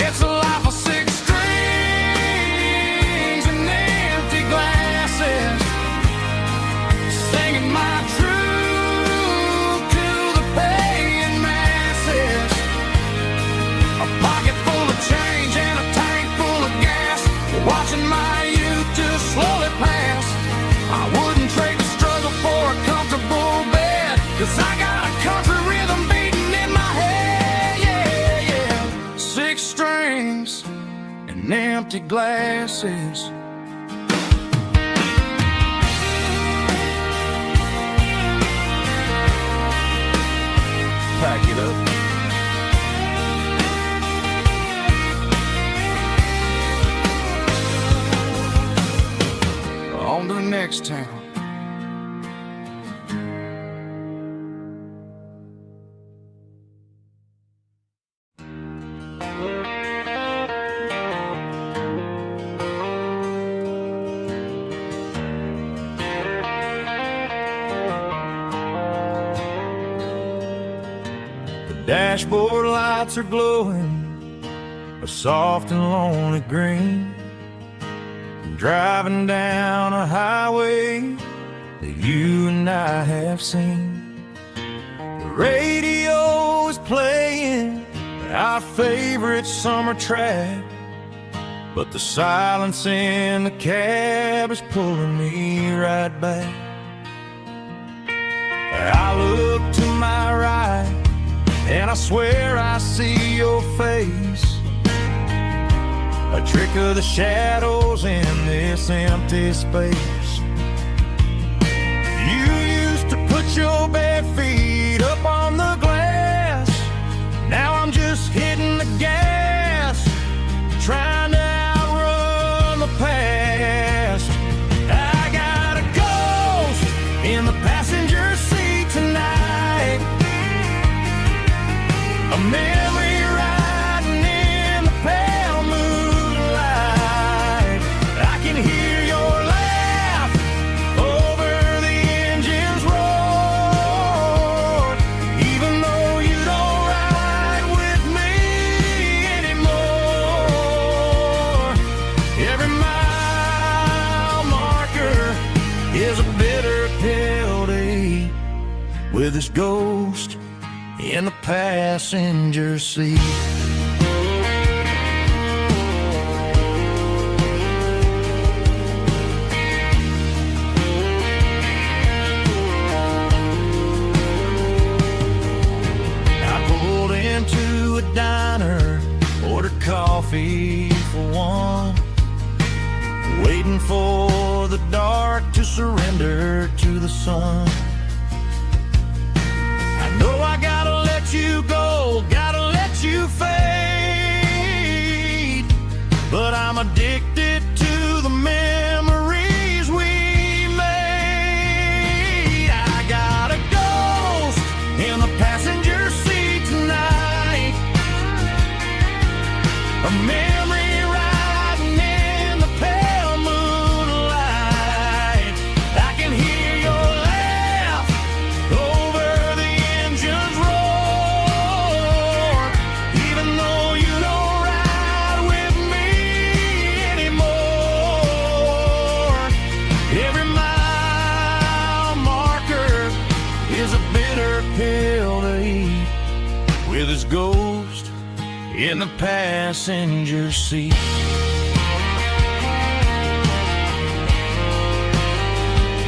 It's a life of six strings and empty glasses, singing my truth to the paying masses. A pocket full of change and a tank full of gas, watching my youth just slowly pass. I wouldn't trade the struggle for a comfortable bed, 'cause I got a country rhythm beating in my head, yeah, yeah. Six strings and empty glasses. Pack it up. On to the next town. The dashboard lights are glowing a soft and lonely green, driving down a highway that you and I have seen. The radio is playing our favorite summer track, but the silence in the cab is pulling me right back. I look to my right and I swear I see your face, a trick of the shadows in this empty space. You used to put your bare feet up on the glass, now I'm just hitting the gas, trying to outrun the past. I got a ghost in the passenger seat tonight, a memory riding in the pale moonlight. I can hear your laugh over the engine's roar, even though you don't ride with me anymore. Every mile marker is a bitter pill to eat, with this ghost in the passenger seat. coffee for one, waiting for the dark to surrender to the sun. I know I gotta let you go, gotta let you fade, but I'm addicted to the memories we made. I got a ghost in the passenger seat tonight, a memory riding in the pale moonlight. I can hear your laugh over the engine's roar, even though you don't ride with me anymore. Every mile marker is a bitter pill to eat, with his ghost in the passenger seat.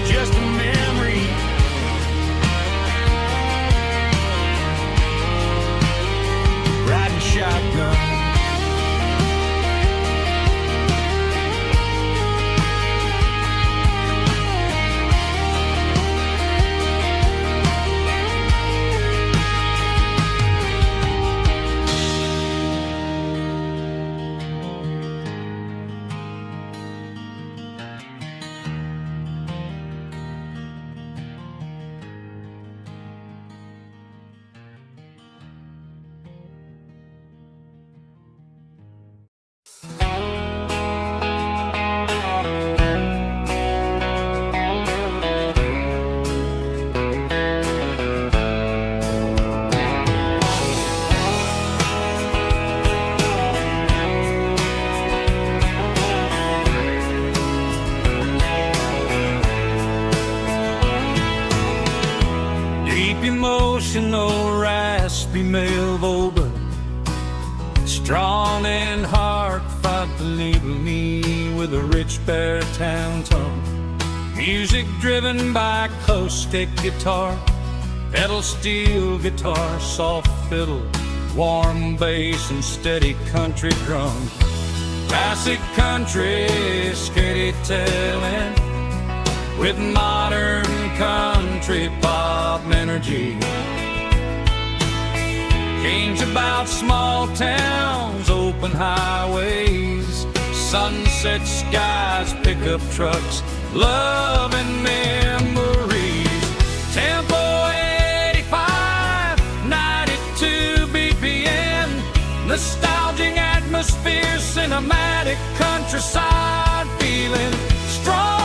Just a memory, riding shotgun. Deep emotional, raspy male vulva, strong in heart, fight believe me with a rich baritone tone. Music driven by acoustic guitar, pedal steel guitar, soft fiddle, warm bass and steady country drum. Classic country, skitty telling, with modern country pop energy. Games about small towns, open highways, sunset skies, pickup trucks, love and memories. Tempo 85, 92 BPM, nostalgic atmosphere, cinematic countryside feeling, strong.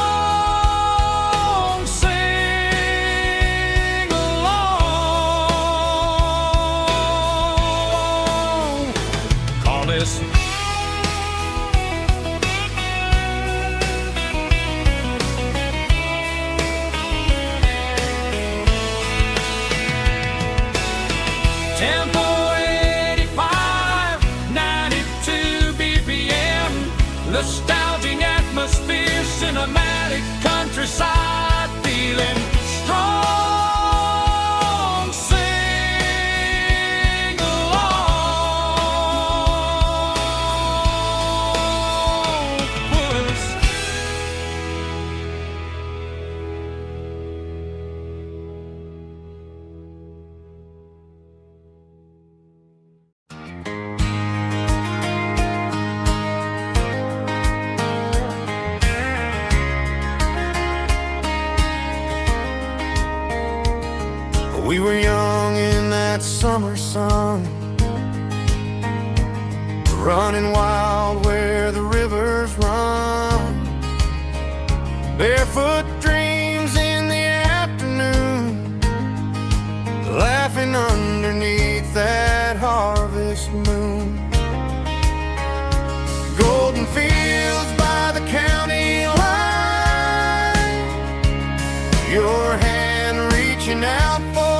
Tempo 85, 92 BPM, nostalgic atmosphere, cinematic countryside feeling, strong, sing along with us. We were young in that summer sun, running wild where the rivers run, barefoot dreams in the afternoon, laughing underneath that harvest moon. Golden fields by the county line, your hand reaching out for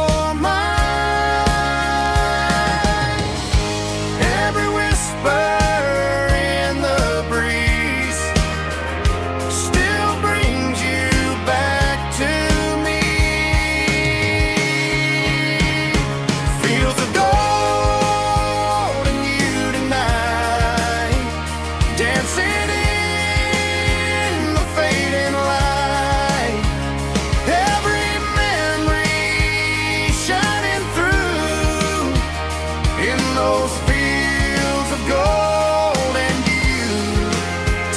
feels of gold in you tonight. those fields of gold and youth.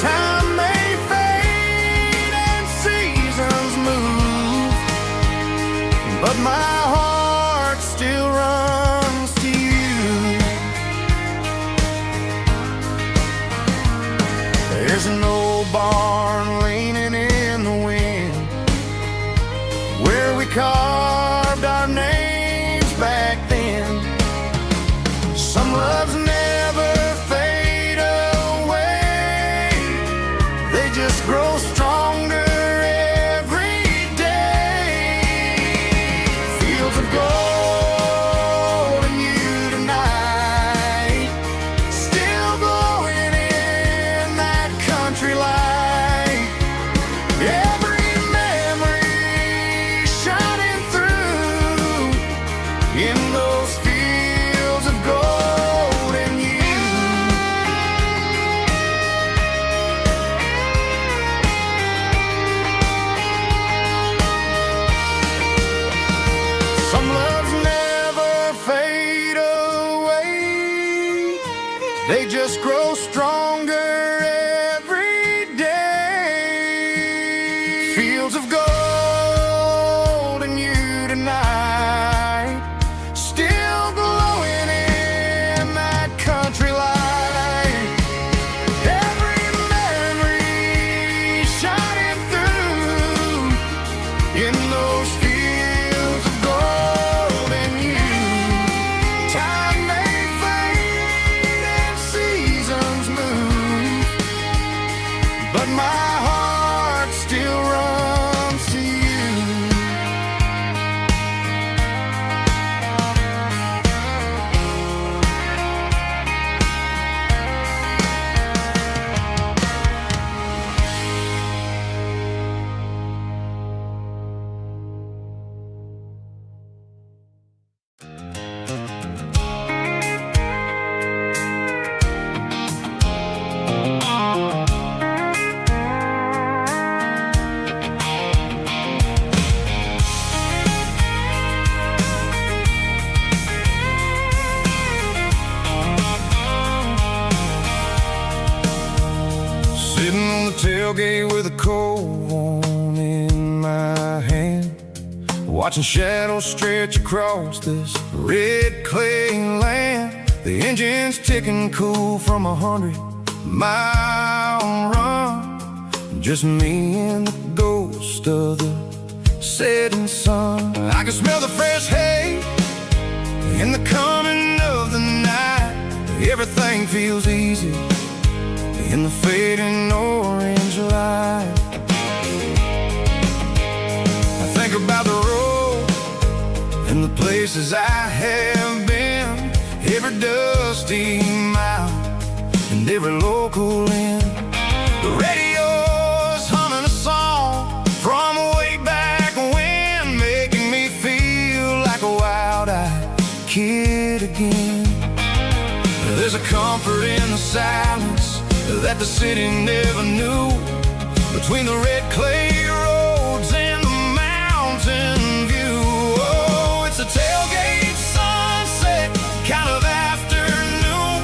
Time may fade and seasons move, but my heart still runs to you. There's an old barn leaning in the wind where we carved our names back then. Some loves never fade away, they just grow stronger every day. Fields of gold and you tonight, still glowing in that country light. Every memory shining through in those fields of gold and you. Some loves never fade away, they just grow stronger every day. Fields of gold and you tonight, still glowing in that country light. Every memory shining through in those fields of gold and you. Time may fade and seasons move, but my heart still runs to you. Sitting on the tailgate with a cold one in my hand, watching shadows stretch across this red clay land. The engine's ticking cool from 100-mile run. Just me and the ghost of the setting sun. I can smell the fresh hay in the coming of the night. Everything feels easy in the fading orange light. I think about the road and the places I have been, every dusty mile and every local inn. The radio's humming a song from way back when, making me feel like a wild-eyed kid again. There's a comfort in the silence that the city never knew, between the red clay roads and the mountain view. Oh, it's a tailgate sunset kind of afternoon,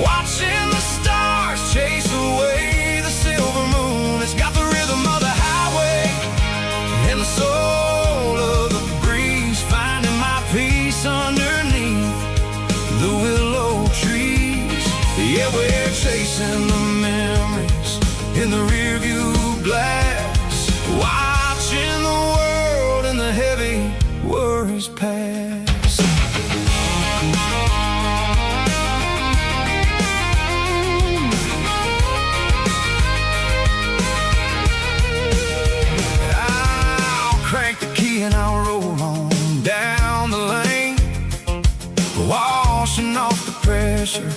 watching the stars chase away the silver moon. It's got the rhythm of the highway and the soul of the breeze, finding my peace underneath the willow trees. Yeah, we're chasing the memories in the rearview glass, watching the world and the heavy worries pass. I'll crank the key and I'll roll on down the lane, washing off the pressure,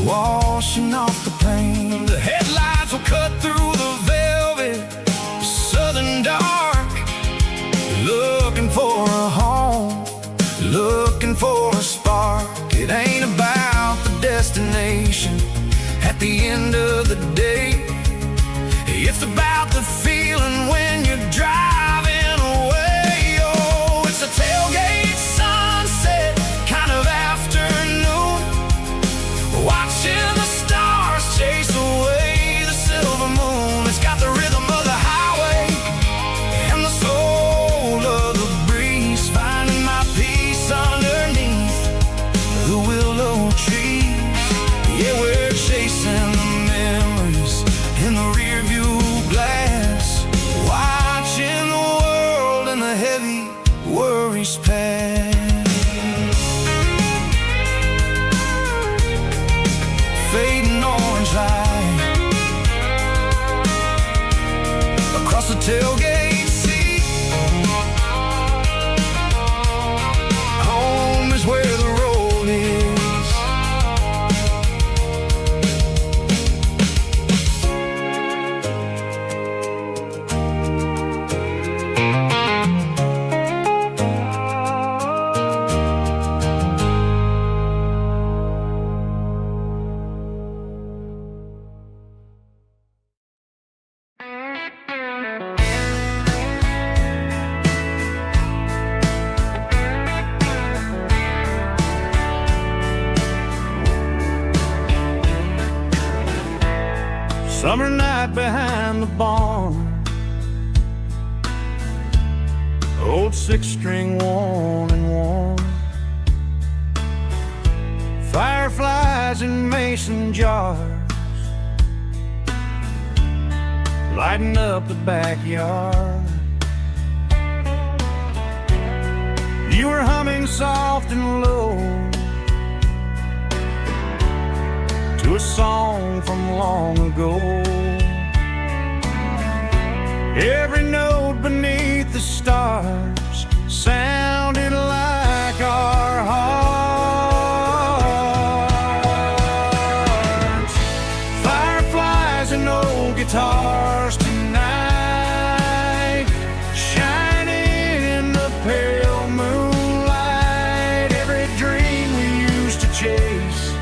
washing off the pain. The headlights will cut through the velvet southern dark, looking for a home, looking for a spark. It ain't about the destination at the end of the day, it's about the feeling when you're driving away. Oh, it's a tailgate sunset kind of afternoon, across the tailgate seat. Home is where the road is. Summer night behind the barn, old six-string worn and worn, fireflies in mason jars lighting up the backyard. You were humming soft and low to a song from long ago. Every note beneath the stars sounded like our hearts. Fireflies and old guitars tonight, shining in the pale moonlight. Every dream we used to chase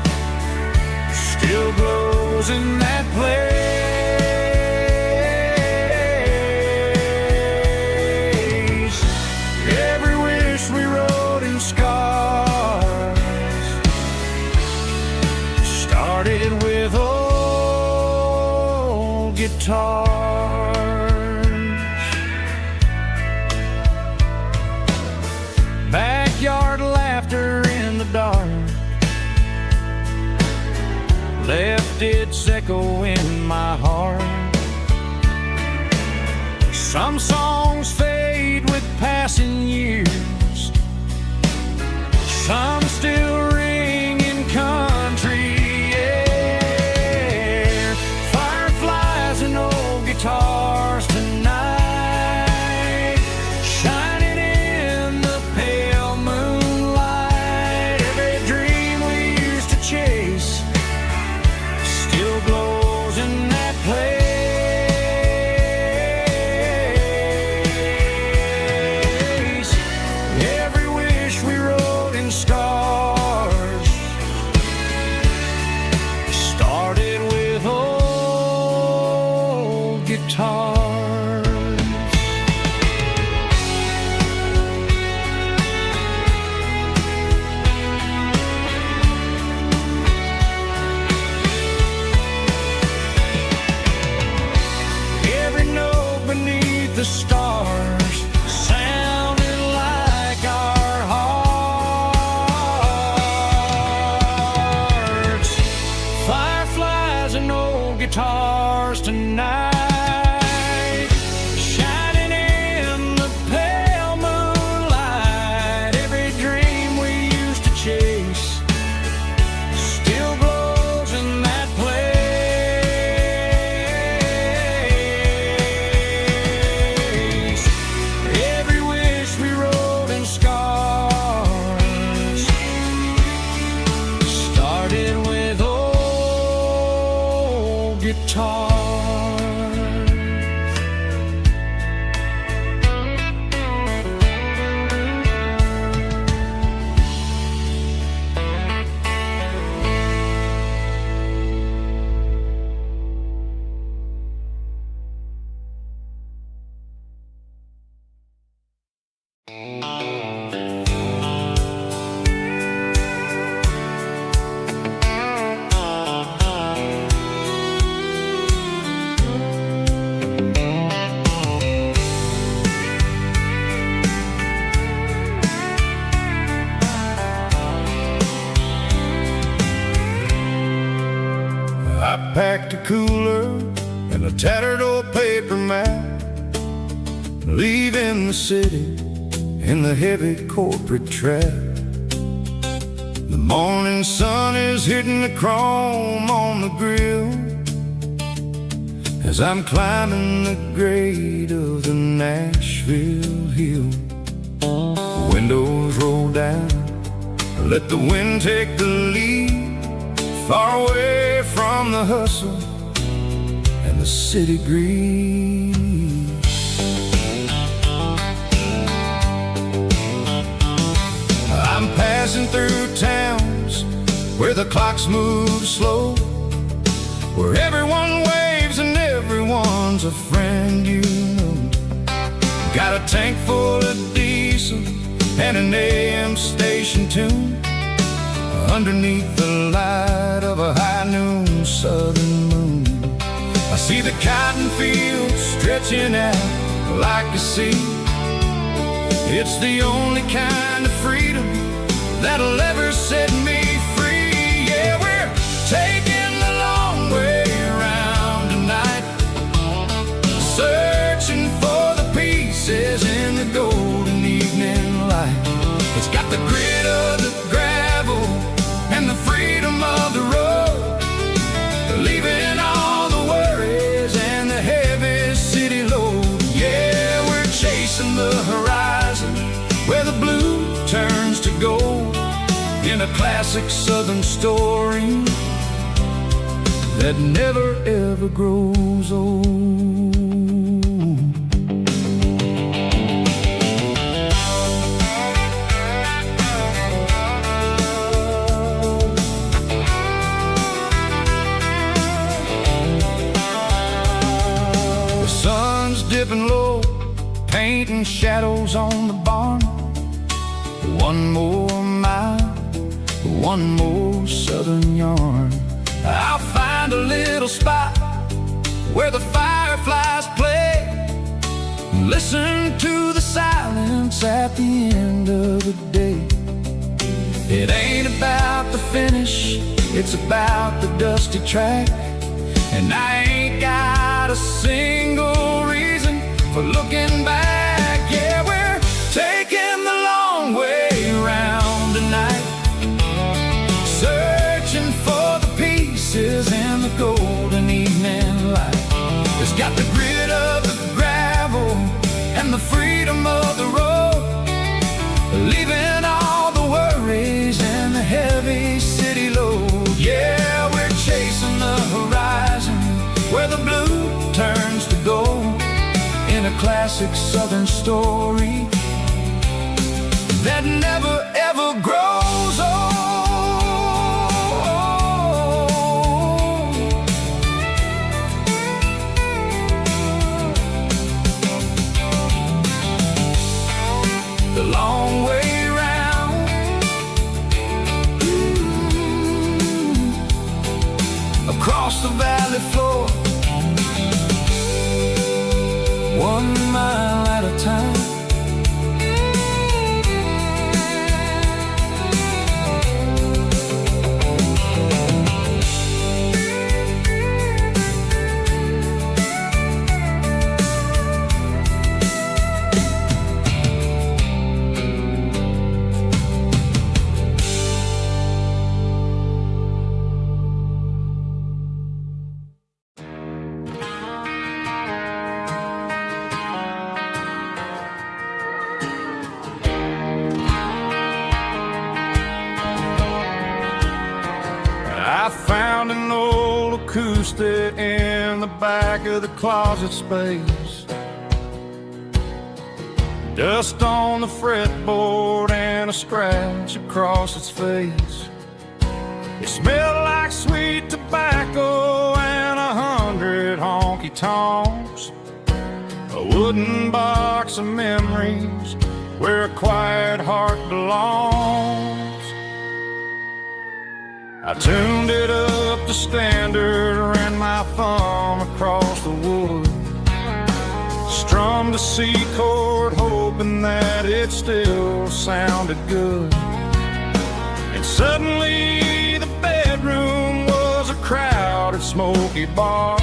still glows in that place. Every wish we wrote in scars started with old guitars. Backyard laughter in the dark left its echo in my heart. Some songs fade with passing years, some still ring in country air. Fireflies and old guitars tonight, shining in the pale moonlight. Every dream we used to chase still glows in that place. Every wish we wrote in scars started with old guitars. Every note beneath the stars sounded like our hearts. Fireflies and old guitars tonight, shining in the pale moonlight. Every dream we used to chase still glows in that place. Every wish we wrote in scars started with old guitars. I packed a cooler and a tattered old paper map, leaving the city in the heavy corporate trap. The morning sun is hitting the chrome on the grill, as I'm climbing the grade of the Nashville hill. Windows roll down, let the wind take the lead, far away from the hustle and the city greed. I'm passing through towns where the clocks move slow, where everyone waves and everyone's a friend you know. Got a tank full of diesel and an AM station tune, underneath the light of a high noon southern moon. I see the cotton fields stretching out like a sea. It's the only kind of freedom that'll ever set me free. Yeah, we're taking the long way around tonight, searching for the pieces in the golden evening light. It's got the grit of the gravel and the freedom of the road, leaving all the worries and the heavy city load. Yeah, we're chasing the horizon where the blue turns to gold, in a classic southern story that never ever grows old. The sun's dipping low, painting shadows on the barn. One more mile, one more southern yarn. I'll find a little spot where the fireflies play, listen to the silence at the end of the day. It ain't about the finish, it's about the dusty track. And I ain't got a single reason for looking back. Yeah, we're taking the long way around tonight, searching for the pieces in the golden evening light. It's got the grit of the gravel and the freedom of the road, leaving all the worries and the heavy city load. Yeah, we're chasing the horizon where the blue turns to gold, in a classic southern story that never ever grows old. The long way round, across the valley floor, 1 mile at a time. I found an old acoustic in the back of the closet space, dust on the fretboard and a scratch across its face. It smelled like sweet tobacco and 100 honky-tonks, a wooden box of memories where a quiet heart belongs. I tuned it up to standard, ran my thumb across the wood, strummed a C chord hoping that it still sounded good. And suddenly the bedroom was a crowded smoky bar,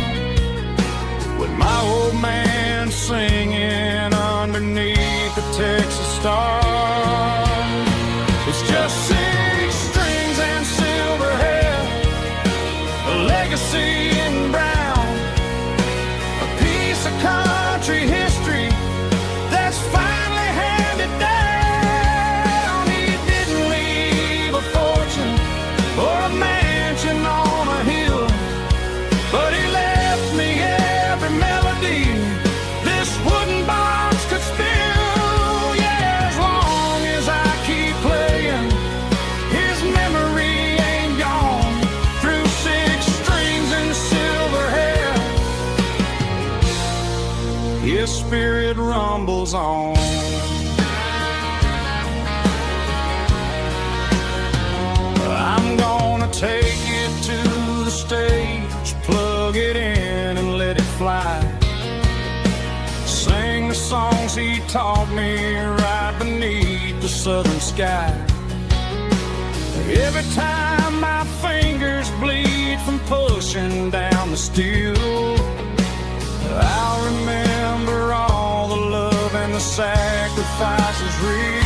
with my old man singing underneath the Texas star. It's just 6 strings and silver hair, a legacy in brown, or a mansion on a hill, but he left me every melody this wooden box could spill. Yeah, as long as I keep playing, his memory ain't gone. Through 6 strings and silver hair, his spirit rumbles on. I'm gonna take it to the stage, plug it in and let it fly. Sing the songs he taught me right beneath the southern sky. Every time my fingers bleed from pushing down the steel, I'll remember all the love and the sacrifices real.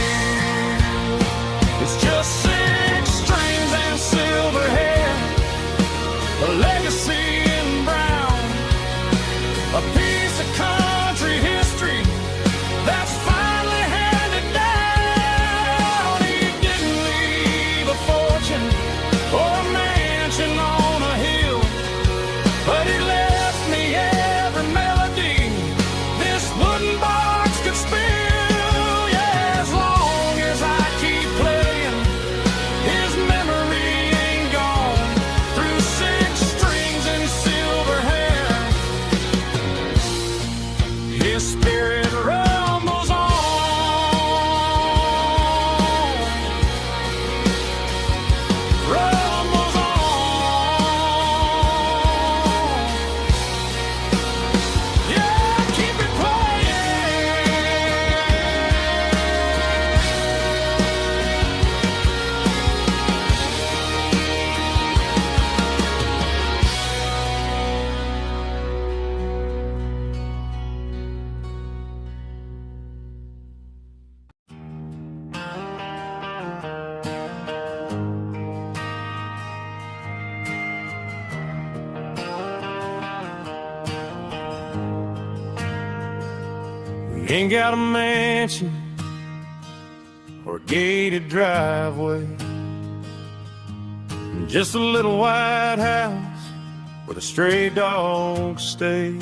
It's just 6 strings and silver hair, a legacy in brown, a piece of country history that's finally handed down. He didn't leave a fortune or a mansion on a hill, but he left me every melody this wooden box could spill. Yeah, as long as I keep playing, his memory ain't gone. Through 6 strings and silver hair, his spirit rumbles on. Rumbles on. Yeah, keep it We ain't got a mansion or a gated driveway, just a little white house where the stray dogs stay.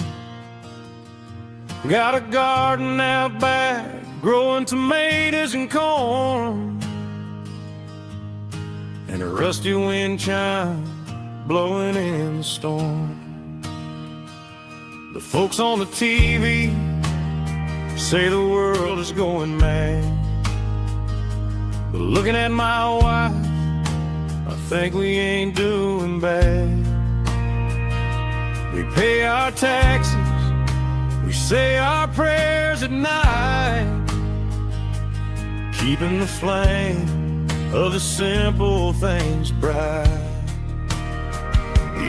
Got a garden out back, growing tomatoes and corn, and a rusty wind chime blowing in the storm. The folks on the TV say the world is going mad, but looking at my wife, I think we ain't doing bad. We pay our taxes, we say our prayers at night, keeping the flame of the simple things bright.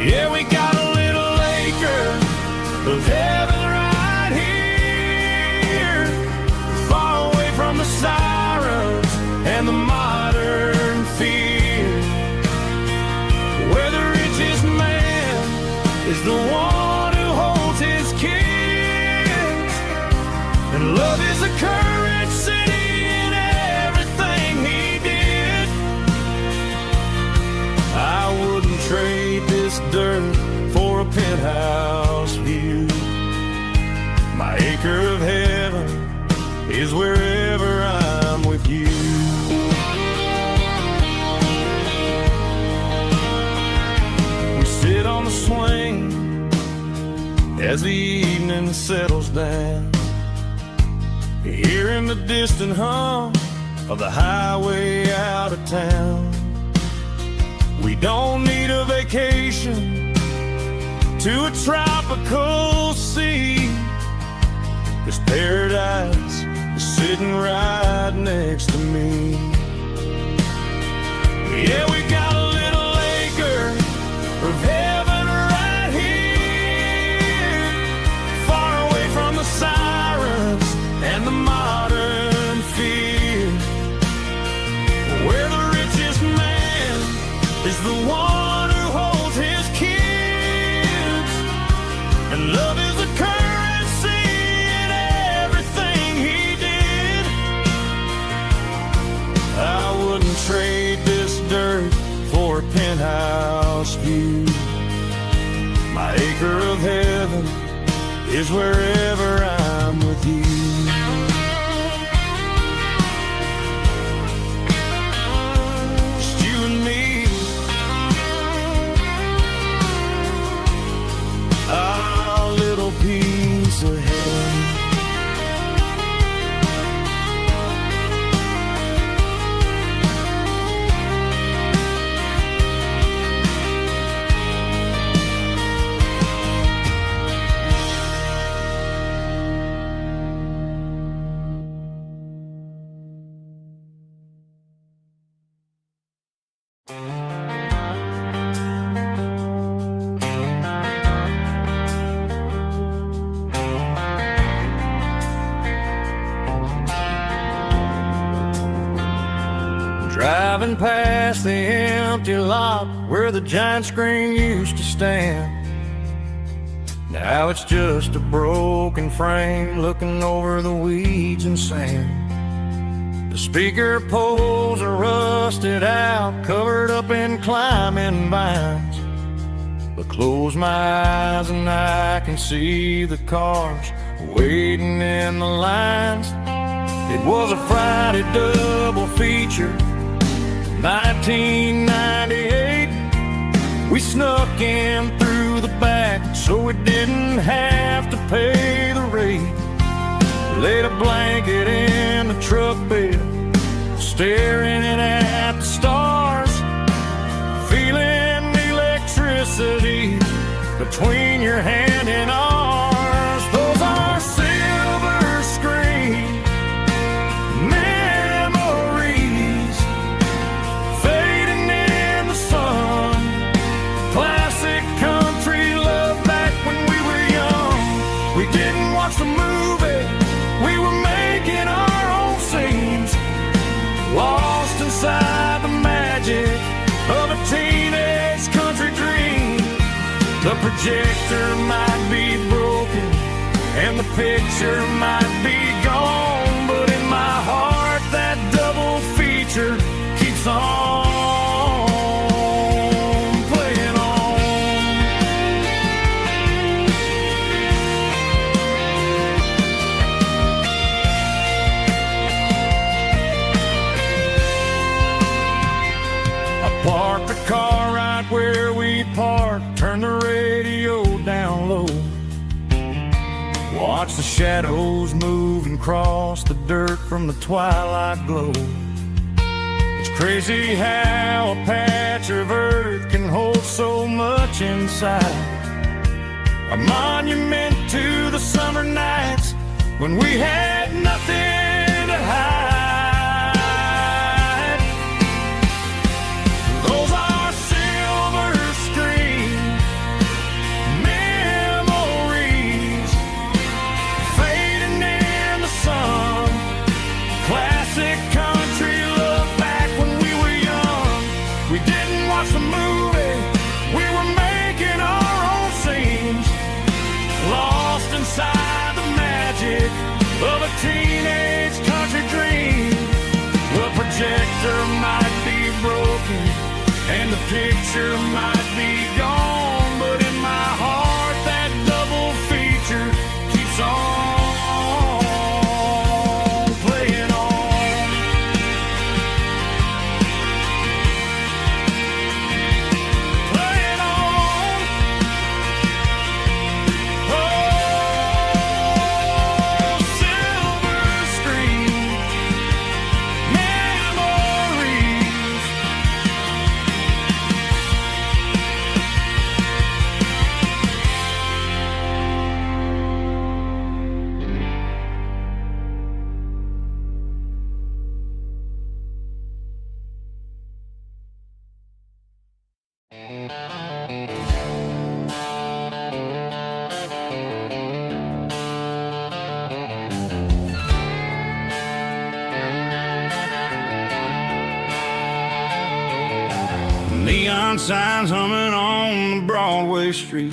Yeah, we got a little acre of heaven right here, far away from the sirens and the modern fear, where the richest man is the one who holds his kids, and love is a currency in everything he did. I wouldn't trade this dirt for a penthouse view. My acre of heaven is wherever I'm with you. We sit on the swing as the evening settles down, hearing the distant hum of the highway out of town. We don't need a vacation to a tropical sea, 'cause paradise is sitting right next to me. Yeah, we got a little acre of heaven right here, far away from the sirens and the modern fear, where the richest man is the one who holds his kids, and love is a currency in everything he did. I wouldn't trade this dirt for a penthouse lighthouse view. My acre of heaven is wherever I'm with you. Just you and me, our little piece of heaven. Driving past the empty lot where the giant screen used to stand. Now it's just a broken frame looking over the weeds and sand. The speaker poles are rusted out, covered up in climbing vines. But close my eyes and I can see the cars waiting in the lines. It was a Friday double feature, 1998. We snuck in through the back so we didn't have to pay the rate. Laid a blanket in the truck bed, staring at the stars, feeling the electricity between your hand and ours. Those are silver screen memories fading in the sun. Classic country love back when we were young. We didn't watch the movie, we were making our own scenes, lost inside the magic of a teenage country dream. The projector might be broken and the picture might be gone, but in my heart that double feature keeps on playing on. I parked the car right where we parked, turned the radio down low, watch the shadows move and cross the dirt from the twilight glow. It's crazy how a patch of earth can hold so much inside. A monument to the summer nights when we had nothing to hide. Those are silver screen memories fading in the sun. Classic country love back when we were young. We didn't watch the movie, we were making our own scenes, lost inside the magic of a teenage country dream. The projector might be broken and the picture might be gone, but in my heart that double feature keeps on playing on. Playing on. Oh, silver screen memories. Neon signs humming on the Broadway street,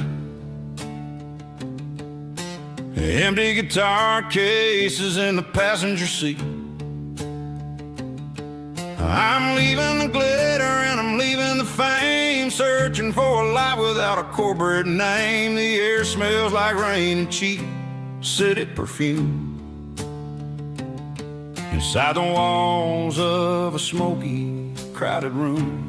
empty guitar cases in the passenger seat. I'm leaving the glitter and I'm leaving the fame. dream, searching for a life without a corporate name. The air smells like rain and cheap city perfume. Inside the walls of a smoky, crowded room.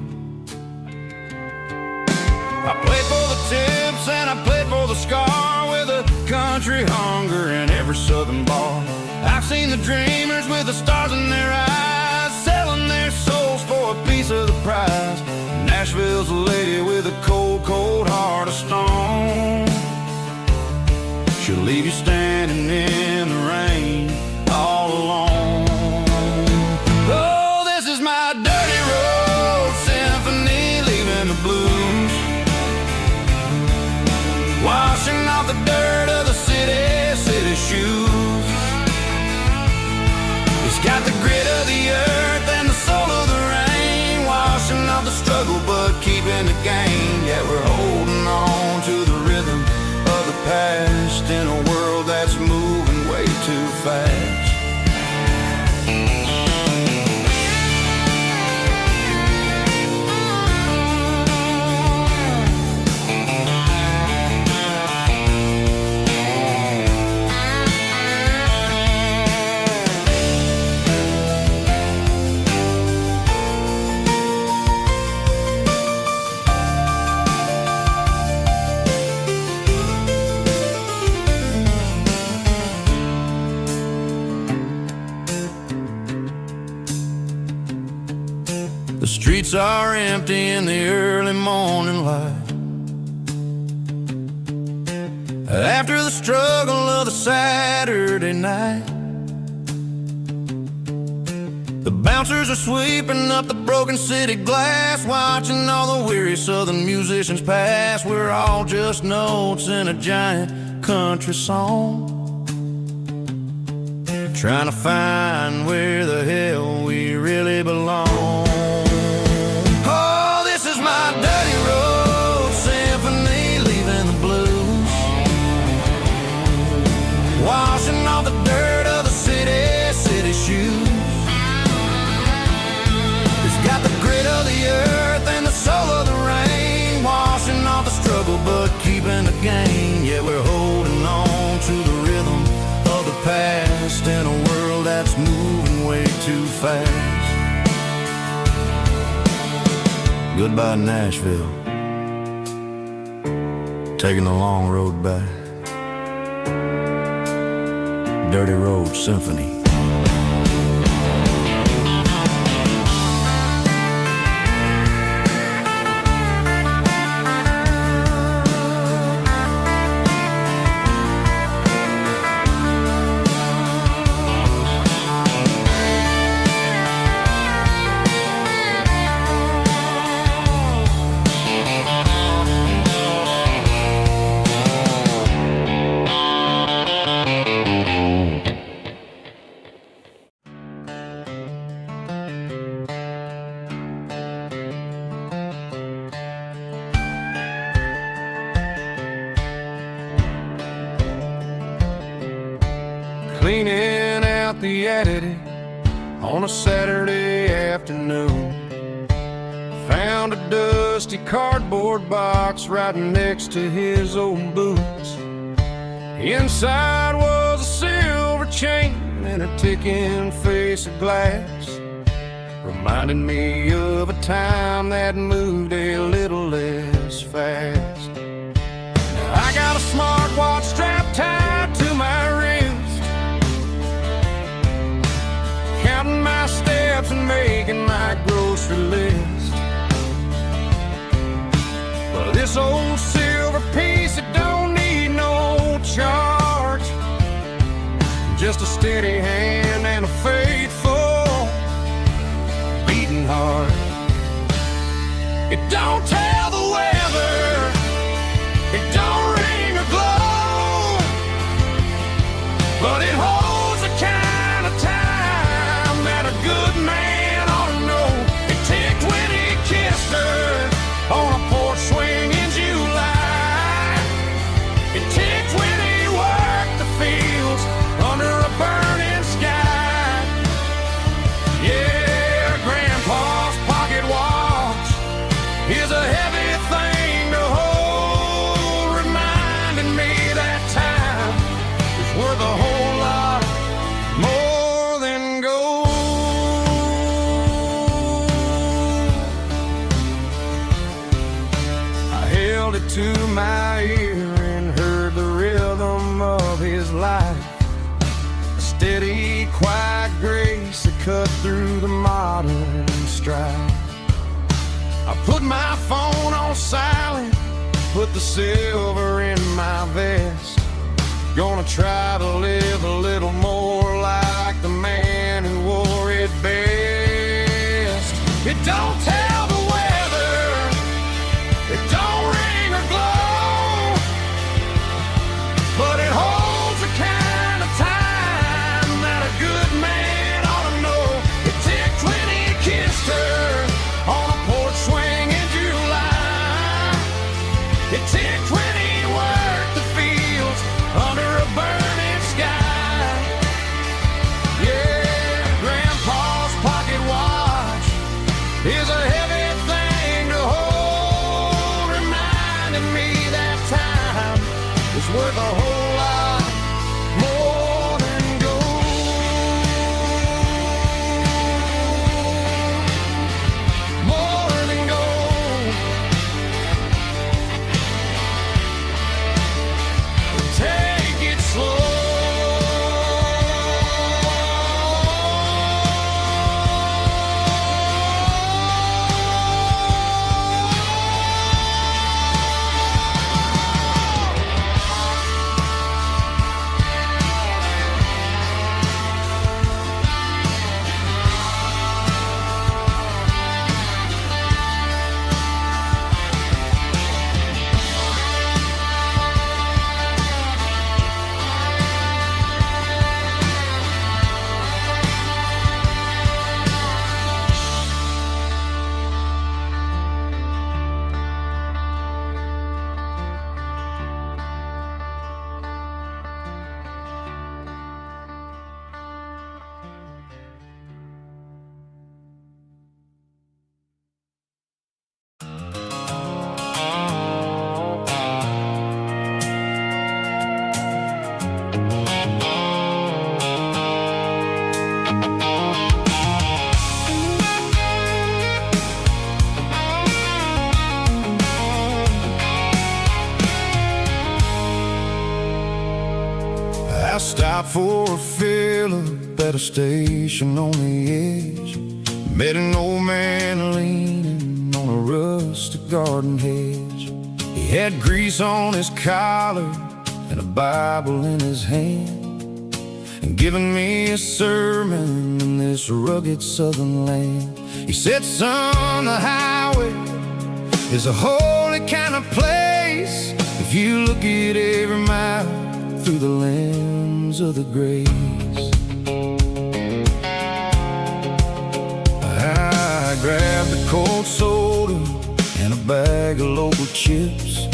I played for the tips and I played for the scar, with a country hunger in every southern bar. I've seen the dreamers with the stars in their eyes, selling their souls for a piece of the prize. Nashville's a lady with a cold, cold heart of stone. She'll leave you standing in the rain all alone. Oh, this is my dirty road symphony, leaving the blues, washing off the dirt of the city shoes. It's got the grit of the earth and the soul of the rain, washing off the struggle but keeping the gain. Yeah, we're holding on to the rhythm of the past in a world that's moving way too fast. The streets are empty in the early morning light, after the struggle of the Saturday night. The bouncers are sweeping up the broken city glass, watching all the weary southern musicians pass. We're all just notes in a giant country song, trying to find where the hell we really belong. My dirty road symphony, leaving the blues, washing off the dirt of the city shoes. It's got the grit of the earth and the soul of the rain, washing off the struggle but keeping the gain. Yeah, we're holding on to the rhythm of the past in a world that's moving way too fast. Goodbye, Nashville, taking the long road back. Dirty Road Symphony. Cleaning out the attic on a Saturday afternoon, found a dusty cardboard box right next to his old boots. Inside was a silver chain and a ticking face of glass, reminding me of a time that moved a little less fast. Now I got a smartwatch strapped tied to my wrist, counting my steps and making my grocery list. Well, this old silver piece, it don't need no charge, just a steady hand and a faithful beating heart. It don't tell the weather, it don't ring or glow, but it holds the kind of time that a good man ought to know. It ticked when he kissed her on a porch swing in July. It ticked when he worked the fields under a burning sky. Yeah, Grandpa's pocket watch is a heavy held it to my ear and heard the rhythm of his life. A steady, quiet grace that cut through the modern strife. I put my phone on silent, put the silver in my vest. Gonna try to live a little more like the man who wore it best. It don't tell the weather, it don't ring or glow, but it holds the kind of time that a good man ought to know. It ticked when he kissed her on a porch swing in July. It ticked when he worked the fields under a burning sky. Yeah, Grandpa's pocket watch is a heavy thing to hold, reminding me that time is worth a whole lot more than gold. More than gold. Take it slow. I stopped for a fill-up at a station on the edge. Met an old man leaning on a rustic garden hedge. He had grease on his collar and a Bible in his hand, and giving me a sermon in this rugged southern land. He said, son, the highway is a holy kind of place if you look at every mile through the lens of the grace. I grabbed a cold soda and a bag of local chips,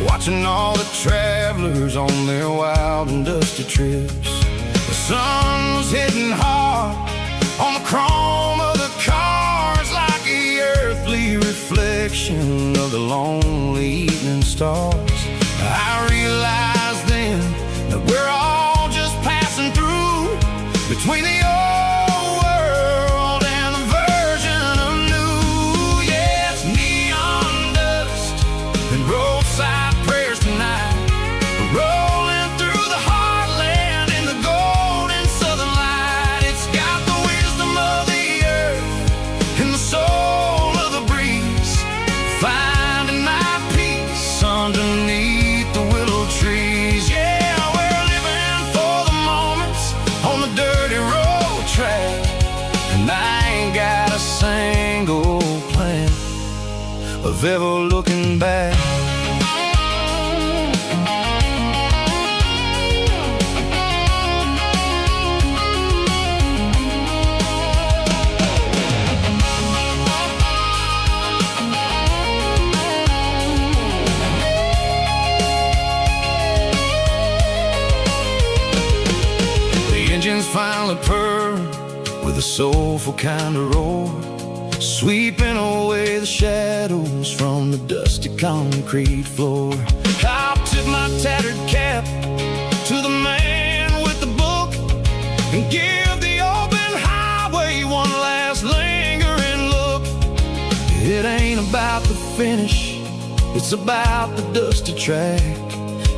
watching all the travelers on their wild and dusty trips. The sun was hitting hard on the chrome of the cars, like the earthly reflection of the lonely evening stars. I realized then that we're all just passing through between the old world and the version of new. Yes, neon dust and roadside prayers tonight, rolling through the heartland in the golden southern light. It's got the wisdom of the earth and the soul of the breeze, finding my peace underneath the willow trees. Yeah, we're living for the moments on the dirty road track, and I ain't got a single plan of ever looking back. Finally purr with a soulful kind of roar, sweeping away the shadows from the dusty concrete floor. I'll tip my tattered cap to the man with the book and give the open highway one last lingering look. It ain't about the finish, It's about the dusty track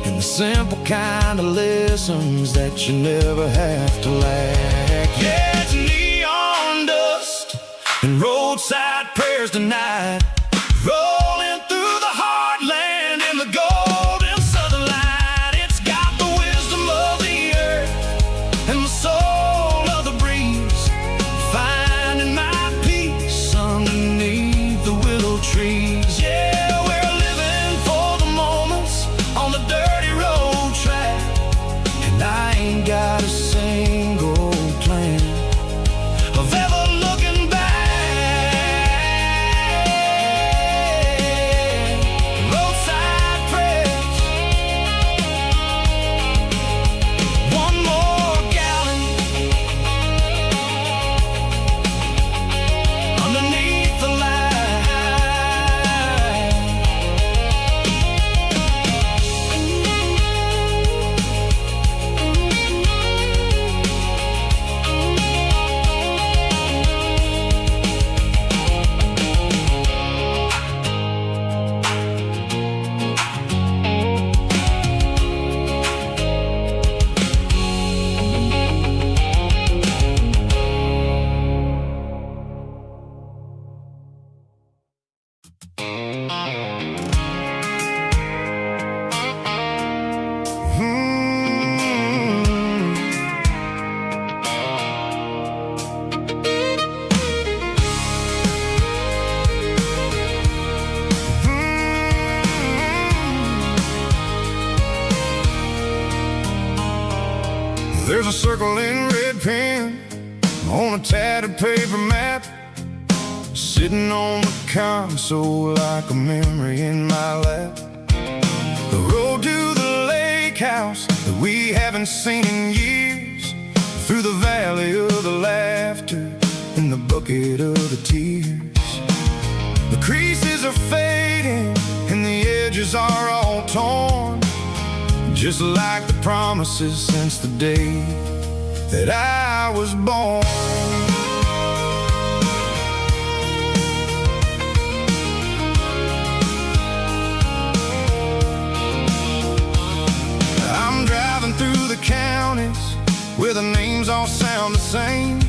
and the simple kind of lessons that you never have to lack. Yeah, it's neon dust and roadside prayers tonight, rolling through the heartland in the golden southern light. It's got the wisdom of the earth and the soul of the breeze, finding my peace underneath the willow trees. Yeah, we're living for the moments on the dirty road track, and I ain't got a single plan of ever looking back. Roadside prayers, one more gallon underneath the light. There's a circle in red pen on a tattered paper map, sitting on the console like a memory in my lap. The road to the lake house that we haven't seen in years, through the valley of the laughter and the bucket of the tears. The creases are fading and the edges are all torn, just like the promises since the day that I was born. I'm driving through the counties where the names all sound the same,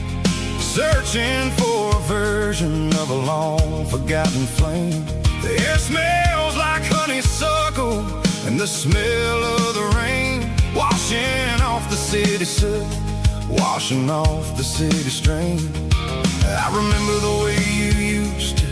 searching for a version of a long forgotten flame. The air smells like honeysuckle and the smell of the rain, washing off the city soot, washing off the city strain. I remember the way you used to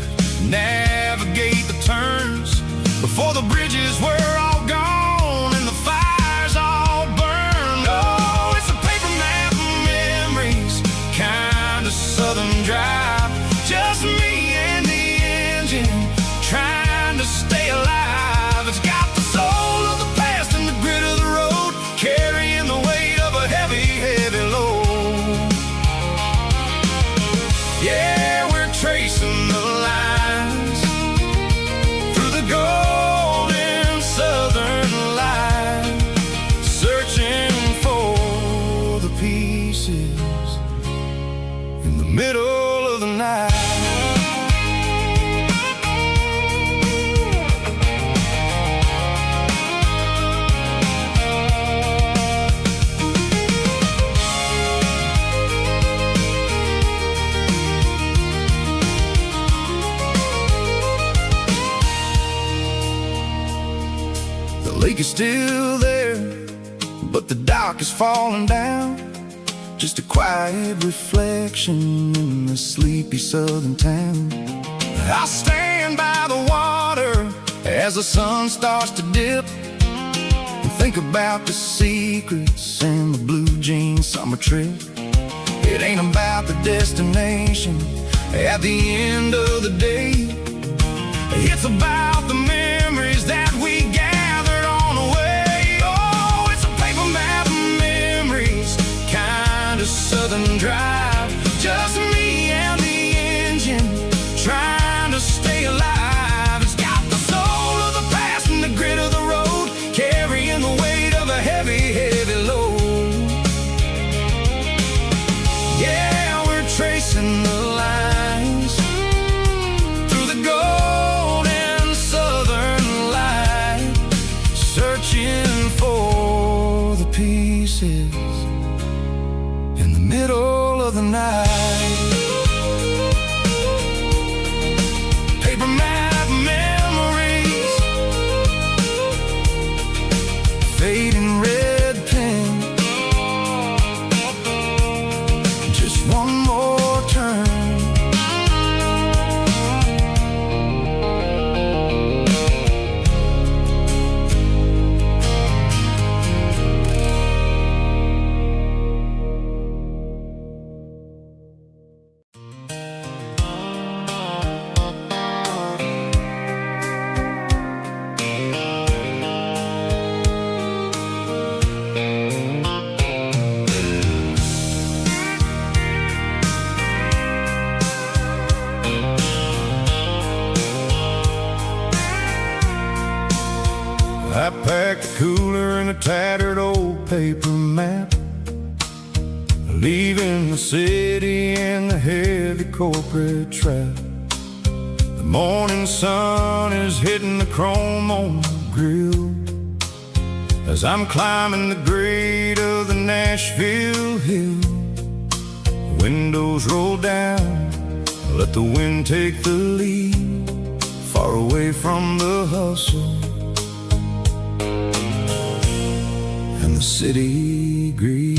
navigate the turns before the bridges were all gone and the fires all burned. Oh, it's a paper map of memories, kind of southern drive, just me and the engine trying to stay alive. It's got the soul of the past and the grit of the road, carrying the weight of a heavy, heavy load. Yeah, we're tracing the lines through the golden southern light, searching for the pieces in the middle of the night. The lake is still there, but the dock is falling down, just a quiet reflection in the sleepy southern town. I'll stand by the water as the sun starts to dip and think about the secrets and the blue jean summer trip. It ain't about the destination at the end of the day, it's about the memories that we gathered on the way. Oh, it's a paper map of memories, kind of southern drive, just me and the engine trying to stay alive. It's got the soul of the past and the grit of the road, carrying the weight of a heavy, heavy load. Yeah, we're tracing the lines through the golden night. Paper map memories, fading red pen. Just one more turn. I packed a cooler and a tattered old paper map, leaving the city and the heavy corporate trap. The morning sun is hitting the chrome on the grill as I'm climbing the grade of the Nashville hill. Windows roll down, let the wind take the lead, far away from the hustle and the city greed.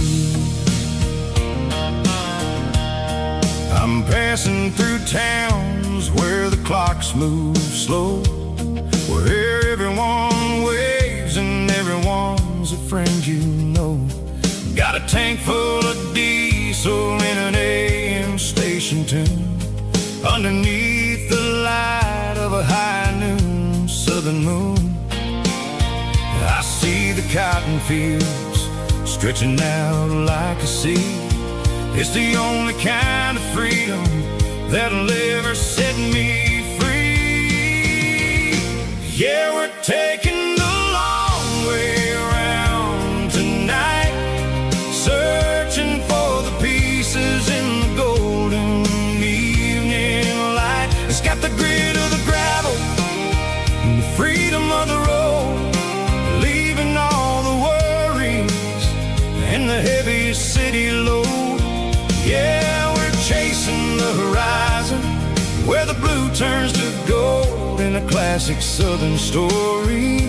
I'm passing through towns where the clocks move slow, where everyone waves and everyone's a friend you know. Got a tank full of diesel in an AM station tune, underneath the light of a high noon southern moon. I see the cotton fields stretching out like a sea. It's the only kind of freedom that'll ever set me free. Yeah, we're taking the long way around tonight, searching for the pieces in the golden evening light. It's got the grit of the gravel and the freedom of the road, leaving all the worries and the heavy city load. Yeah, we're chasing the horizon where the blue turns to gold, in a classic southern story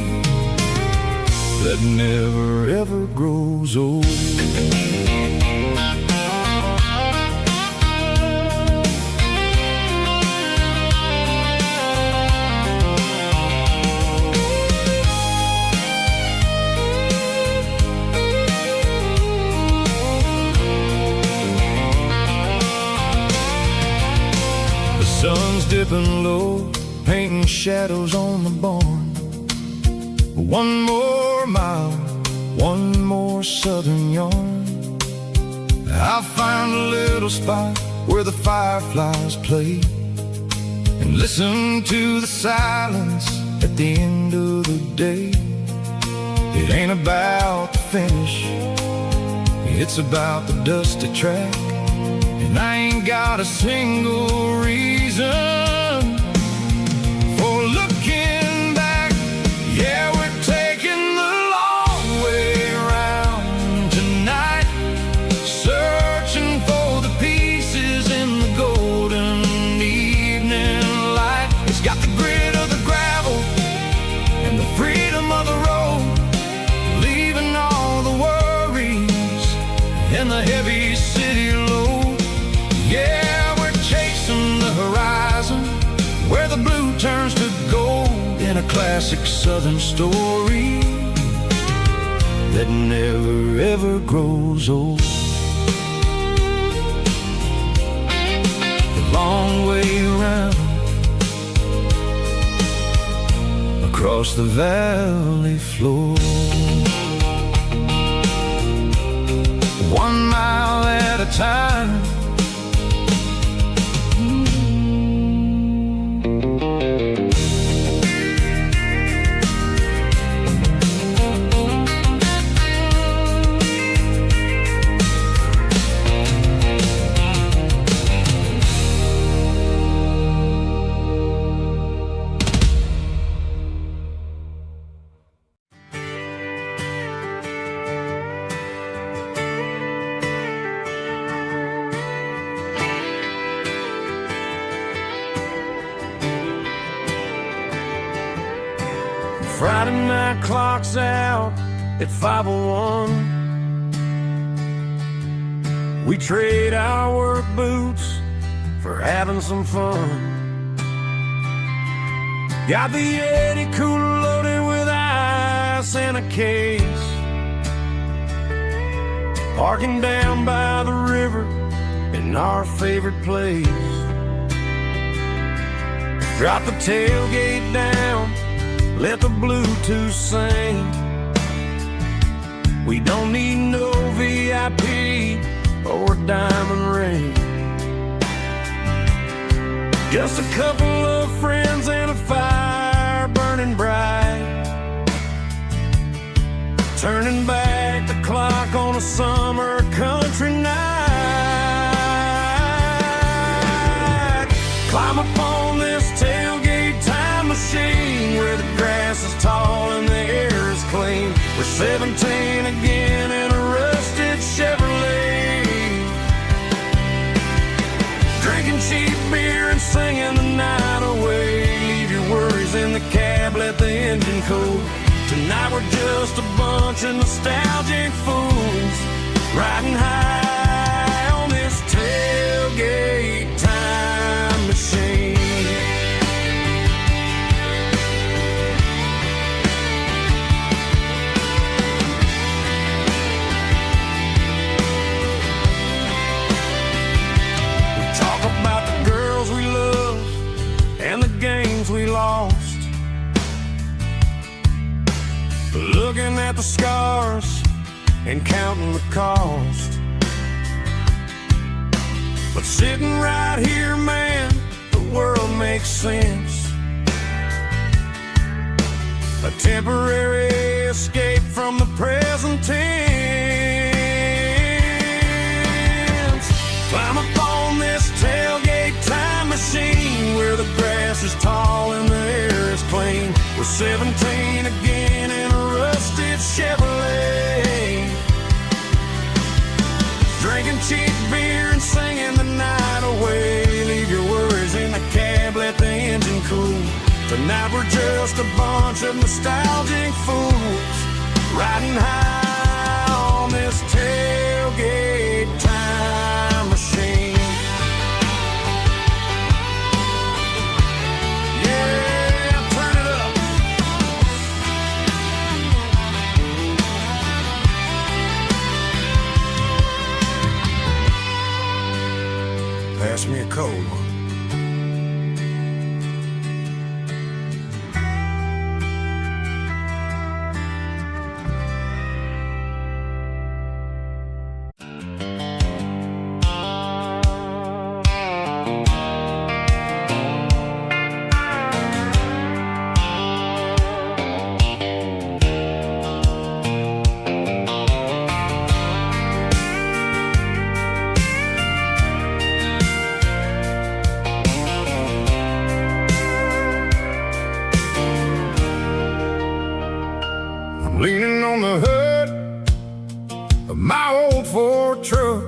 that never ever grows old. Sun's dipping low, painting shadows on the barn. One more mile, one more southern yarn. I'll find a little spot where the fireflies play and listen to the silence at the end of the day. It ain't about the finish, it's about the dusty track. And I ain't got a single reason for looking back. Yeah, we're taking the long way around tonight, searching for the pieces in the golden evening light. It's got the grit of the gravel and the freedom of the road, leaving all the worries and the heavy city load. Yeah, we're chasing the horizon where the blue turns to gold, in a classic southern story that never ever grows old. The long way around across the valley floor, 1 mile at a time. Friday night clock's out at 5:01. We trade our work boots for having some fun. Got the Yeti cooler loaded with ice and a case, parking down by the river in our favorite place. Drop the tailgate down, let the Bluetooth sing. We don't need no VIP or diamond ring. Just a couple of friends and a fire burning bright, turning back the clock on a summer country night. Climb up on this tailgate time machine where the grass is tall and the air is clean. We're 17 again in a rusted Chevrolet, drinking cheap beer and singing the night away. Leave your worries in the cab, let the engine cool. Tonight we're just a bunch of nostalgic fools, riding high on this tailgate time machine. We talk about the girls we love and the games we lost, looking at the scars and counting the cost. But sitting right here, man, the world makes sense. A temporary escape from the present tense. Climb up on this tailgate time machine where the grass is tall and the air is clean. We're 17 again in a rusted Chevrolet, drinking cheap beer and singing the night away. Leave your worries in the cab, let the engine cool. Tonight we're just a bunch of nostalgic fools, riding high on this tailgate time machine. Pass me a cold one. Leaning on the hood of my old Ford truck,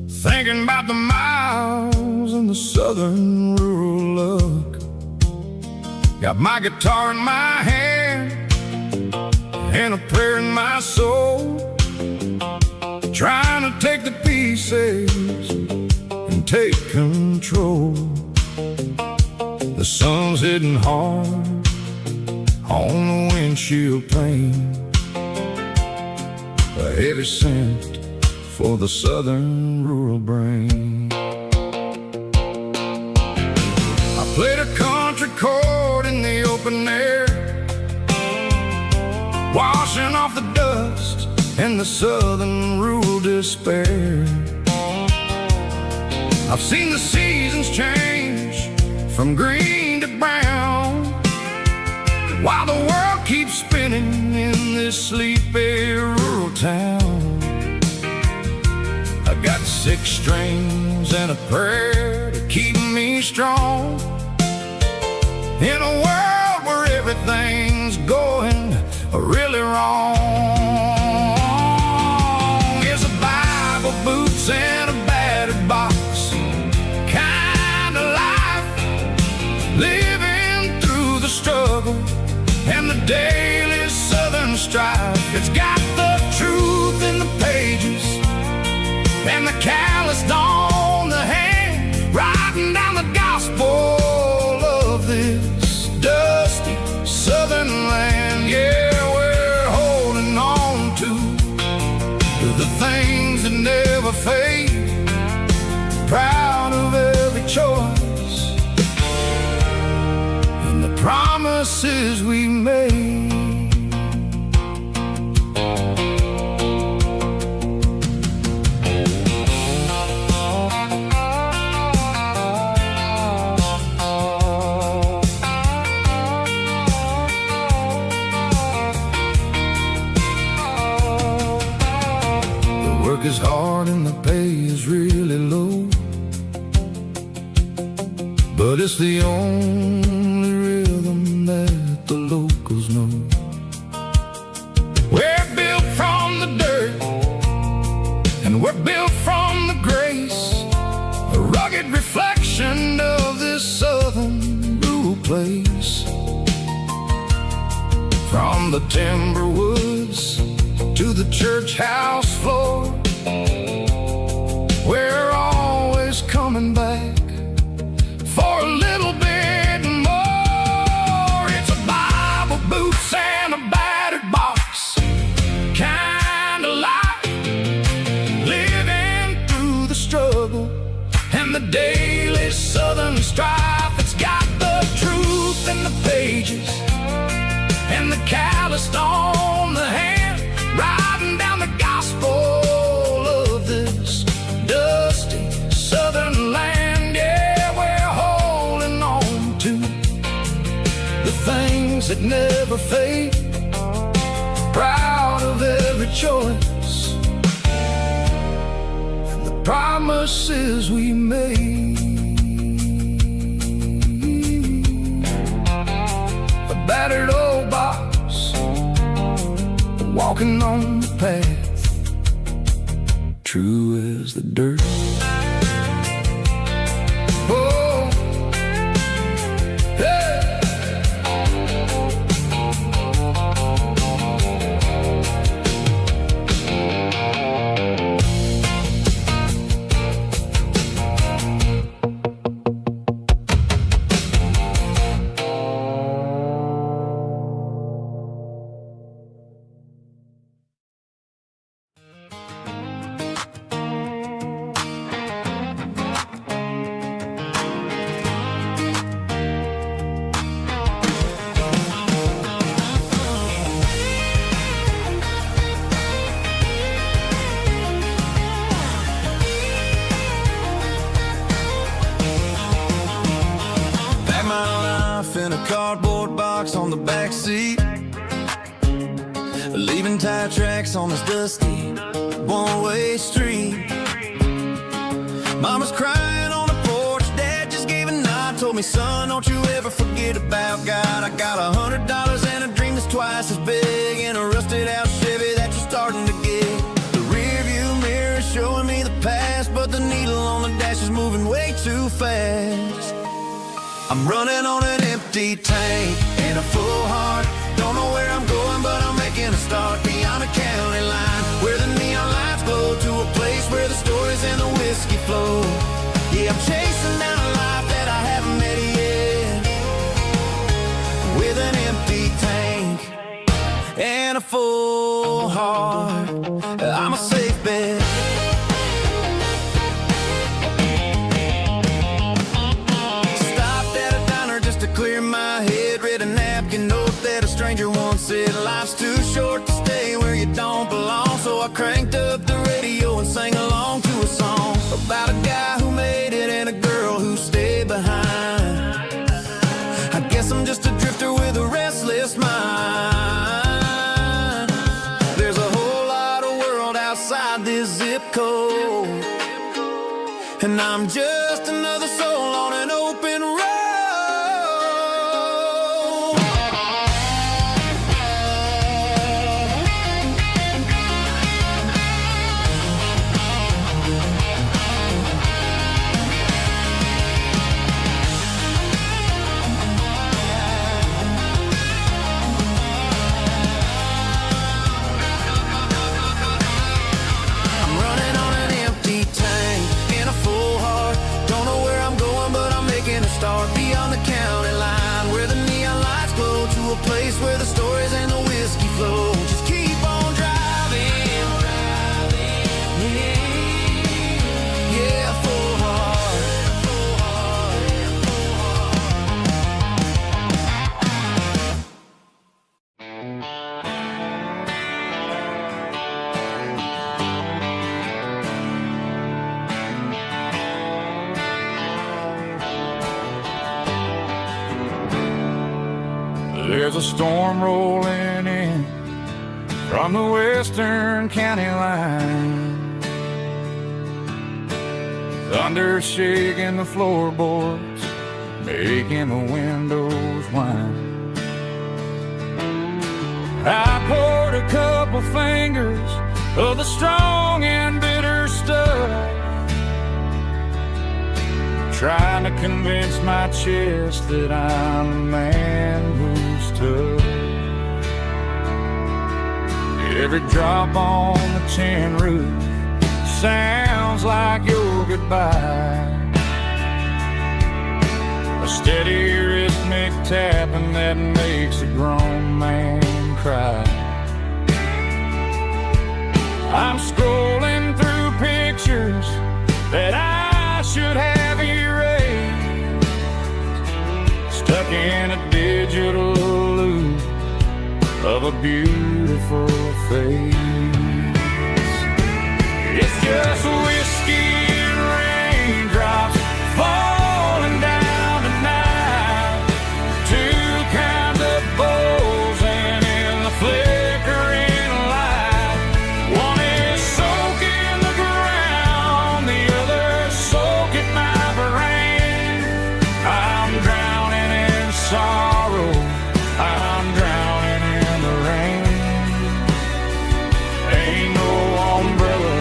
thinking about the miles and the southern rural look. Got my guitar in my hand and a prayer in my soul, trying to take the pieces and take control. The sun's hitting hard on the windshield pane, a heavy scent for the southern rural brain. I played a country chord in the open air, washing off the dust and the southern rural despair. I've seen the seasons change from green to brown, while the world keeps spinning in this sleepy rural town. I got 6 strings and a prayer to keep me strong, in a world where everything's going really wrong. Here's a Bible, boots, and a battered box, kind of life, living through the struggle and the daily Southern strife. It's got the truth in the pages and the calloused on the hand, writing down the gospel of this dusty Southern land. Yeah, we're holding on to the things that never fade, proud of every choice and the promises we made. Work is hard and the pay is really low, but it's the only rhythm that the locals know. We're built from the dirt and we're built from the grace, a rugged reflection of this southern rural place. From the timber woods to the church house floor, we're always coming back for a little bit more. It's a Bible, boots, and a battered box kind of life, living through the struggle and the daily Southern strife. It's got the truth in the pages and the calloused on the hand, writing down the gospel of this dusty Southern land. Yeah, we're holding on to the things that never fade, proud of every choice and the promises we made. A battered old box, walking on the path, true as the dirt. Oh, yeah. In a cardboard box on the back seat, leaving tire tracks on this dusty one-way street. Mama's crying on the porch, Dad just gave a nod, told me, son, don't you ever forget about God. I got $100 and a dream that's twice as big, in a rusted out Chevy that you're starting to get. The rear view mirror is showing me the past, but the needle on the dash is moving way too fast. I'm running on an empty tank and a full heart. Don't know where I'm going, but I'm making a start beyond a county line, where the neon lights glow, to a place where the stories and the whiskey flow. Yeah, I'm chasing down a life that I haven't met yet, with an empty tank and a full heart. I'm a safe bet. Clear my head, read a napkin note that a stranger once said, life's too short to stay where you don't belong. So I cranked up the radio and sang along to a song about a guy who made it and a girl who stayed behind. I guess I'm just a drifter with a restless mind. There's a whole lot of world outside this zip code, and I'm just another soul on an open road. place where the stories and the whiskey flow. Just keep on driving. Yeah, full heart. There's a storm rolling in from the western county line. Thunder shaking the floorboards, making the windows whine. I poured a couple fingers of the strong and bitter stuff, trying to convince my chest that I'm a man who's tough. Every drop on the tin roof sounds like your goodbye, a steady rhythmic tapping that makes a grown man cry. I'm scrolling through pictures that I should have erased, stuck in a digital loop of a beautiful face. It's just whiskey and raindrops falling down tonight, two kinds of bowls and in the flickering light. One is soaking the ground, the other soaking my brain. I'm drowning in sorrow, I'm drowning in the rain. Ain't no umbrella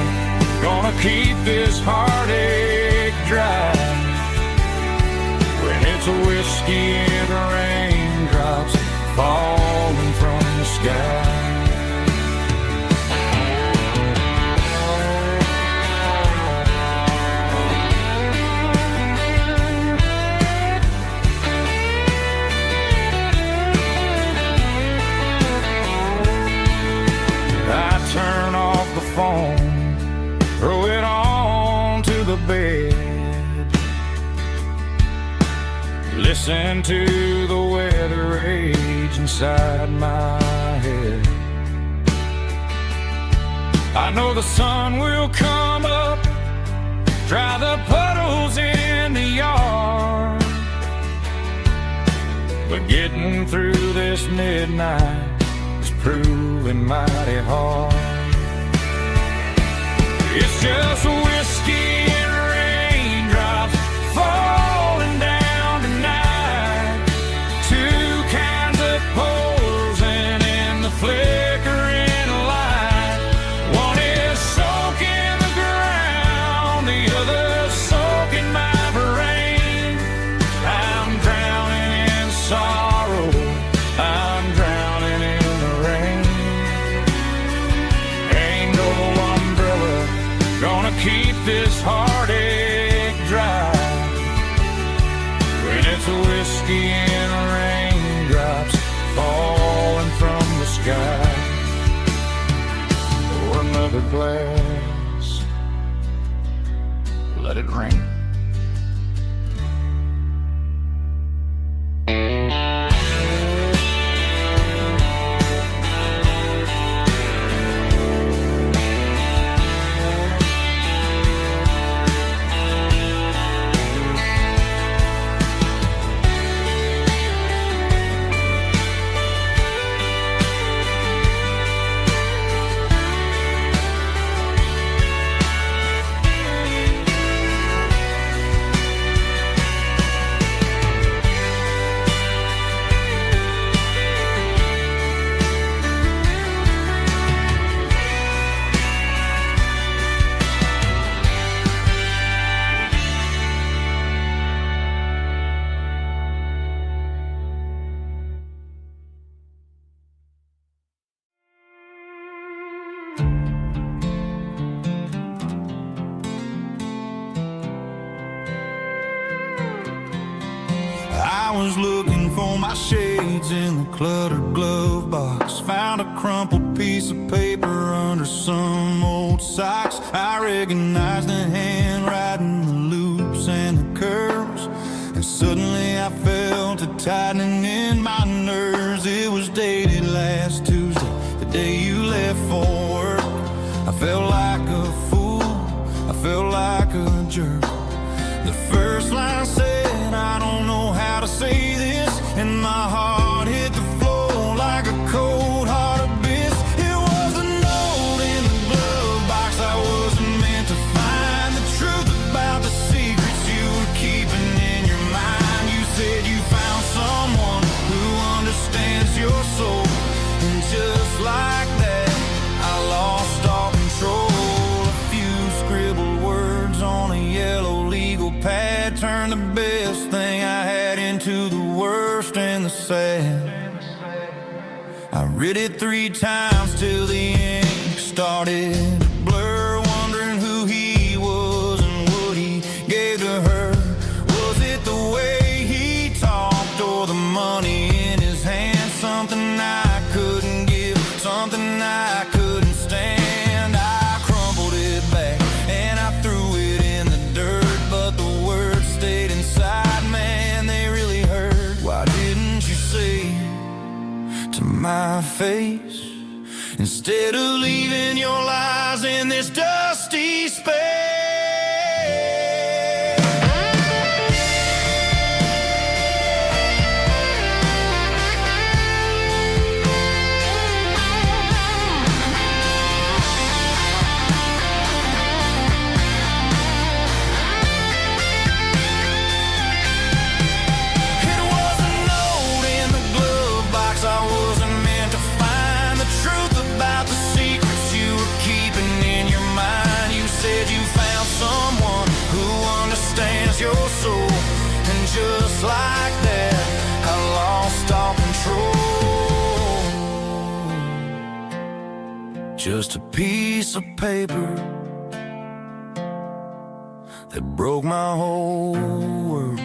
gonna keep this heartache dry when it's a whiskey and raindrops falling from the sky. I turn off the phone, throw it on to the bed, listen to the weather rage inside my head. I know the sun will come up, dry the puddles in the yard, but getting through this midnight is proving mighty hard. It's just whiskey and raindrops falling down tonight, two kinds of poles and in the flickering light. One is soaking the ground, the other soaking my brain. I'm drowning in sorrow, I'm drowning in the rain. Ain't no umbrella gonna keep this heartache dry when it's a whiskey and raindrops falling from the sky. Pour another glass, let it rain. I was looking for my shade weeds in the cluttered glove box. Found a crumpled piece of paper under some old socks. I recognized the handwriting, the loops and the curves, and suddenly I felt a tightening in my nerves. It was dated last Tuesday, the day you left for work. I felt like a fool, I felt like a jerk. The first line said, I don't know how to say this, and my heart hit the floor like a cold heart abyss. It was a note in the glove box I wasn't meant to find. The truth about the secrets you were keeping in your mind. You said you found someone who understands your soul, and just like that I lost all control. A few scribbled words on a yellow legal pad turned the best thing I had into the worst and the sad. I read it 3 times till the ink started to blur, wondering who he was and what he gave to her. Was it the way he talked or the money in his hand? Something I couldn't give, something I couldn't stand. I crumpled it back and I threw it in the dirt, but the words stayed inside, man, they really hurt. Why didn't you say to my face, instead of leaving your lies in this dusty space? Your soul, and just like that I lost all control. Just a piece of paper that broke my whole world.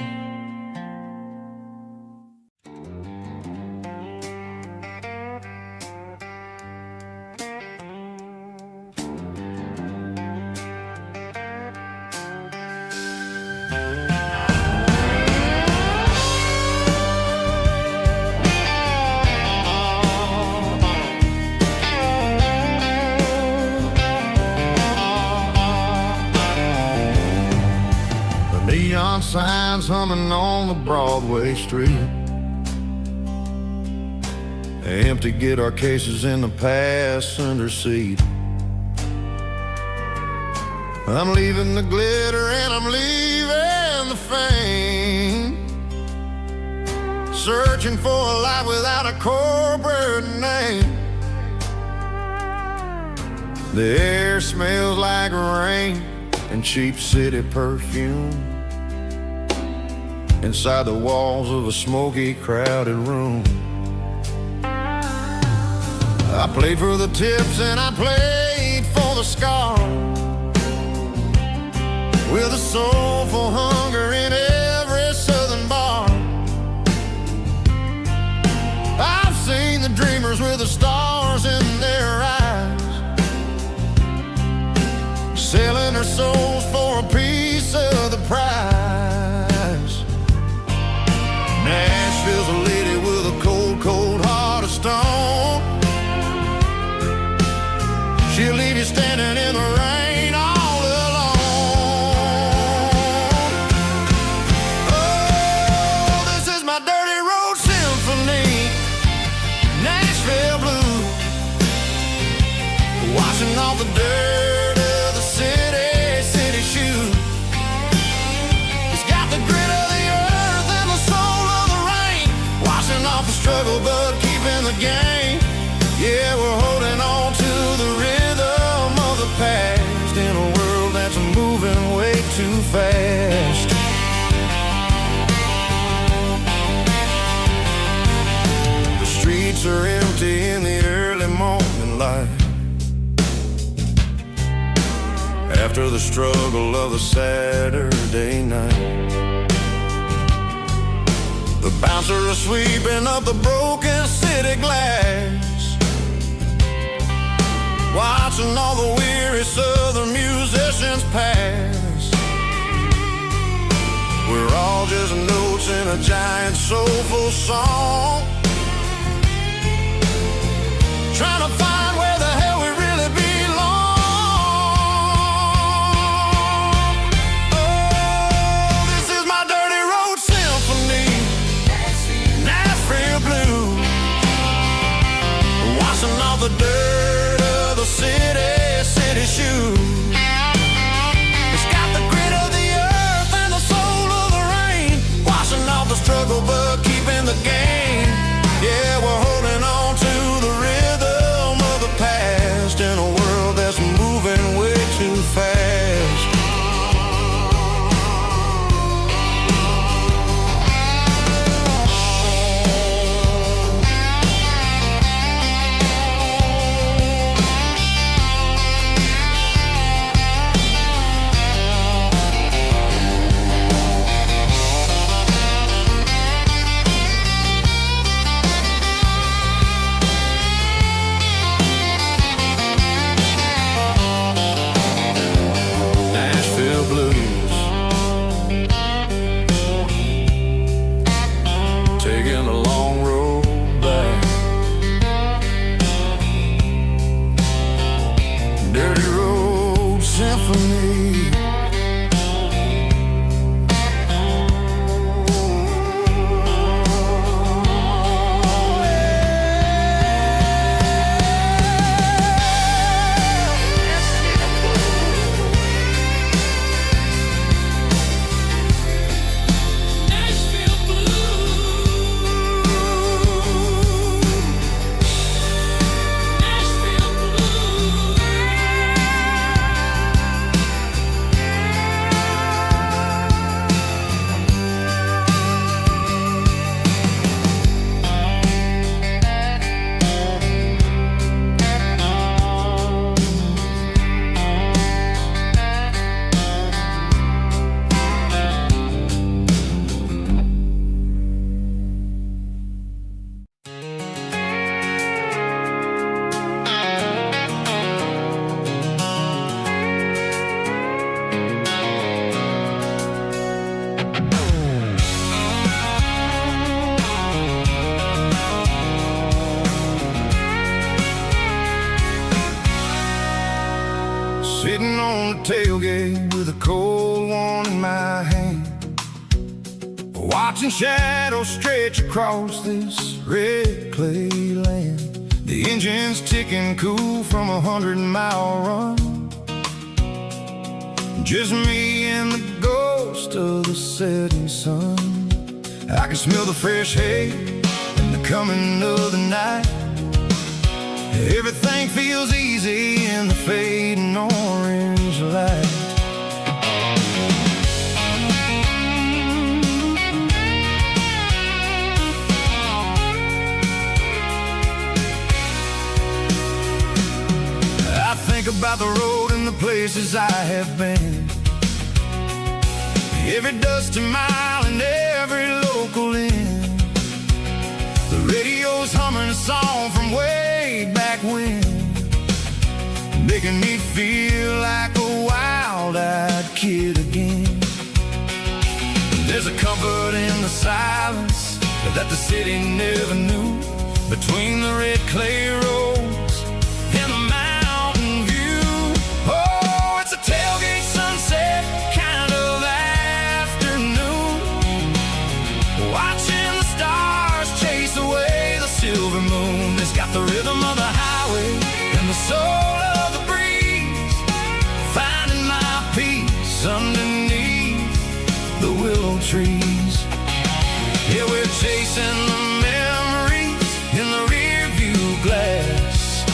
Neon signs humming on the Broadway street, empty guitar cases in the passenger seat. I'm leaving the glitter and I'm leaving the fame, searching for a life without a corporate name. The air smells like rain and cheap city perfume inside the walls of a smoky, crowded room. I played for the tips and I played for the scars, with a soulful hunger in every southern bar. I've seen the dreamers with the stars in their eyes, selling their souls for a piece of the prize. Nashville's a lady with a cold, cold heart of stone. She'll leave you standing in the rain all alone. Oh, this is my dirty road symphony, Nashville blues, washing off the dirt of the city shoes. It's got the grit of the earth and the soul of the rain, washing off the struggle but keeping the game. Yeah, we're holding on to the rhythm of the past in a world that's moving way too fast. The streets are empty in the early morning light, after the struggle of the Saturday night. The bouncer is sweeping up the broken city glass, watching all the weary southern musicians pass. We're all just notes in a giant soulful song, trying to find where the hell we really belong. Oh, this is my dirty road symphony, Nashville blues, washing off the dirt of the city shoes. It's got the grit of the earth and the soul of the rain, washing off the struggle but keeping the game. Yeah, we're holding on to the rhythm of the past in a world that's moving way too fast. Sitting on the tailgate with a cold one in my hand, watching shadows stretch across this red clay land. The engine's ticking cool from 100-mile run, just me and the ghost of the setting sun. I can smell the fresh hay and the coming of the night. Everything feels easy in the fading orange light. I think about the road and the places I have been, every dusty mile and every local inn. The radio's humming a song from way back when, making me feel like a wild-eyed kid again. There's a comfort in the silence that the city never knew, between the red clay roads and the mountain view. Oh, it's a tailgate sunset kind of afternoon, watching the stars chase away the silver moon. It's got the rhythm of the highway and the soul of the breeze, finding my peace underneath the willow trees. Yeah, we're chasing the memories in the rear view glass,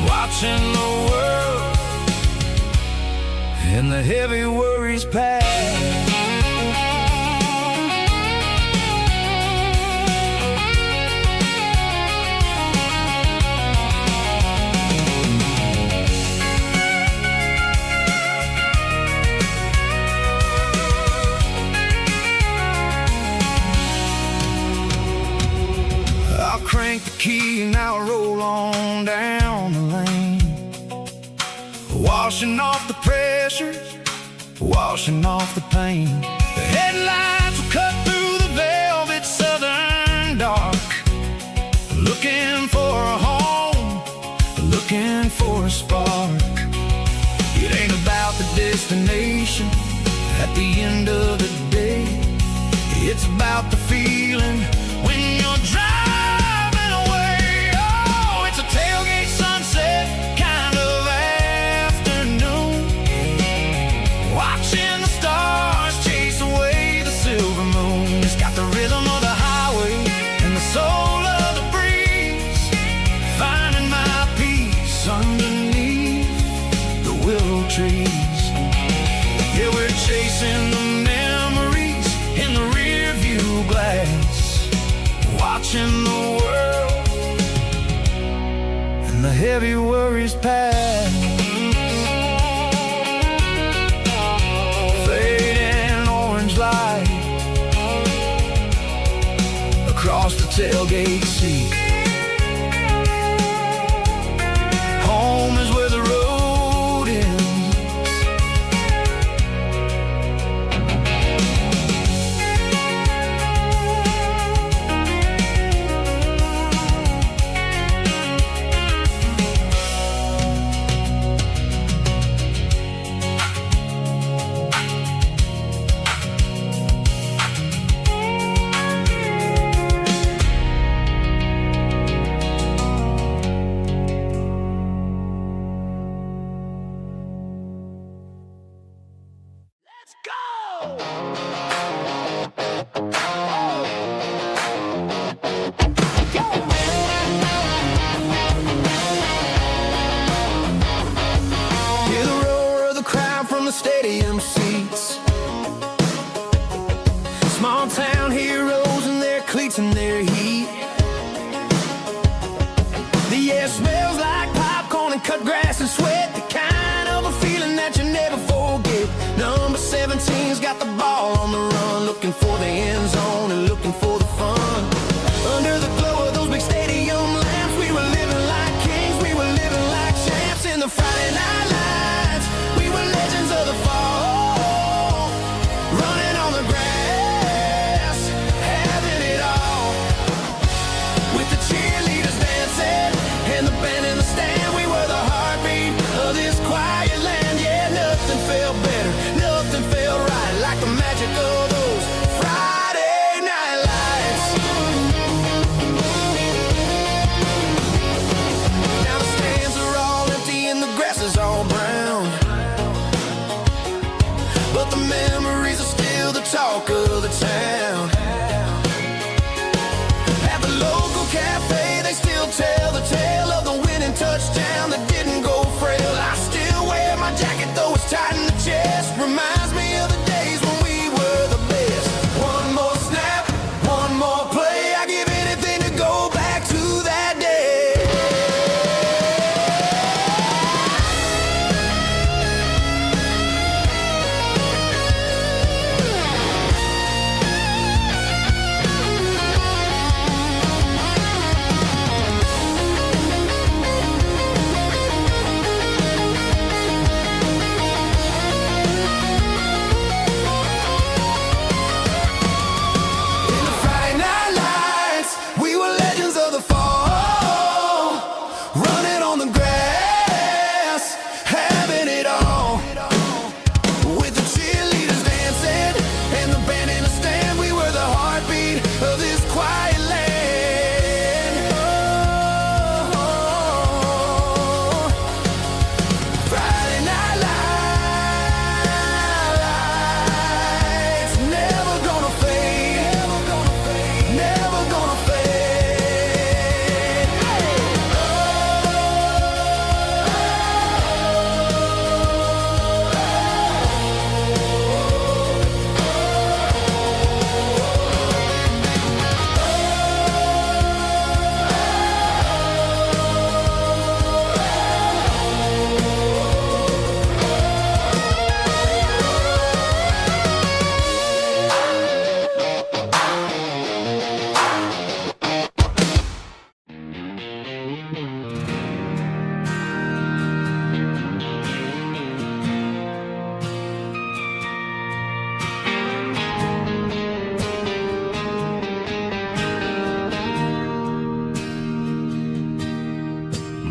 watching the world and the heavy worries pass. key and now I roll on down the lane, washing off the pressure, washing off the pain. The headlights will cut through the velvet southern dark, looking for a home, looking for a spark. It ain't about the destination at the end of the day, it's about the feeling when you're driving away. Oh, it's a tailgate sunset kind of afternoon, watching the stars chase away the silver moon. It's got the rhythm of the highway and the soul of the breeze, finding my peace underneath the willow trees. Yeah, we're chasing the memories in the rear view glass, watching the world and the heavy worries pass. Fading orange light across the tailgate seat. Home is where the road ends. Hear the roar of the crowd from the stadium seats. Small town heroes in their cleats and their heat. The air smells like popcorn and cut grass and sweat, the kind of a feeling that you never forget. Number 17's got the ball on the run, looking for the end zone and looking for the fun. Under the glow of those big stadium lamps, we were living like kings, we were living like champs in the Friday night lights. We were legends of the fall, running on the grass, having it all. With the cheerleaders dancing and the band in the stand, we were the heartbeat of this quiet land. Yeah, nothing felt better, nothing felt right like the magic of those Friday night lights.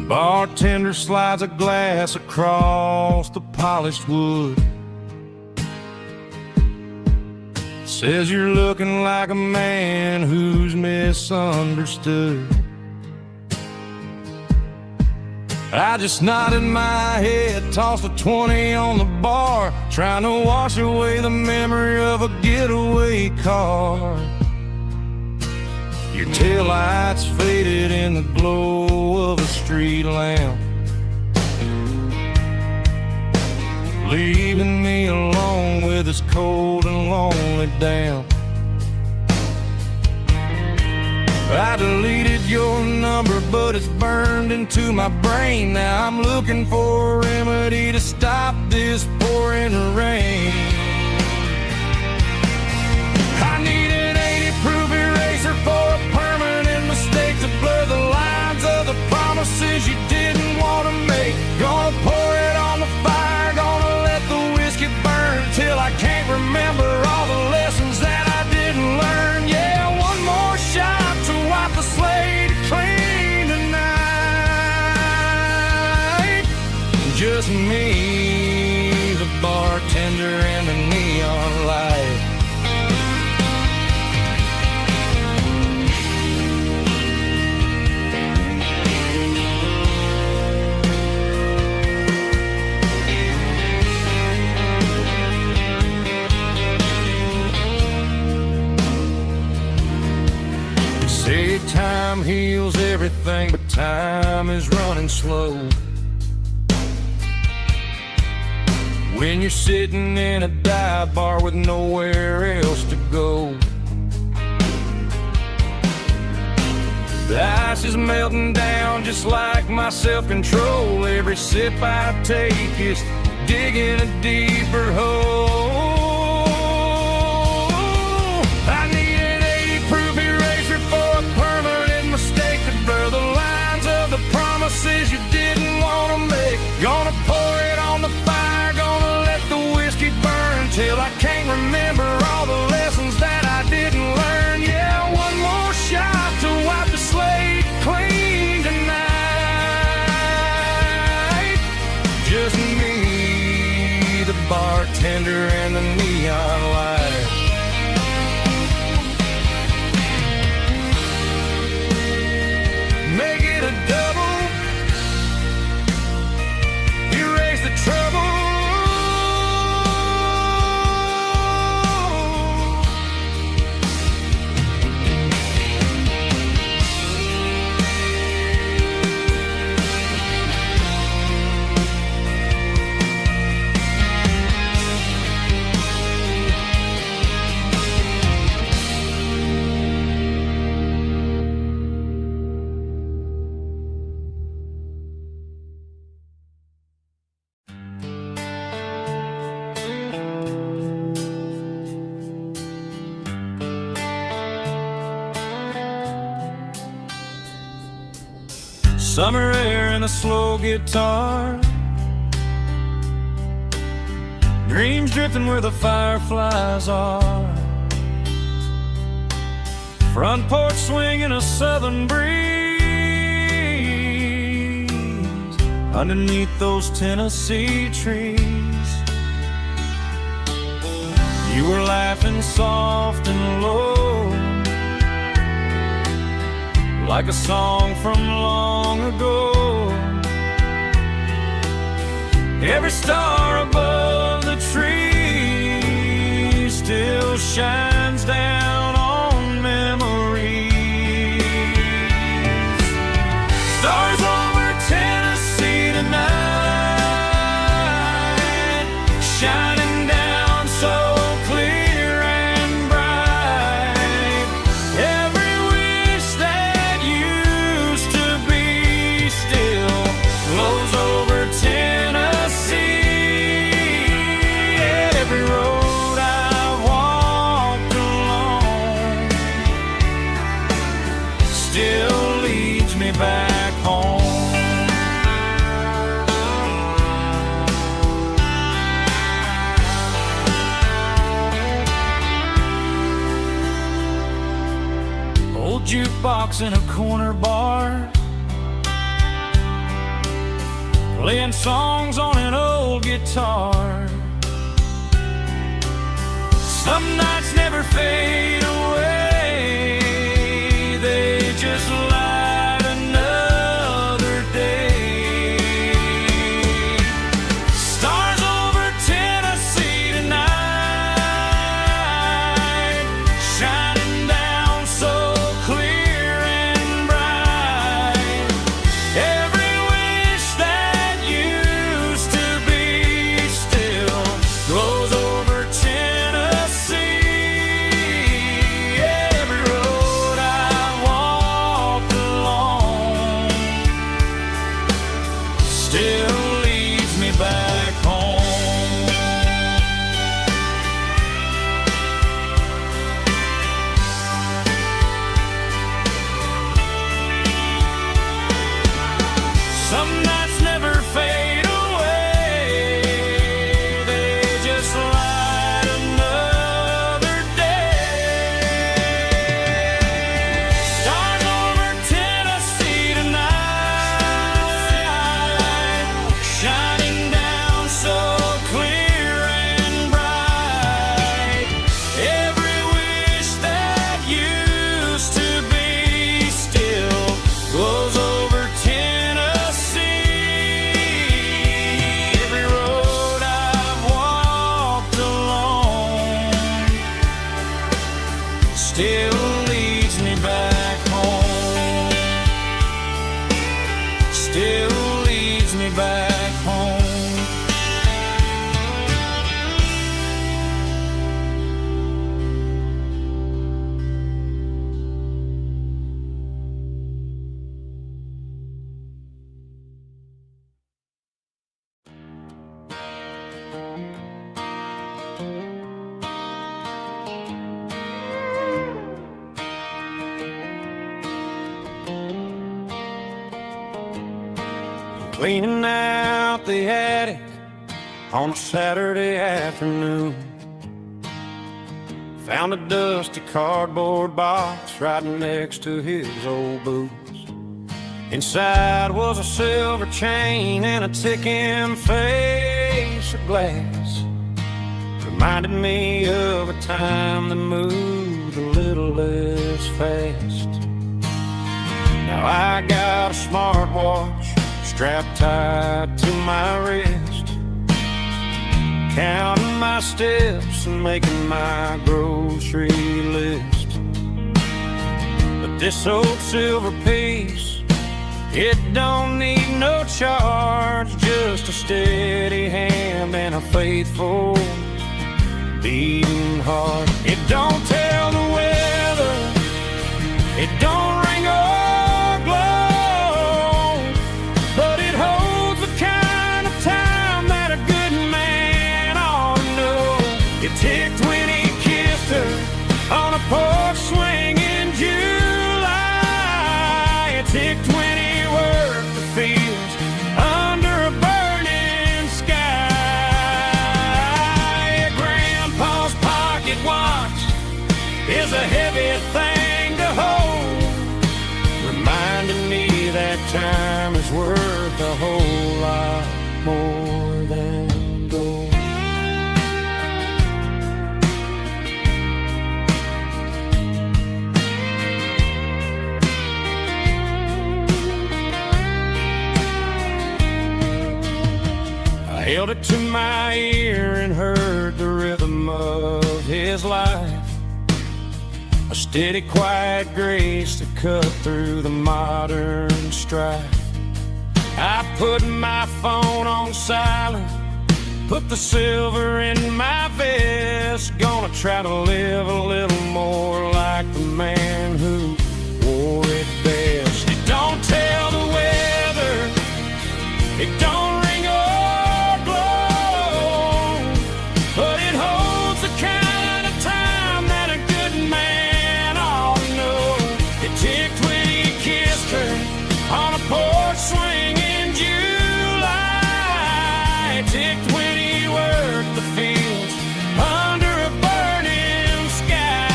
Bartender slides a glass across the polished wood. Says you're looking like a man who's misunderstood. I just nodded my head, tossed a 20 on the bar, trying to wash away the memory of a getaway car. Your taillights faded in the glow of a street lamp, leaving me alone with this cold and lonely damp. I deleted your number, but it's burned into my brain. Now I'm looking for a remedy to stop this pouring rain. I need an 80-proof eraser for a permanent mistake to blur the lines of the promises you didn't want to make. Gonna pour it on the fire, gonna let the whiskey burn till I can't remember all the lessons that I didn't learn. Yeah, one more shot to wipe the slate clean tonight. Just me, the bartender, and the neon light. Say time heals everything, but time is running slow. When you're sitting in a dive bar with nowhere else to go, the ice is melting down just like my self-control. Every sip I take is digging a deeper hole. I need an 80-proof eraser for a permanent mistake to blur the lines of the promises you didn't want to make. Gonna pour it on the fire, gonna let the whiskey burn till I can't remember all the lessons that I didn't learn. Yeah, one more shot to wipe the slate clean tonight. Just me, the bartender, and the neon light. Make it a double, erase the trouble. Summer air and a slow guitar, dreams drifting where the fireflies are. Front porch swinging a southern breeze underneath those Tennessee trees. You were laughing soft and low, like a song from long ago. Every star above the tree still shines down on memories. Stars over Tennessee tonight, shining down so clear and bright. Every wish that used to be still glows over Tennessee. Every road I've walked along still leads me back home. Old jukebox in a corner bar, playing songs on an old guitar. Some nights never fade away, they just light another day. Stars over Tennessee tonight, shining down so clear and bright. Every wish that used to be still glows over Tennessee. Every road I walked along still leads me back home. Some nights never fade away, they just light another day. Stars over Tennessee tonight, shining down so clear and bright. Every wish that used to be still glows over Tennessee. Every road I've walked along still leads me back home. Still leads me back home. Cleaning out the attic on a Saturday afternoon. Found a dusty cardboard box right next to his old boots. Inside was a silver chain and a ticking face of glass. Reminded me of a time that moved a little less fast. Now I got a smartwatch strapped tight to my wrist, counting my steps and making my grocery list. But this old silver piece, it don't need no charge, just a steady hand and a faithful beating heart. It don't tell the weather, it don't ring or glow, but it holds the kind of time that a good man ought to know. It ticked when he kissed her on a porch swing in July. It ticked when he worked the fields under a burning sky. Grandpa's pocket watch is a heavy thing to hold, reminding me that time is worth a whole lot more than gold. I held it to my ear and heard the rhythm of his life, a steady, quiet grace that cut through the modern strife. I put my phone on silent, put the silver in my vest. Gonna try to live a little more like the man who wore it best. It don't tell the weather, it don't ring or glow, but it holds the kind of time that a good man ought to know. It ticked when he kissed her on a porch swing in July. It ticked when he worked the fields under a burning sky.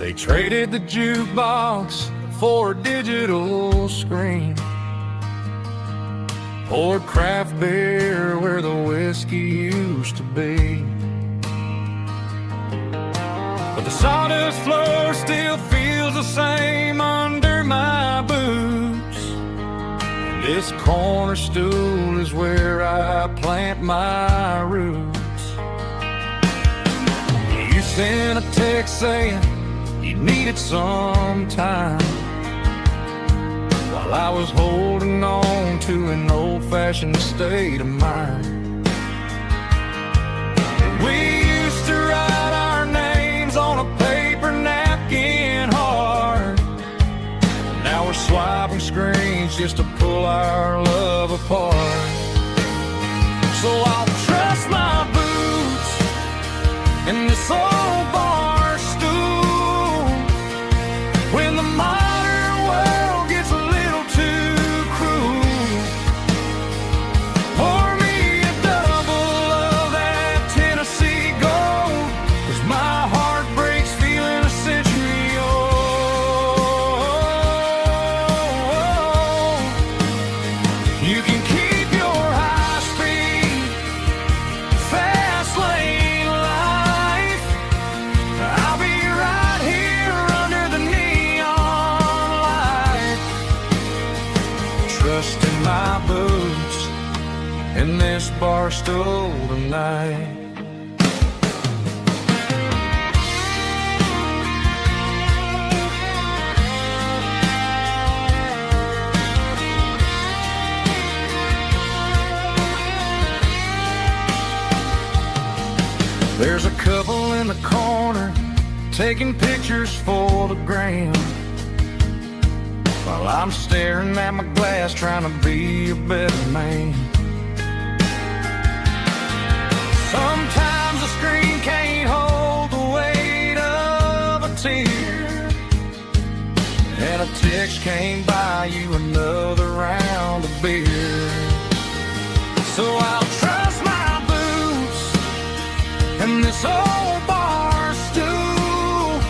They traded the jukebox for a digital screen, poured craft beer where the whiskey used to be. But the sawdust floor still feels the same under my boots. This corner stool is where I plant my roots. You sent a text saying you needed some time, while I was holding on to an old-fashioned state of mind. We used to write our names on a paper napkin hard. Now we're swiping screens just to pull our love apart. So I'll trust my boots in this old bar stool when the modern world gets a little too cruel. Pour me a double of that Tennessee Gold, 'cause my heart breaks feeling a century old. You can keep your high-speed, fast-lane life. I'll be right here under the neon light, trusting my boots in this bar stool tonight. There's a couple in the corner taking pictures for the gram, while I'm staring at my glass trying to be a better man. Sometimes the screen can't hold the weight of a tear, and a text can't buy you another round of beer. So I'll trust my boots in this old bar stool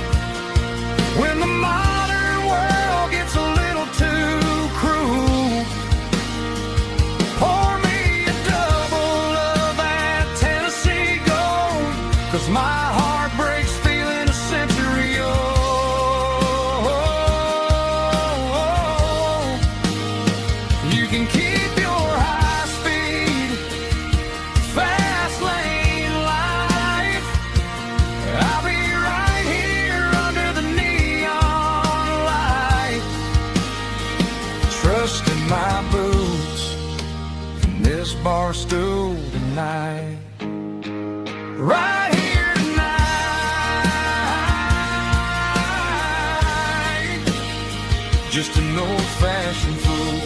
when the modern world gets a little too cruel. Pour me a double of that Tennessee Gold, 'cause my heart breaks feeling a century old. You can keep your high-speed, fast-lane life. I'll be right here under the neon light, trusting my boots in this bar stool tonight. Right here tonight, just an old-fashioned fool.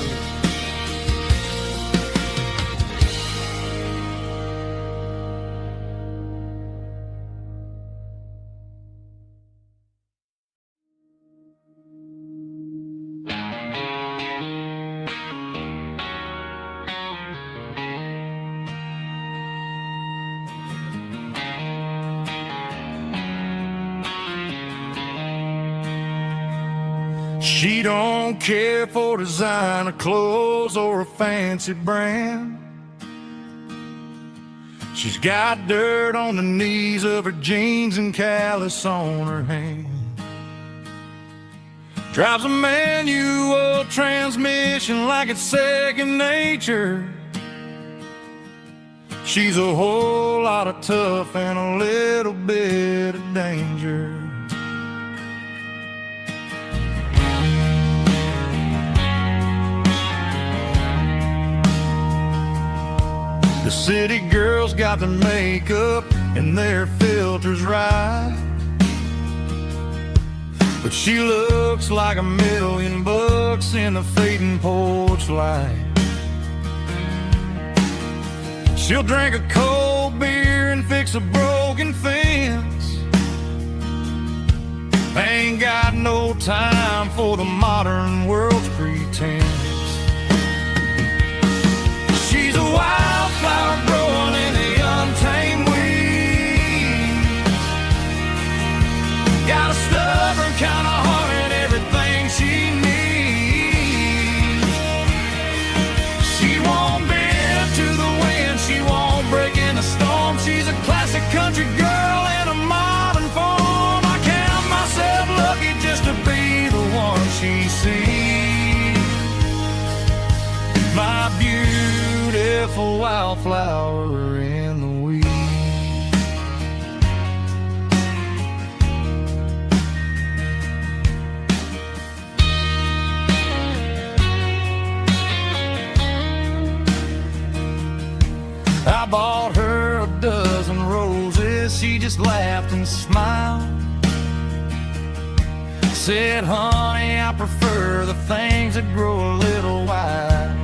She don't care for designer clothes or a fancy brand. She's got dirt on the knees of her jeans and callus on her hand. Drives a manual transmission like it's second nature. She's a whole lot of tough and a little bit of danger. The city girls got their makeup and their filters right, but she looks like $1,000,000 in the fading porch light. She'll drink a cold beer and fix a broken fence. Ain't got no time for the modern world's pretense. She's a wildflower growing in the untamed weeds. Got a stubborn beautiful wildflower in the weeds. I bought her a dozen roses, she just laughed and smiled. Said, honey, I prefer the things that grow a little wild.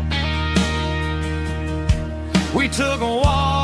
We took a walk